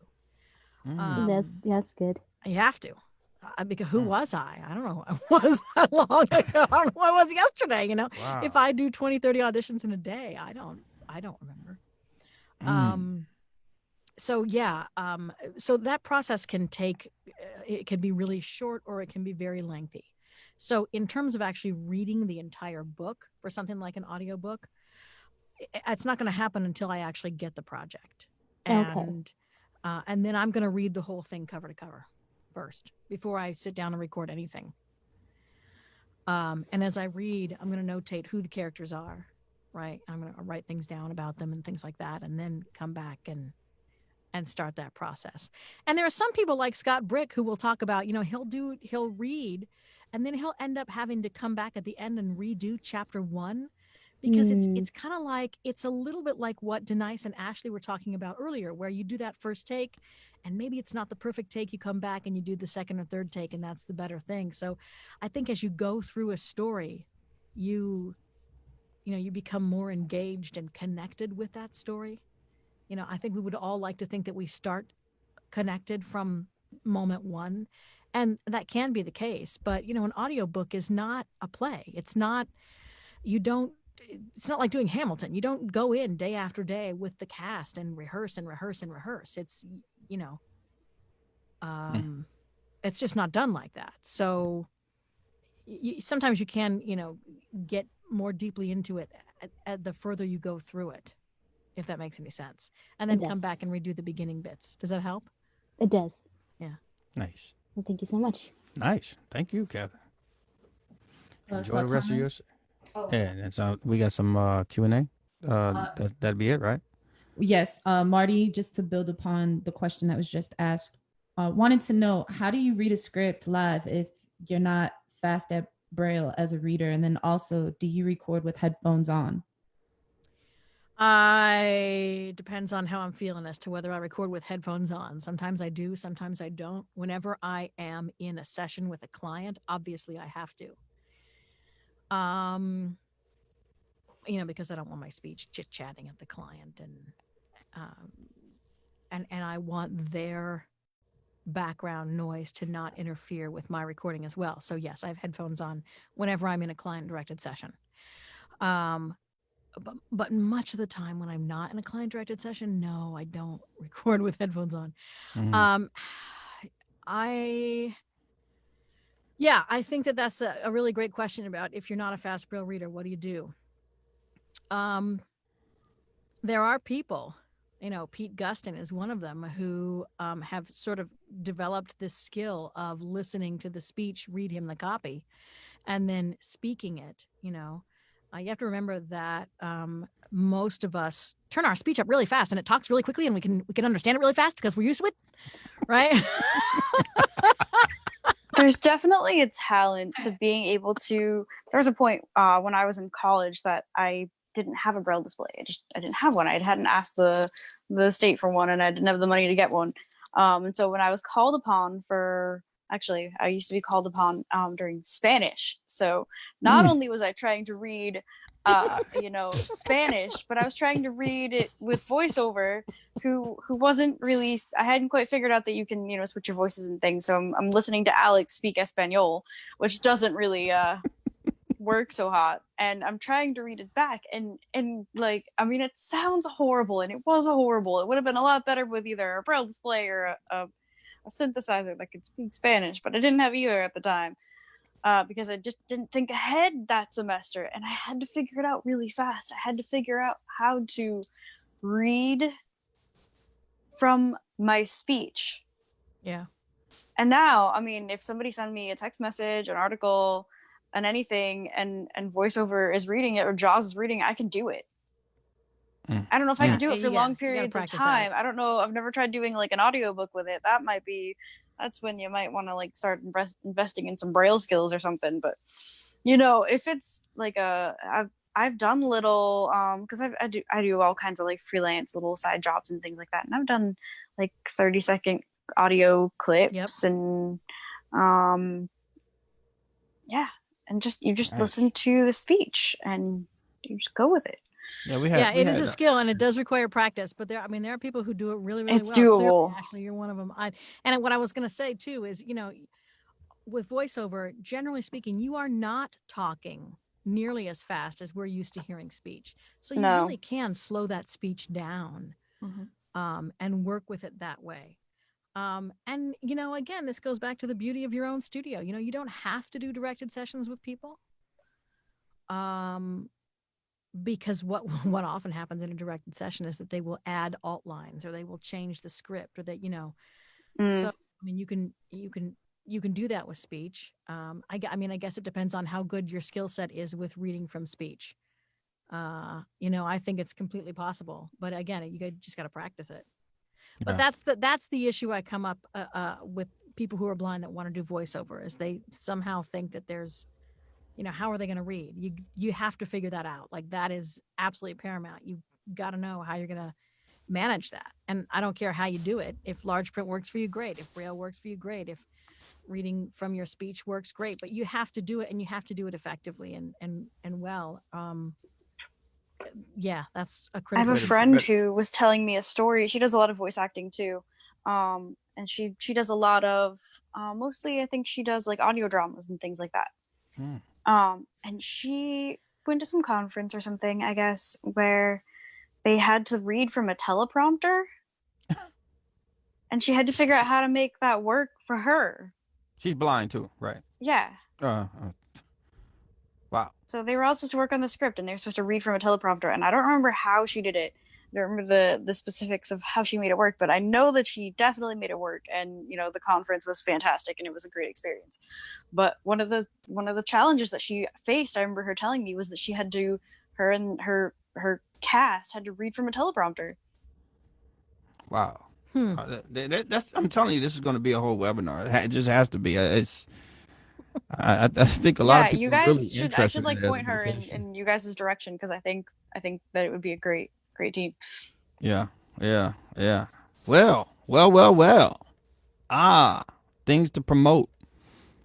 that's good. You have to. Because who was I? I don't know who I was that long ago. I don't know who I was yesterday. Wow. If I do 20, 30 auditions in a day, I don't remember. So yeah. So that process can take, it can be really short or it can be very lengthy. So in terms of actually reading the entire book for something like an audiobook, it's not going to happen until I actually get the project. And then I'm going to read the whole thing cover to cover first before I sit down and record anything. And as I read, I'm going to notate who the characters are, right? I'm going to write things down about them and things like that, and then come back and start that process. And there are some people like Scott Brick who will talk about, he'll read, and then he'll end up having to come back at the end and redo chapter 1. Because it's kind of like, it's a little bit like what Denise and Ashley were talking about earlier, where you do that first take and maybe it's not the perfect take. You come back and you do the second or third take, and that's the better thing. So I think as you go through a story, you become more engaged and connected with that story. I think we would all like to think that we start connected from moment one, and that can be the case. But, an audiobook is not a play. It's not like doing Hamilton. You don't go in day after day with the cast and rehearse and rehearse and rehearse. It's, it's just not done like that. So sometimes you can, get more deeply into it at the further you go through it, if that makes any sense. And then come back and redo the beginning bits. Does that help? It does. Yeah. Nice. Well, thank you so much. Nice. Thank you, Catherine. Enjoy so the rest of time? yours. Oh. Yeah, and so we got some Q&A. That'd be it, right? Yes, Marty, just to build upon the question that was just asked, wanted to know, how do you read a script live if you're not fast at Braille as a reader? And then also, do you record with headphones on? Depends on how I'm feeling as to whether I record with headphones on. Sometimes I do, sometimes I don't. Whenever I am in a session with a client, obviously I have to. Because I don't want my speech chit-chatting at the client, and I want their background noise to not interfere with my recording as well. So yes, I have headphones on whenever I'm in a client-directed session. But much of the time when I'm not in a client-directed session, no, I don't record with headphones on. Mm-hmm. I think that's a really great question about if you're not a fast Braille reader, what do you do? There are people, Pete Gustin is one of them, who have sort of developed this skill of listening to the speech, read him the copy, and then speaking it. You have to remember that most of us turn our speech up really fast, and it talks really quickly, and we can understand it really fast because we're used to it, right? There's definitely a talent to being able to. There was a point when I was in college that I didn't have a Braille display. I didn't have one. I hadn't asked the state for one, and I didn't have the money to get one. And so when I was called upon actually, I used to be called upon during Spanish. So not only was I trying to read, Spanish, but I was trying to read it with voiceover, who wasn't really. I hadn't quite figured out that you can, switch your voices and things. So I'm listening to Alex speak Espanol, which doesn't really work so hot, and I'm trying to read it back, and it sounds horrible, and it was horrible. It would have been a lot better with either a Braille display or a synthesizer that could speak Spanish, but I didn't have either at the time. because I just didn't think ahead that semester, and I had to figure it out really fast. I had to figure out how to read from my speech. Yeah. And now, I mean, if somebody sent me a text message, an article, and anything, and voiceover is reading it or Jaws is reading it, I can do it. I don't know if I could do it for long periods of time. I don't know. I've never tried doing like an audiobook with it. That's when you might want to like start investing in some braille skills or something. But if it's like I've done little because I do all kinds of like freelance little side jobs and things like that, and I've done like 30-second audio clips and yeah, and you just listen to the speech and you just go with it. Yeah, it is a skill and it does require practice, but there are people who do it really, really it's well. doable. Clearly, Ashley, you're one of them. And what I was going to say too is, with voiceover, generally speaking, you are not talking nearly as fast as we're used to hearing speech. So you really can slow that speech down and work with it that way. And, again, this goes back to the beauty of your own studio. You don't have to do directed sessions with people. Because what often happens in a directed session is that they will add alt lines or they will change the script or that, so, I mean, you can do that with speech. I guess it depends on how good your skill set is with reading from speech. I think it's completely possible, but again, you just got to practice it. But that's the issue I come up with people who are blind that want to do voiceover is they somehow think that there's, how are they going to read? You have to figure that out. Like that is absolutely paramount. You got to know how you're going to manage that. And I don't care how you do it. If large print works for you, great. If braille works for you, great. If reading from your speech works, great. But you have to do it, and you have to do it effectively and well. Yeah, that's a critical. I have a friend who was telling me a story. She does a lot of voice acting too. And she does a lot of mostly I think she does like audio dramas and things like that. And she went to some conference or something, I guess, where they had to read from a teleprompter. And she had to figure out how to make that work for her. She's blind too, right? Yeah. Wow. So they were all supposed to work on the script and they were supposed to read from a teleprompter. And I don't remember how she did it. I don't remember the specifics of how she made it work, but I know that she definitely made it work. And the conference was fantastic and it was a great experience. But one of the challenges that she faced, I remember her telling me, was that she had to her and her cast had to read from a teleprompter. Wow. That's I'm telling you, this is going to be a whole webinar. It just has to be. I think a lot of people you guys are really should. interested I should like in it point her in you guys' direction because I think that it would be a great team. Yeah. Well. Things to promote.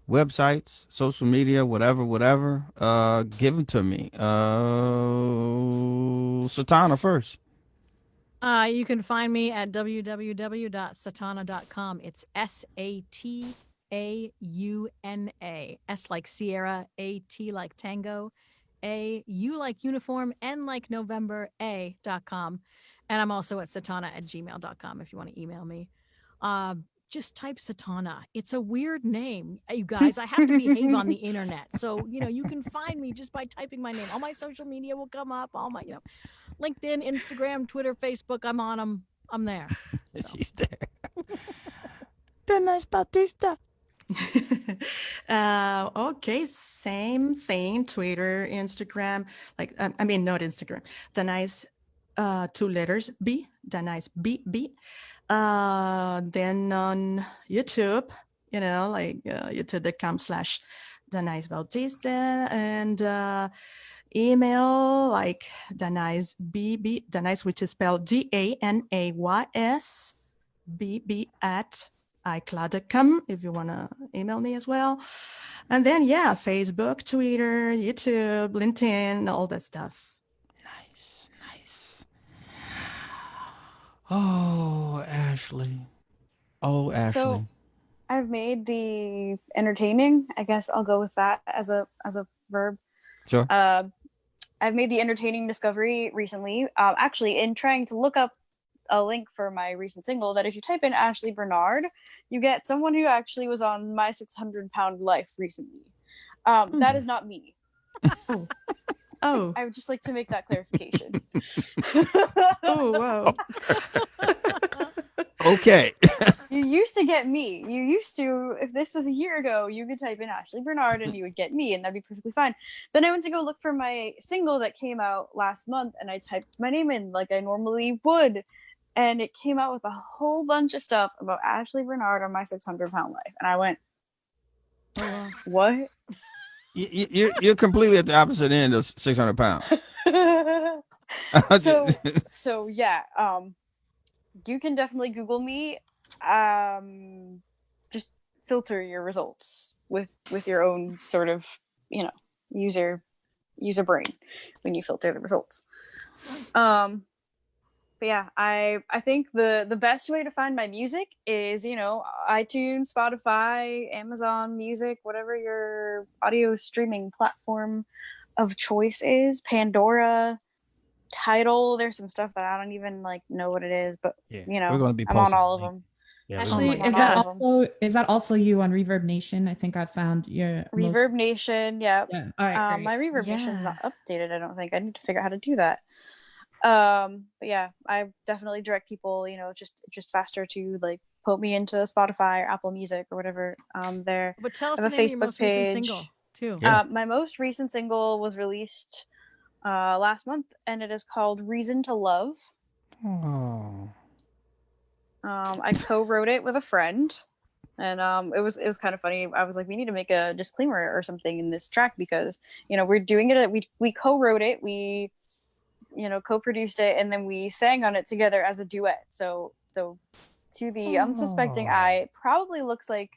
Websites, social media, whatever. Give them to me. Satana first. You can find me at www.satana.com. It's SATAUNA. S like Sierra, AT like Tango, U like uniform, N like November, A.com. And I'm also at satana@gmail.com if you want to email me. Just type Satana. It's a weird name, you guys. I have to behave on the internet. So, you can find me just by typing my name. All my social media will come up. All my, LinkedIn, Instagram, Twitter, Facebook. I'm on them. I'm there. So. She's there. Denise Bautista. Okay, same thing. Twitter, Instagram. Like, not Instagram. Denise, 2 letters B. Denise B. Then on YouTube, youtube.com/Denise Bautista, and email like Denise BB, Denise, which is spelled DANAYS BB @iCloud.com if you want to email me as well. And then, Facebook, Twitter, YouTube, LinkedIn, all that stuff. Nice. Oh, Ashley. So I've made the entertaining. I guess I'll go with that as a verb. Sure. I've made the entertaining discovery recently. Actually, in trying to look up a link for my recent single, that if you type in Ashley Bernard, you get someone who actually was on My 600 Pound Life recently. That is not me. Oh. I would just like to make that clarification. Oh, wow. Okay. You used to get me. You used to, if this was a year ago, you could type in Ashley Bernard and you would get me, and that'd be perfectly fine. Then I went to go look for my single that came out last month, and I typed my name in like I normally would, and it came out with a whole bunch of stuff about Ashley Bernard on my 600-pound life, and I went, what? You're completely at the opposite end of 600 pounds. So yeah, you can definitely Google me. Just filter your results with your own sort of, you know, user brain when you filter the results. But yeah, I think the best way to find my music is, you know, iTunes, Spotify, Amazon Music, whatever your audio streaming platform of choice is, Pandora, Tidal. There's some stuff that I don't even like know what it is, but you know, we're gonna be I'm on posting all of them. Yeah, Actually, is that also you on Reverb Nation? I think I found your Reverb Nation. Yep. Yeah. All right. Great. My Reverb Nation's not updated. I don't think. I need to figure out how to do that. But yeah, I definitely direct people, you know, just faster to like put me into Spotify or Apple Music or whatever. There. But tell us I the have a name of your Facebook most recent page. single too. My most recent single was released last month, and it is called "Reason to Love." Oh. I co-wrote it with a friend, and it was kind of funny. I was like, we need to make a disclaimer or something in this track because, you know, we're doing it. We co-wrote it. We, you know, co-produced it, and then we sang on it together as a duet. So to the unsuspecting eye, it probably looks like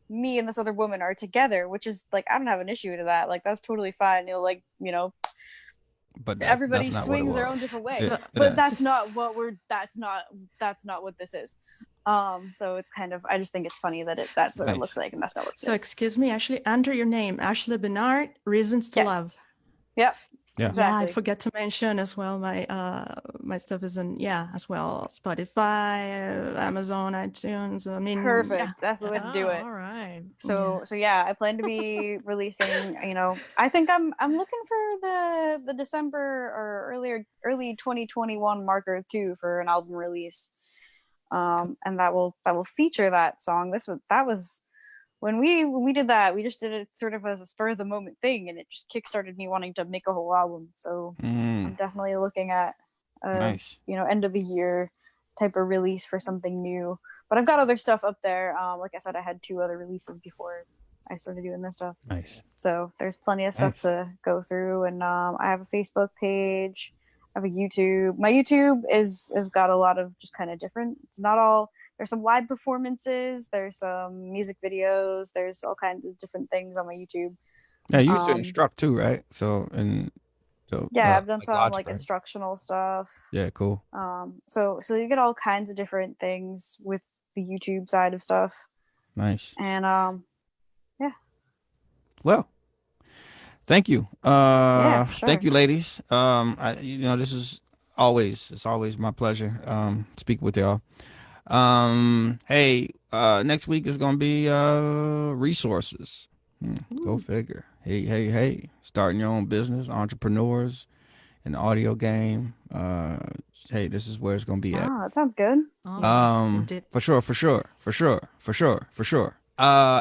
me and this other woman are together, which is like, I don't have an issue to that. Like, that's totally fine. You'll like, you know, but everybody that's not what it swings their was. own different way. Yeah, But yeah. that's not what that's not what this is. So it's kind of, I just think it's funny that that's what it looks like, and that's not what it So is. excuse me, Ashley, under your name, Ashley Bernard, Reasons to Love. Yep. Yeah. Yeah, I Exactly. forget to mention as well. My stuff is in as well Spotify, Amazon, iTunes. I mean, Perfect. yeah. That's the way to do it. All right. So yeah, I plan to be releasing. You know, I think I'm looking for the December or early 2021 marker too for an album release. And that will feature that song. That was when we did that. We just did it sort of as a spur of the moment thing, and it just kickstarted me wanting to make a whole album. So I'm definitely looking at Nice. you know, end of the year type of release for something new. But I've got other stuff up there. Like I said, I had 2 other releases before I started doing this stuff. Nice. So there's plenty of stuff to go through, and I have a Facebook page. I have a YouTube. My YouTube has got a lot of just kind of different. It's not all. There's some live performances. There's some music videos. There's all kinds of different things on my YouTube. Yeah, you used to instruct too, right? So yeah, I've done like some Logic, like right? instructional stuff. Yeah, cool. So you get all kinds of different things with the YouTube side of stuff. Nice. And yeah. Well, thank you. Yeah, sure. Thank you, ladies. You know, it's always my pleasure speaking with y'all. Hey, next week is gonna be resources. Go figure. Hey, starting your own business, entrepreneurs, an audio game. Hey, this is where it's gonna be at. Oh, that sounds good. For sure.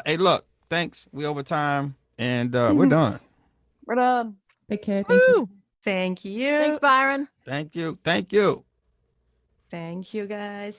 Hey, look, thanks. We over time, and we're done. We're done. Take care. Thank you. Thank you. Thanks, Byron. Thank you. Thank you, guys.